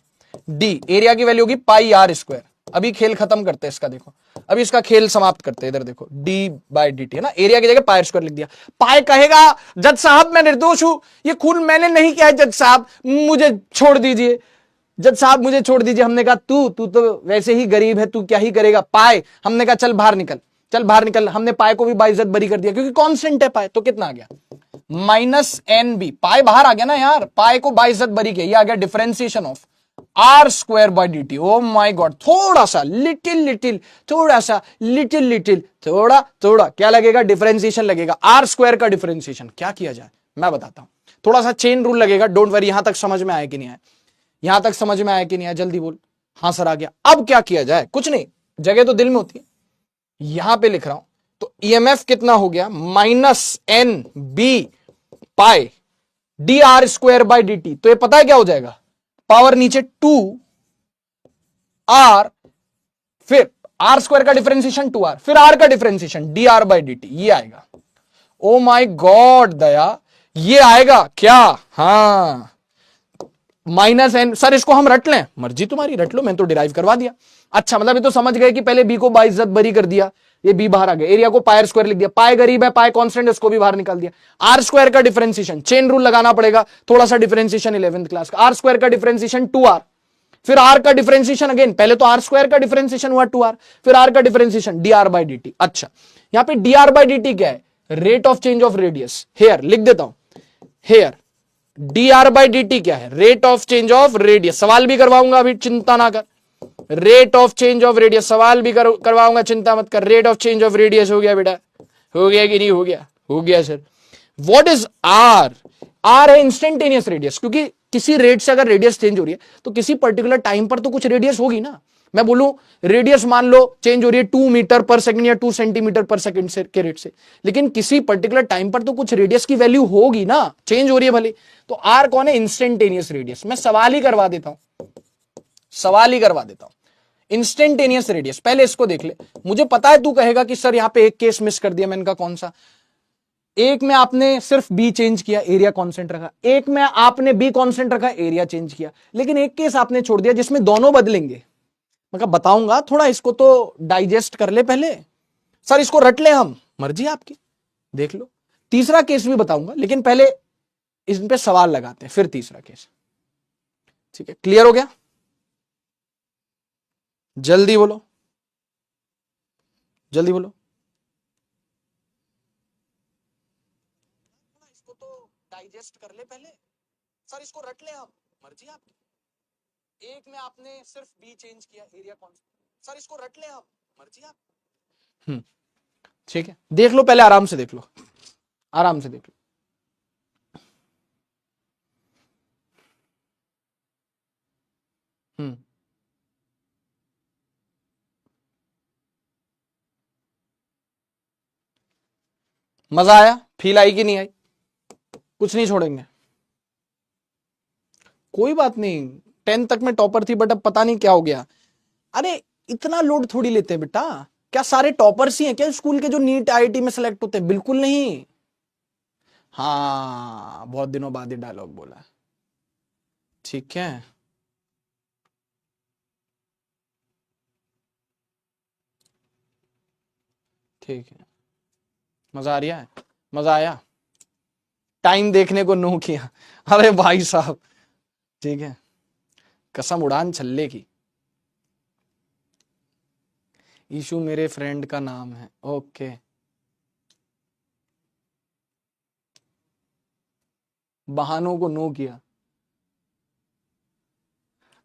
Speaker 1: D, area की वैल्यू होगी पाई आर स्क्वायर। अभी खेल खत्म करते हैं इसका, देखो अभी इसका खेल समाप्त करते हैं। इधर देखो डी बाई डी टी है ना, एरिया की जगह पाई आर स्क्वायर लिख दिया। पाई कहेगा जज साहब मैं निर्दोष हूं, ये खून मैंने नहीं किया है, जज साहब मुझे छोड़ दीजिए, जज साहब मुझे छोड़ दीजिए। हमने कहा तू तो वैसे ही गरीब है, तू क्या ही करेगा। पाए, हमने कहा चल बाहर निकल, चल बाहर निकल। हमने पाए को भी बाइज्जत बरी कर दिया क्योंकि कांस्टेंट है पाए, तो कितना आ गया माइनस एन बी। पाए बाहर आ गया ना यार, पाए को बाइज्जत बरी किया, ये आ गया differentiation of R square by D T. Oh my god, थोड़ा सा लिटिल, थोड़ा सा लिटिल, थोड़ा थोड़ा क्या लगेगा, डिफरेंशिएशन लगेगा, आर स्क्वायर का डिफरेंशिएशन। क्या किया जाए मैं बताता हूं, थोड़ा सा चेन रूल लगेगा, डोंट वरी। यहां तक समझ में आया कि नहीं आया, यहां तक समझ में आया कि नहीं आया, जल्दी बोल। हाँ सर आ गया। अब क्या किया जाए, कुछ नहीं, जगह तो दिल में होती है, यहां पे लिख रहा हूं। तो ईएमएफ कितना हो गया, minus N B pi D R square by D T. तो ये पता है क्या हो जाएगा, पावर नीचे 2 आर, फिर आर स्क्वायर का डिफरेंशिएशन 2 आर, फिर आर का differentiation D are by D T, ये आएगा। ओ माई गॉड दया, ये आएगा क्या, हाँ माइनस एन। सर इसको हम रट लें, मर्जी तुम्हारी, रट लो, मैंने तो डिराइव करवा दिया। अच्छा मतलब ये तो समझ गए कि पहले बी को बाइज्जत बरी कर दिया, ये बी बाहर आ गया, एरिया को पाई स्क्वायर लिख दिया, पाई गरीब है, पाई कांस्टेंट, इसको भी बाहर निकाल दिया। आर स्क्वायर का डिफरेंशिएशन, चेन रूल लगाना पड़ेगा, थोड़ा सा डिफरेंशिएशन 11th क्लास का। आर स्क्वायर का डिफरेंशिएशन 2 आर, फिर आर का डिफरेंशिएशन अगेन, पहले तो आर स्क्वायर का डिफरेंशिएशन हुआ 2 आर, फिर आर का differentiation D are by D T. अच्छा यहां पे D are by D T क्या है, rate of change of radius. Here लिख देता हूं, here D are by D T क्या है, rate of change of radius. सवाल भी करवाऊंगा अभी, चिंता ना कर, rate of change of radius सवाल भी करवाऊंगा, चिंता मत कर। Rate of change of radius हो गया बेटा, हो गया कि नहीं हो गया, हो गया sir. What is R, R है इंस्टेंटेनियस रेडियस, क्योंकि किसी रेट से अगर रेडियस चेंज हो रही है तो किसी पर्टिकुलर टाइम पर तो कुछ रेडियस होगी ना। मैं बोलूं रेडियस मान लो चेंज हो रही है 2 मीटर पर सेकंड या 2 सेंटीमीटर पर सेकंड से के रेट से, लेकिन किसी पर्टिकुलर टाइम पर तो कुछ रेडियस की वैल्यू होगी ना, चेंज हो रही है भले। तो आर कौन है, इंस्टेंटेनियस रेडियस। मैं सवाल ही करवा देता हूं, सवाल ही करवा देता हूं, इंस्टेंटेनियस रेडियस। पहले इसको देख ले, मुझे पता है तू कहेगा कि सर यहां पे एक केस मिस कर दिया। मैंने कहा कौन सा, एक में आपने सिर्फ बी चेंज किया, एरिया कांस्टेंट रखा, एक में आपने बी कांस्टेंट रखा, एरिया चेंज किया, लेकिन एक केस आपने छोड़ दिया जिसमें दोनों बदलेंगे। मैं बताऊंगा, थोड़ा इसको तो डाइजेस्ट कर ले पहले। सर इसको रट ले हम, मर्जी आपकी, देख लो। तीसरा केस भी बताऊंगा, लेकिन पहले इन पे सवाल लगाते हैं, फिर तीसरा केस। ठीक है, क्लियर हो गया, जल्दी बोलो, जल्दी बोलो। इसको तो डाइजेस्ट कर ले पहले। सर इसको रट ले हम, मर्जी आपकी, एक में आपने सिर्फ बी चेंज किया, एरिया कांस्टेंट। सर इसको रट ले हम, मर्जी आप। ठीक है, देख लो पहले, आराम से देख लो, आराम से देख लो। मजा आया, फील आई कि नहीं आई, कुछ नहीं छोड़ेंगे, कोई बात नहीं। 10th तक में टॉपर थी, बट अब पता नहीं क्या हो गया। अरे इतना लोड थोड़ी लेते हैं बेटा, क्या सारे टॉपर्स ही हैं क्या स्कूल के जो नीट आईआईटी में सेलेक्ट होते हैं, बिल्कुल नहीं। हाँ बहुत दिनों बाद ये डायलॉग बोला है, ठीक है। ठीक है, मजा आ रहा है, मजा आया, टाइम देखने को नो किया, अरे भाई साहब, ठीक है, कसम उड़ान छल्ले की। ईशु मेरे फ्रेंड का नाम है, ओके। बहानों को नो किया।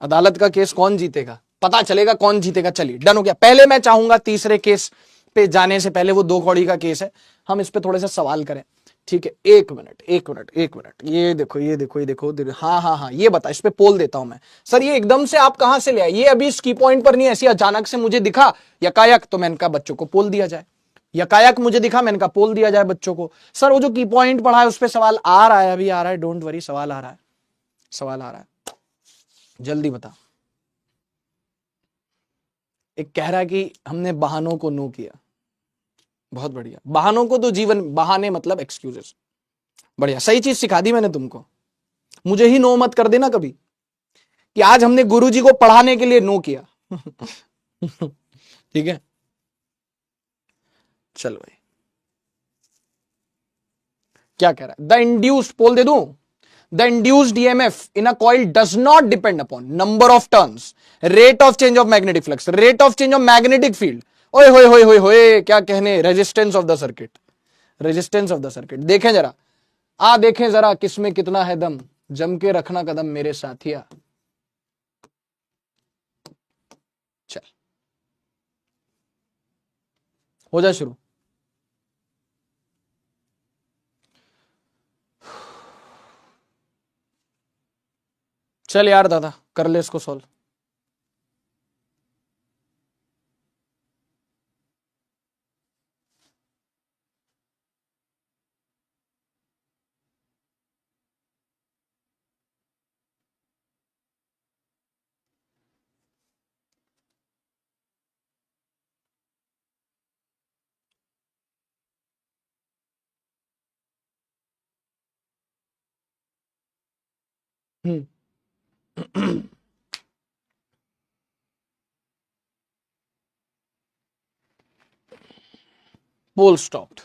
Speaker 1: अदालत का केस कौन जीतेगा, पता चलेगा कौन जीतेगा। चलिए डन हो गया। पहले मैं चाहूंगा तीसरे केस पे जाने से पहले, वो 2 कौड़ी का केस है, हम इस पे थोड़े से सवाल करें। ठीक है, एक मिनट एक मिनट एक मिनट, ये देखो ये देखो ये देखो, हाँ हाँ हाँ, ये बता, इस पे पोल देता हूं मैं। सर ये एकदम से आप कहां से ले आए? ये अभी इस की पॉइंट पर नहीं, ऐसी अचानक से मुझे दिखा यकायक, तो मैंने कहा बच्चों को पोल दिया जाए। यकायक मुझे दिखा, मैंने कहा पोल दिया जाए बच्चों को। सर वो जो की पॉइंट पढ़ा है उस पर सवाल आ रहा है, अभी आ रहा है, डोंट वरी, सवाल आ रहा है, सवाल आ रहा है, जल्दी बता। एक कह रहा है कि हमने बहानों को नो किया, बहुत बढ़िया। बहानों को तो जीवन, बहाने मतलब एक्सक्यूजेस, बढ़िया, सही चीज सिखा दी मैंने तुमको। मुझे ही नो मत कर देना कभी कि आज हमने गुरुजी को पढ़ाने के लिए नो किया। ठीक है, चलो भाई, क्या कह रहा है? द इंड्यूस्ड, पोल दे दूं, the induced EMF in a coil does not depend upon number of turns, rate of change of magnetic flux, rate of change of magnetic field, ओए होए होए होए होए, क्या कहने, resistance of the circuit, resistance of the circuit. देखें जरा, देखें जरा किसमें कितना है दम, जम के रखना कदम मेरे साथिया। चल हो जा शुरू। चल यार दादा, कर ले इसको सॉल्व। पोल स्टॉप्ड।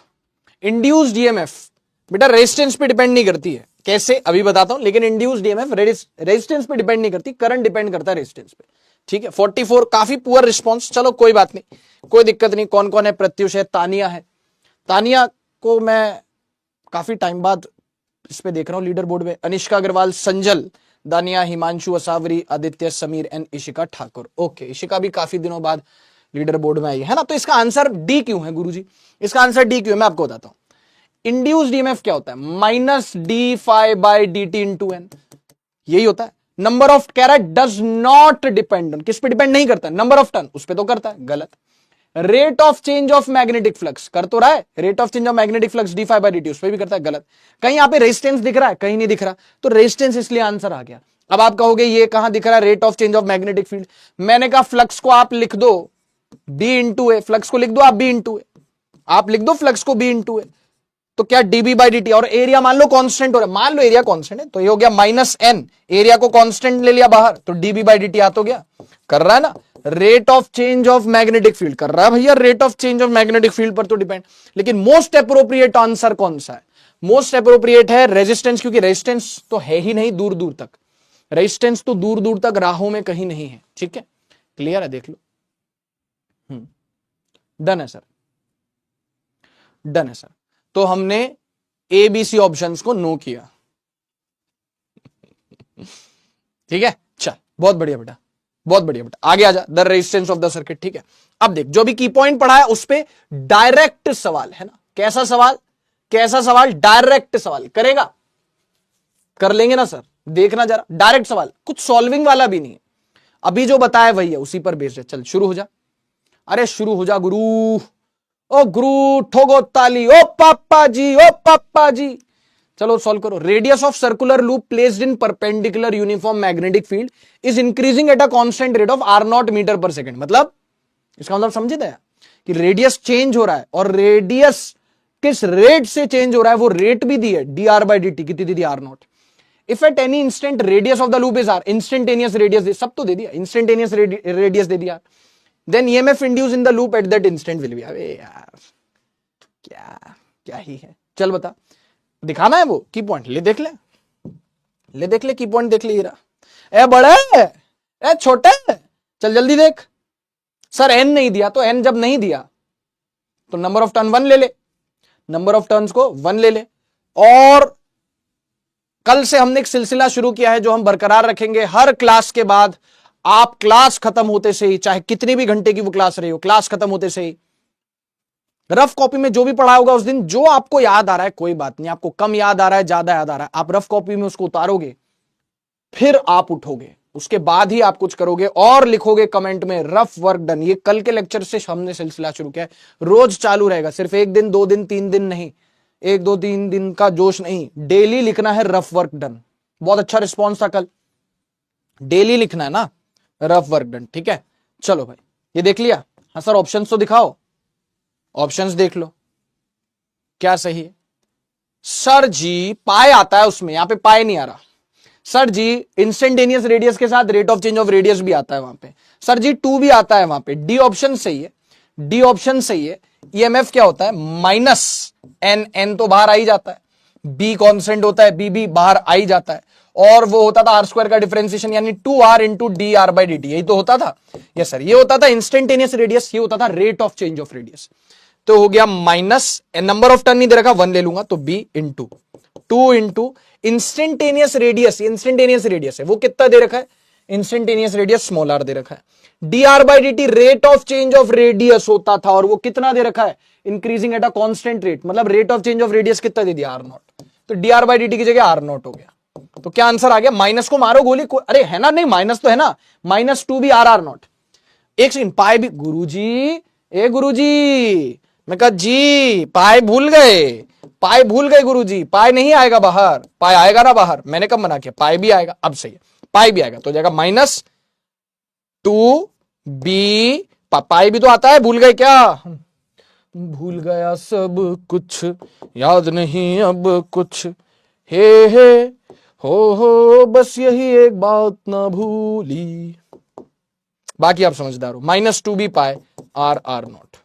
Speaker 1: इंड्यूस्ड ईएमएफ बेटा रेजिस्टेंस पे डिपेंड नहीं करती है, कैसे अभी बताता हूं, लेकिन इंड्यूस्ड ईएमएफ रेजिस्टेंस पे डिपेंड नहीं करती, करंट डिपेंड करता है रेजिस्टेंस पे। ठीक है, 44, काफी पुअर रिस्पॉन्स, चलो कोई बात नहीं, कोई दिक्कत नहीं। कौन कौन है? प्रत्युष है, तानिया है, तानिया को मैं काफी टाइम बाद इस पे देख रहा हूं लीडर बोर्ड में, अनिष्का अग्रवाल, संजल, दानिया, हिमांशु असावरी, आदित्य, समीर एंड इशिका ठाकुर। ओके, इशिका भी काफी दिनों बाद लीडर बोर्ड में आई है ना। तो इसका आंसर डी क्यों है गुरुजी? इसका आंसर डी क्यों है मैं आपको बताता हूं। इंड्यूस्ड ईएमएफ क्या होता है? Minus D phi by D T into N, यही होता है। Number of carat does not depend on, किस पे डिपेंड नहीं करता? नंबर ऑफ टर्न, उस पे तो करता है, गलत। Rate of change of magnetic flux, कर तो रहा है, rate of change of magnetic flux D phi by D T, उस पे भी करता है, गलत। कहीं यहां पे रेजिस्टेंस दिख रहा है? कहीं नहीं दिख रहा, तो रेजिस्टेंस, इसलिए आंसर आ गया। अब आप कहोगे ये कहां दिख रहा है rate of change of magnetic field? मैंने कहा फ्लक्स को आप लिख दो बी इंटू ए, फ्लक्स को लिख दो आप बी इंटू ए, आप लिख दो फ्लक्स को बी इंटू ए, तो क्या डीबी बाई डी टी, और एरिया मान लो कांस्टेंट हो रहा है, मान लो एरिया कांस्टेंट है, तो ये हो गया माइनस एन, एरिया को कांस्टेंट ले लिया बाहर, तो डीबी बाई डी टी आ तो गया, कर रहा है ना। Rate of change of magnetic field कर रहा है भैया, rate of change of magnetic field पर तो डिपेंड। लेकिन मोस्ट अप्रोप्रिएट आंसर कौन सा है? मोस्ट अप्रोप्रिएट है रेजिस्टेंस, क्योंकि रेजिस्टेंस तो है ही नहीं दूर दूर तक, रेजिस्टेंस तो दूर दूर तक राहों में कहीं नहीं है। ठीक है, क्लियर है, देख लो। डन है सर, डन है सर। तो हमने ए बी सी ऑप्शंस को नो किया। ठीक है, चल बहुत बढ़िया बेटा, बहुत बढ़िया बेटा, आगे आ जा। The resistance of the circuit. ठीक है, अब देख जो भी की पॉइंट पढ़ा है उस पे डायरेक्ट सवाल है ना। कैसा सवाल? कैसा सवाल? डायरेक्ट सवाल करेगा, कर लेंगे ना सर, देखना जरा, डायरेक्ट सवाल, कुछ सॉल्विंग वाला भी नहीं है, अभी जो बताया वही है, उसी पर बेस्ड है। चल शुरू हो जा, अरे शुरू हो जा गुरु, ओ गुरु ठोगो ताली, ओ पापा जी, ओ पापा जी। चलो सॉल्व करो। Radius of circular loop placed in perpendicular uniform magnetic field is increasing at a constant rate of R nought metre per second. मतलब इसका मतलब समझे थे कि रेडियस चेंज हो रहा है, और रेडियस किस रेट से चेंज हो रहा है वो रेट भी दी है, d are by D t, कितनी दी? R naught. If at any instant radius of the loop is r, instantaneous radius सब तो दे दिया, इंस्टेंटेनियस रेडियस दे दिया, then EMF induce in the loop at that instant will be. अबे यार क्या क्या ही है, चल बता, दिखाना है वो की पॉइंट, ले देख ले, ले देख ले की पॉइंट, देख ले रहा। ए बड़े, ए छोटे, चल जल्दी देख। सर एन नहीं दिया, तो एन जब नहीं दिया तो नंबर ऑफ टर्न 1 ले ले, नंबर ऑफ टर्न्स को 1 ले ले। और कल से हमने एक सिलसिला शुरू किया है जो हम बरकरार रखेंगे, हर क्लास के बाद आप क्लास खत्म होते से ही, चाहे कितनी भी घंटे की वो क्लास रही हो, क्लास खत्म होते से ही रफ कॉपी में जो भी पढ़ा होगा उस दिन, जो आपको याद आ रहा है, कोई बात नहीं, आपको कम याद आ रहा है, ज्यादा याद आ रहा है, आप रफ कॉपी में उसको उतारोगे, फिर आप उठोगे, उसके बाद ही आप कुछ करोगे और लिखोगे कमेंट में रफ वर्क डन। ये कल के लेक्चर से हमने सिलसिला शुरू किया है, रोज चालू रहेगा, सिर्फ एक दिन, 2 दिन, 3 दिन नहीं, 1, 2, 3 दिन का जोश नहीं, डेली लिखना है रफ वर्क डन। बहुत अच्छा रिस्पॉन्स था कल, डेली लिखना है ना रफ वर्क डन, ठीक है। चलो भाई, ये देख लिया? हाँ सर, ऑप्शंस तो दिखाओ, ऑप्शंस देख लो क्या सही है। सर जी पाए आता है उसमें, यहां पे पाए नहीं आ रहा। सर जी इंस्टेंटेनियस रेडियस के साथ rate of change of radius भी आता है वहां पे। सर जी 2 भी आता है वहां पे। डी ऑप्शन सही है, डी ऑप्शन सही है। ईएमएफ क्या होता है? माइनस एन, एन तो बाहर आ ही जाता है। बी कॉन्स्टेंट होता है, बी भी बाहर आ ही जाता है। और वो होता था आर स्क्वायर का डिफरेंशिएशन, यानी 2r into D R by D T, यही तो होता था। यस सर, ये होता था इंस्टेंटेनियस रेडियस, ये होता था rate of change of radius. तो हो गया माइनस, नंबर ऑफ टर्न नहीं दे रखा, 1 ले लूंगा, तो B into 2 into instantaneous radius, instantaneous radius है वो कितना दे रखा है? इंस्टेंटेनियस रेडियस स्मॉल आर दे रखा है। D are by D t rate of change of radius होता था, और वो कितना दे रखा है? Increasing at a constant rate, मतलब rate of change of radius कितना दे दिया? R naught. तो d are by D t की जगह आर नॉट हो गया। तो क्या आंसर आ गया? माइनस को मारो गोली को, अरे है ना, नहीं माइनस तो है ना, -2 भी आर नॉट। एक सेकंड, पाए भी गुरुजी, ए गुरुजी, मैं कहा जी पाए भूल गए, पाए भूल गए गुरुजी, पाए नहीं आएगा बाहर, पाए आएगा ना बाहर, मैंने कब मना किया? पाए भी आएगा, अब सही है, पाए भी आएगा, तो जाएगा -2 बी, पाए भी तो आता है, भूल गए क्या? भूल गया सब कुछ, याद नहीं अब कुछ, हे हो बस यही एक बात ना भूली। बाकी आप समझदार हो। -2 भी पाए r r naught.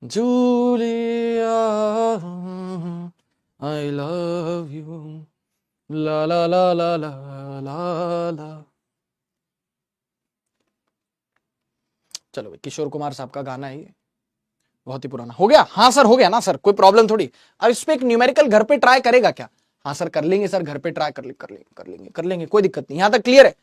Speaker 1: Julia I love you, ला ला ला ला ला ला ला। चलो भाई, किशोर कुमार साहब का गाना है ये, बहुत ही पुराना। हो गया? हाँ सर हो गया ना सर, कोई प्रॉब्लम थोड़ी। अब इस पे एक न्यूमेरिकल घर पे ट्राई करेगा क्या? हाँ सर कर लेंगे सर, घर पे ट्राई कर लेंगे, कोई दिक्कत नहीं। यहां तक क्लियर है?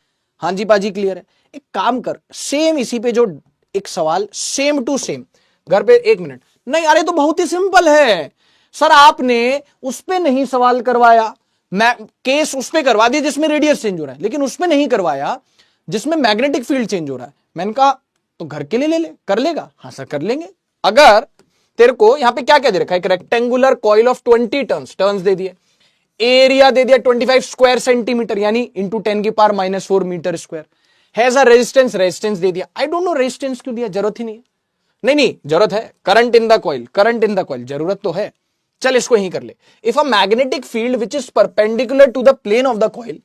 Speaker 1: हाँ जी पाजी क्लियर है। एक काम कर, सेम इसी पे जो एक सवाल सेम टू सेम घर पे, 1 मिनट नहीं, अरे तो बहुत ही सिंपल है सर, आपने उस पे नहीं सवाल करवाया, मैं केस उस पे करवा दिया जिसमें रेडियस चेंज हो रहा है, लेकिन उसमें नहीं करवाया जिसमें मैग्नेटिक फील्ड चेंज हो रहा है। मैंने कहा तो घर के लिए ले ले, कर लेगा? हाँ सर कर लेंगे। अगर तेरे को यहां पे क्या क्या दे रखा है? एक रेक्टेंगुलर कॉइल ऑफ 20 टर्न्स दे दिए, एरिया दे दिया 25 स्क्वायर सेंटीमीटर, यानी into 10⁻⁻⁴ metre square, has a resistance दे दिया। आई डोंट नो रेजिस्टेंस क्यों दिया, जरूरत ही नहीं है। नहीं जरूरत है, करंट इन द कॉइल, जरूरत तो है। चल इसको यही कर ले। If a magnetic field which is perpendicular to the plane of the coil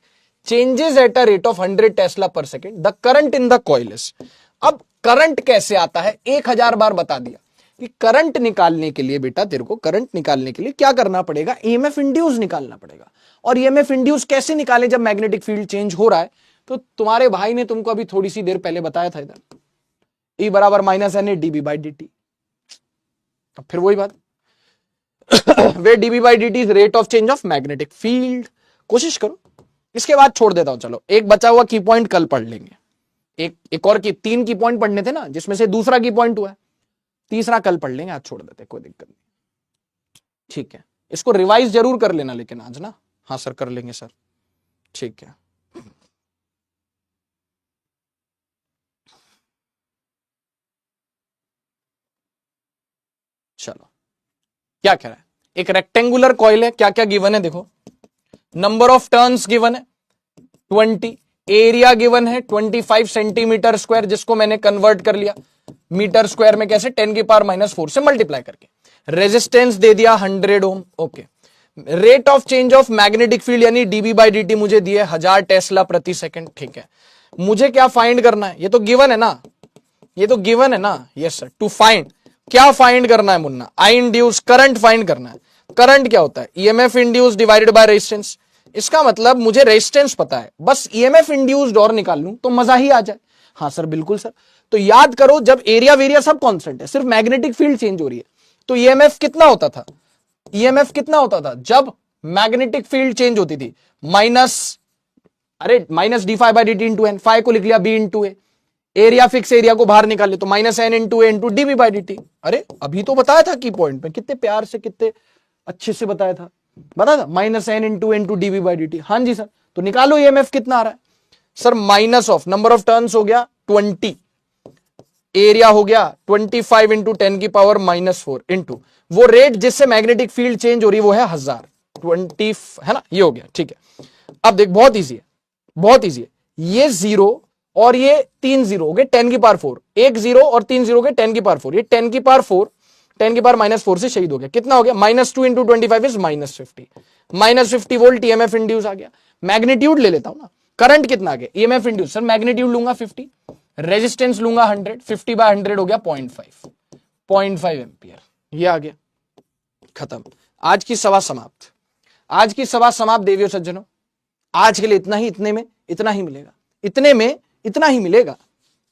Speaker 1: changes at a rate of 100 tesla per second, the current in the coil is. अब current कैसे आता है? 1000 बार बता दिया कि करंट निकालने के लिए बेटा, तेरे को करंट निकालने के लिए क्या करना पड़ेगा? ईएमएफ इंड्यूस निकालना पड़ेगा। और ईएमएफ इंड्यूस कैसे निकाले जब मैग्नेटिक फील्ड चेंज हो रहा है? तो तुम्हारे भाई ने तुमको अभी थोड़ी सी देर पहले बताया था इधर, E बराबर -NA dB/dt। अब फिर वही बात, वे dB/dt is rate of change of magnetic field. कोशिश करो, इसके बाद छोड़ देता हूं। चलो एक बचा हुआ की पॉइंट कल पढ़ लेंगे। एक और की 3 की पॉइंट पढ़ने थे ना, जिसमें से दूसरा की पॉइंट हुआ है, तीसरा कल पढ़ लेंगे, आज छोड़ देते, कोई दिक्कत नहीं, ठीक है। इसको रिवाइज जरूर कर लेना लेकिन आज ना। हाँ सर कर लेंगे सर, ठीक है। चलो क्या कह रहा है? एक रेक्टेंगुलर कॉइल है, क्या क्या गिवन है देखो, नंबर ऑफ टर्न्स गिवन है 20, एरिया गिवन है 25 सेंटीमीटर स्क्वायर, जिसको मैंने कन्वर्ट कर लिया मीटर स्क्वायर में, कैसे? 10⁻⁴ से मल्टीप्लाई करके। रेजिस्टेंस दे दिया 100 ohm, okay. Rate of change of magnetic field यानी dB/dt मुझे दिए 1000 टेस्ला प्रति सेकंड, ठीक है। मुझे क्या फाइंड करना है? ये तो गिवन है ना, ये तो गिवन है ना। यस सर, टू फाइंड, क्या फाइंड करना है मुन्ना? आई इंड्यूस करंट फाइंड करना है। करंट क्या होता है? EMF induce divided by resistance. इसका मतलब मुझे रेजिस्टेंस पता है, बस ईएमएफ इंड्यूस्ड और निकाल लूं तो मजा ही आ जाए। हाँ सर बिल्कुल सर। तो याद करो, जब एरिया वेरिया सब कांस्टेंट है, सिर्फ मैग्नेटिक फील्ड चेंज हो रही है, तो ईएमएफ कितना होता था? ईएमएफ कितना होता था जब मैग्नेटिक फील्ड चेंज होती थी? -d∅/dt × n, फाइ को लिख लिया b × a, area fix area को बाहर निकाल ले तो minus N into A into D V by D T. अरे अभी तो बताया था की पॉइंट में, कितने प्यार से कितने अच्छे से बताया था minus N into D V by D T. हाँ जी सर, तो निकालो ईएमएफ कितना आ रहा है sir, minus of number of turns हो गया 20, एरिया हो गया 25 इंटू 10 की पावर -4 इंटू वो रेट जिससे मैग्नेटिक फील्ड चेंज हो रही है वो है 1000, 20 है ना, ये हो गया। ठीक है, अब देख बहुत इजी है, बहुत इजी है। ये 0 और ये 3 0 हो गए 10 की पावर 4, एक 0 और 3 0 हो गए 10 की पावर 4, ये 10 की पावर 4 10 की पावर -4 से शहीद हो गया। कितना हो गया, -2 into 25 is -50, -50 volt EMF induce आ गया। मैग्नीट्यूड ले लेता हूं ना, करंट कितना आ गया, ईएमएफ इंड्यूस सर मैग्नीट्यूड लूंगा 50, रेजिस्टेंस लूंगा 100, 50 बाय 100 हो गया 0.5 एम्पियर, ये आ गया। खत्म, आज की सभा समाप्त, आज की सभा समाप्त देवियों सज्जनों। आज के लिए इतना ही, इतने में इतना ही मिलेगा, इतने में इतना ही मिलेगा।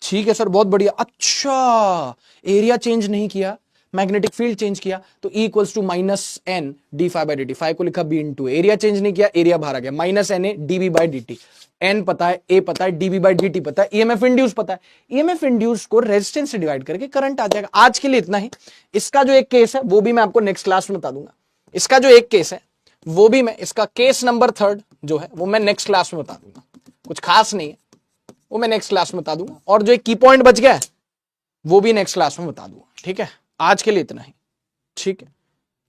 Speaker 1: ठीक है सर, बहुत बढ़िया। अच्छा, एरिया चेंज नहीं किया, मैग्नेटिक फील्ड चेंज किया तो E equals to -n d∅ by dt, five को लिखा b इंटू, एरिया चेंज नहीं किया, एरिया बाहर आ गया, -na dv by dt, n पता है, a पता है, dv बाई dt पता है, ईएमएफ इंड्यूस पता है, ईएमएफ इंड्यूस को रेजिस्टेंस से डिवाइड करके करंट आ जाएगा। आज के लिए इतना ही। इसका जो एक केस है वो भी मैं आपको नेक्स्ट क्लास में बता दूंगा, इसका जो एक केस है वो भी मैं, इसका केस नंबर 3 जो है वो मैं नेक्स्ट क्लास में बता दूंगा, कुछ खास नहीं है वो मैं नेक्स्ट क्लास में बता दूंगा, और जो एक की पॉइंट बच गया है वो भी नेक्स्ट क्लास में बता दूंगा। ठीक है, आज के लिए इतना ही। ठीक है,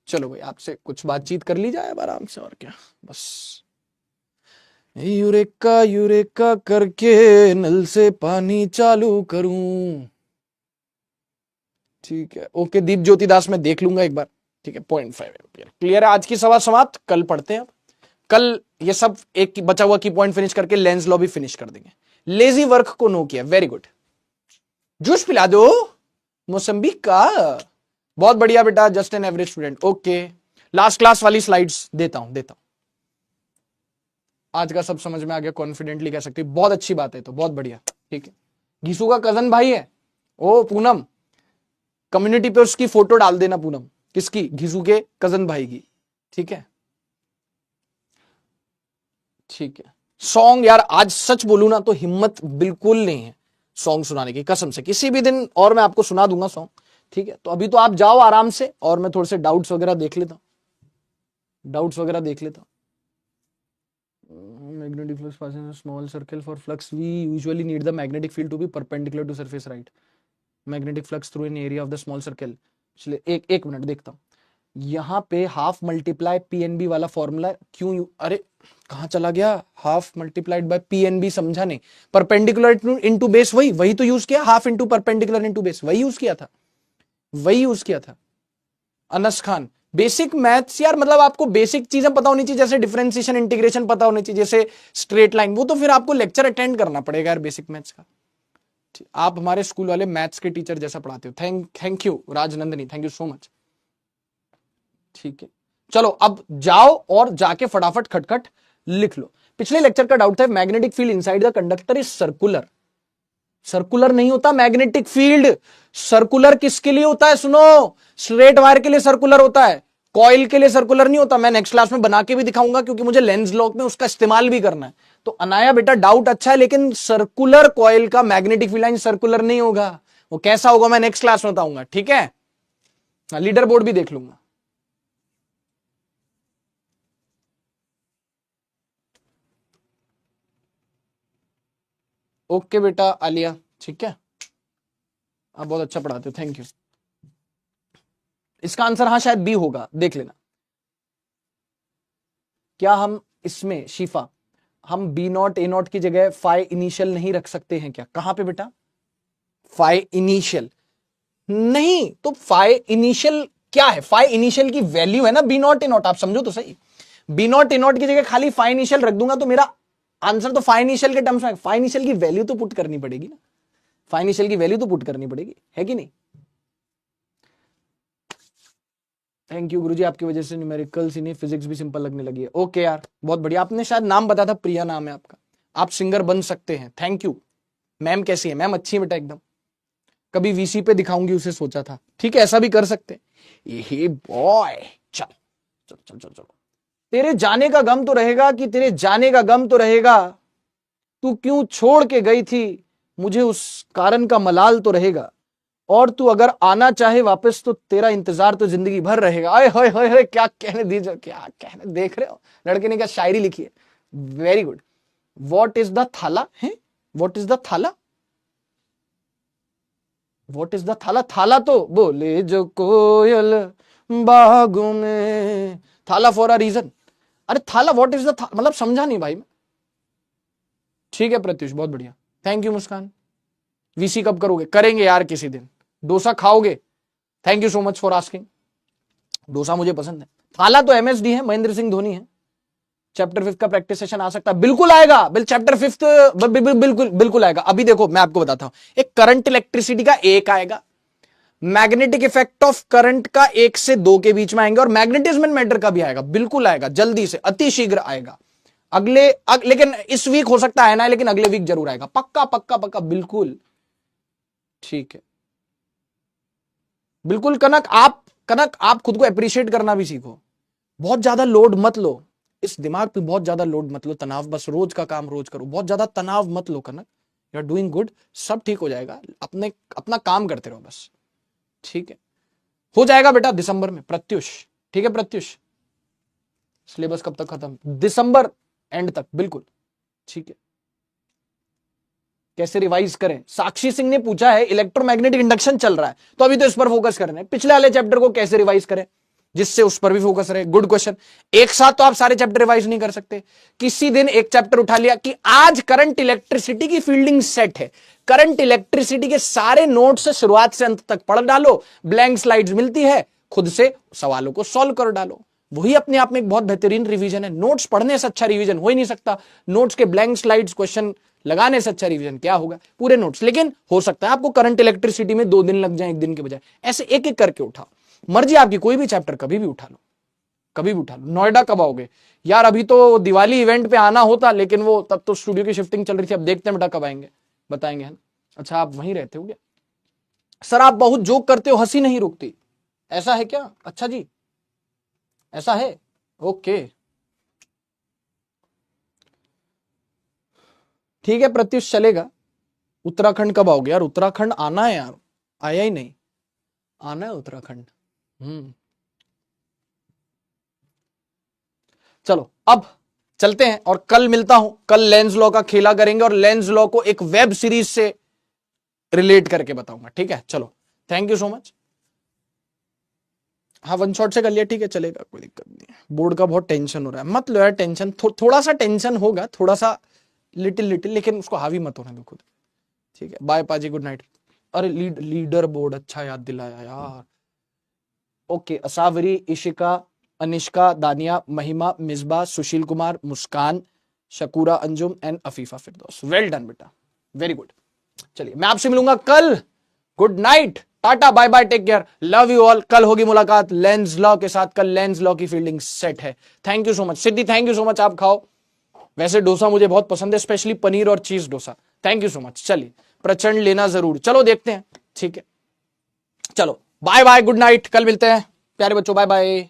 Speaker 1: चलो भाई, आपसे कुछ बातचीत कर ली जाए अब आराम से, और क्या, बस यूरेका यूरेका करके नल से पानी चालू करूं। ठीक है, ओके, दीप ज्योति दास मैं देख लूंगा एक बार। ठीक है, 0.5 एम्पियर क्लियर है। आज की सभा समाप्त, कल पढ़ते हैं। अब कल ये सब एक बचा हुआ की पॉइंट फिनिश करके लेंस लॉ भी फिनिश कर देंगे। लेजी वर्क को नो किया, वेरी गुड, जूस पिला दो मौसम्बी का, बहुत बढ़िया बेटा, just an average student. Okay, last class वाली स्लाइड्स देता हूं। आज का सब समझ में आ गया, कॉन्फिडेंटली कह सकते हैं, बहुत अच्छी बात है, तो बहुत बढ़िया। ठीक है, घीसू का कजन भाई है ओ पूनम, कम्युनिटी पे उसकी फोटो डाल देना पूनम, किसकी, घीसू के कजन भाई की। ठीक है, ठीक है। सॉन्ग यार आज सच बोलूं ना तो हिम्मत बिल्कुल नहीं है सॉन्ग सुनाने की, कसम से, किसी भी दिन और मैं आपको सुना दूंगा सॉन्ग। ठीक है, तो अभी तो आप जाओ आराम से, और मैं थोड़े से डाउट्स वगैरह देख लेता हूं, magnetic flux passes in a small circle. For flux we usually need the magnetic field to be perpendicular to surface, right? Magnetic flux through an area of the small circle. चलिए एक minute देखता हूं, यहां पे half multiply PNB वाला formula क्यों, अरे कहां चला गया, हाफ मल्टीप्लाइड बाय पीएनबी, समझा नहीं, परपेंडिकुलर इनटू बेस, वही तो यूज किया, half into perpendicular into base, वही यूज किया था। अनस खान, बेसिक मैथ्स यार, मतलब आपको बेसिक चीजें पता होनी चाहिए, जैसे डिफरेंशिएशन, इंटीग्रेशन पता होनी चाहिए, जैसे स्ट्रेट लाइन, वो तो फिर आपको लेक्चर अटेंड करना पड़ेगा यार बेसिक मैथ्स का। आप हमारे स्कूल वाले मैथ्स के टीचर जैसा पढ़ाते हो, thank you Rajnandini, thank you so much. ठीक है, चलो अब जाओ और जाके फटाफट खटखट लिख लो। पिछले लेक्चर का डाउट था, magnetic field inside the conductor is circular नहीं होता मैग्नेटिक फील्ड। सर्कुलर किसके लिए होता है, सुनो, स्ट्रेट वायर के लिए सर्कुलर होता है, कॉइल के लिए सर्कुलर नहीं होता। मैं नेक्स्ट क्लास में बना के भी दिखाऊंगा, क्योंकि मुझे लेंस लॉ में उसका इस्तेमाल भी करना है। तो अनाया बेटा डाउट अच्छा है, लेकिन सर्कुलर कॉइल का मैग्नेटिक फील्ड लाइन सर्कुलर नहीं होगा, वो कैसा होगा मैं नेक्स्ट क्लास में बताऊंगा। ठीक है, लीडर बोर्ड भी देख लूंगा। ओके बेटा आलिया, ठीक है, आप बहुत अच्छा पढ़ाते हो, थैंक यू। इसका आंसर हाँ शायद बी होगा, देख लेना। क्या हम इसमें शिफा, हम बी नॉट ए नॉट की जगह फाई इनिशियल नहीं रख सकते हैं क्या, कहां पे बेटा, फाई इनिशियल नहीं, तो फाई इनिशियल क्या है, फाई इनिशियल की वैल्यू है ना बी नॉट ए नॉट, आप समझो तो सही। बी नॉट ए नॉट की जगह खाली फाई इनिशियल रख दूंगा तो मेरा आंसर तो फाई इनिशियल के टर्म्स में, फाई इनिशियल की वैल्यू तो पुट करनी पड़ेगी ना, फाई इनिशियल की वैल्यू तो पुट करनी पड़ेगी, है कि नहीं। थैंक यू गुरुजी, आपकी वजह से न्यूमेरिकल्स इन्हें फिजिक्स भी सिंपल लगने लगी है। ओके यार बहुत बढ़िया, आपने शायद नाम बताया था, प्रिया नाम है आपका, आप सिंगर बन सकते हैं, थैंक यू। मैम कैसी है, मैम अच्छी है बेटा एकदम, कभी वीसी पे दिखाऊंगी उसे, सोचा था। ठीक है, ऐसा भी कर सकते हैं। ये बॉय, चल चल चल चल चलो, तेरे जाने का गम तो रहेगा, कि तेरे जाने का गम तो रहेगा, तू क्यों छोड़ के गई थी मुझे उस कारण का मलाल तो रहेगा, और तू अगर आना चाहे वापस तो तेरा इंतजार तो जिंदगी भर रहेगा। आए हाय हाय हाय, क्या कहने दीजिए, क्या कहने, देख रहे हो लड़के ने क्या शायरी लिखी है, very good. What is the थाला है, वॉट इज द थाला, वॉट इज द थाला, थाला तो बोले जो कोयल बागों में, थाला फॉर अ रीजन। अरे थाला, व्हाट इज द, मतलब समझा नहीं भाई मैं। ठीक है प्रत्युष, बहुत बढ़िया, थैंक यू मुस्कान। वीसी कब करोगे? करेंगे यार किसी दिन। डोसा खाओगे? Thank you so much for asking. Dosa मुझे पसंद है। थाला तो एमएसडी है, महेंद्र सिंह धोनी है। चैप्टर 5 का प्रैक्टिस सेशन आ सकता है, बिल्कुल आएगा, चैप्टर 5 बिल्कुल बिल्कुल आएगा। अभी देखो मैं आपको बताता हूं, एक करंट इलेक्ट्रिसिटी का एक आएगा, मैग्नेटिक इफेक्ट ऑफ करंट का 1 से 2 के बीच में आएंगे, और मैग्नेटिज्म एंड मैटर का भी आएगा, बिल्कुल आएगा, जल्दी से, अति शीघ्र आएगा। लेकिन इस वीक हो सकता है ना, लेकिन अगले वीक जरूर आएगा, पक्का पक्का पक्का, बिल्कुल ठीक है, बिल्कुल। कनक आप खुद को अप्रिशिएट करना भी सीखो, बहुत ज्यादा लोड मत लो, इस दिमाग पे बहुत ज्यादा लोड मत लो, तनाव, बस रोज का काम रोज करो, बहुत ज्यादा तनाव मत लो कनक, यू आर डूइंग गुड, सब ठीक हो जाएगा, अपना काम करते रहो बस, ठीक है, हो जाएगा बेटा दिसंबर में प्रत्युष, ठीक है प्रत्युष। सिलेबस कब तक खत्म? दिसंबर एंड तक, बिल्कुल ठीक है। कैसे रिवाइज करें? साक्षी सिंह ने पूछा है, इलेक्ट्रोमैग्नेटिक इंडक्शन चल रहा है तो अभी तो इस पर फोकस करना है, पिछले वाले चैप्टर को कैसे रिवाइज करें जिससे उस पर भी फोकस रहे, गुड क्वेश्चन। एक साथ तो आप सारे चैप्टर रिवाइज नहीं कर सकते, किसी दिन एक चैप्टर उठा लिया कि आज करंट इलेक्ट्रिसिटी की फील्डिंग सेट है, करंट इलेक्ट्रिसिटी के सारे नोट्स से शुरुआत से अंत तक पढ़ डालो, ब्लैंक स्लाइड्स मिलती है, खुद से सवालों को सॉल्व कर डालो, वही अपने आप में एक बहुत बेहतरीन रिवीजन है। नोट्स पढ़ने से अच्छा रिवीजन हो ही नहीं सकता, नोट्स के ब्लैंक स्लाइड्स क्वेश्चन लगाने से अच्छा रिवीजन क्या होगा, पूरे नोट्स। लेकिन हो सकता है आपको करंट इलेक्ट्रिसिटी में 2 दिन लग जाए 1 दिन के बजाय, ऐसे एक एक करके उठाओ, मर्जी आपकी, कोई भी चैप्टर कभी भी उठा लो, कभी भी उठा लो। नोएडा कब आओगे? यार अभी तो दिवाली इवेंट पे आना होता, लेकिन वो तब तो स्टूडियो की शिफ्टिंग चल रही थी, अब देखते हैं बेटा कब आएंगे, बताएंगे, है ना। अच्छा आप वहीं रहते हो क्या? सर आप बहुत जोक करते हो, हंसी नहीं रुकती, ऐसा है क्या? अच्छा जी, ऐसा है, ओके ठीक है प्रत्युष, चलेगा। उत्तराखंड कब आओगे? यार उत्तराखंड आना है यार, आया ही नहीं, आना है उत्तराखंड। चलो अब चलते हैं, और कल मिलता हूं, कल लेंस लॉ का खेला करेंगे, और लेंस लॉ को एक वेब सीरीज से रिलेट करके बताऊंगा, ठीक है। चलो थैंक यू सो मच। हाँ वन शॉट से कर लिया, ठीक है चलेगा, कोई दिक्कत नहीं है। बोर्ड का बहुत टेंशन हो रहा है, मत लो यार टेंशन, थोड़ा सा टेंशन होगा, थोड़ा सा लिटिल, लेकिन उसको हावी मत होने दो खुद, ठीक है। बाय पाजी, गुड नाइट। अरे लीडर बोर्ड, अच्छा याद दिलाया यार। Okay, Asavari, Ishika, Anishka, Dania, Mahima, Misba, Sushil Kumar, Muskan, Shakura Anjum and Afifa Firdaus, well done बेटा, वेरी गुड। चलिए मैं आपसे मिलूंगा कल, good night, tata bye bye, take care, love you all. कल होगी मुलाकात लेंस लॉ के साथ, कल लेंस लॉ की फील्डिंग सेट है। Thank you so much Siddhi, thank you so much, आप खाओ, वैसे डोसा मुझे बहुत पसंद है, स्पेशली पनीर और चीज dosa, thank you so much. चलिए प्रचंड लेना जरूर, चलो देखते हैं, ठीक है, चलो बाय बाय, गुड नाइट, कल मिलते हैं प्यारे बच्चों, बाय बाय।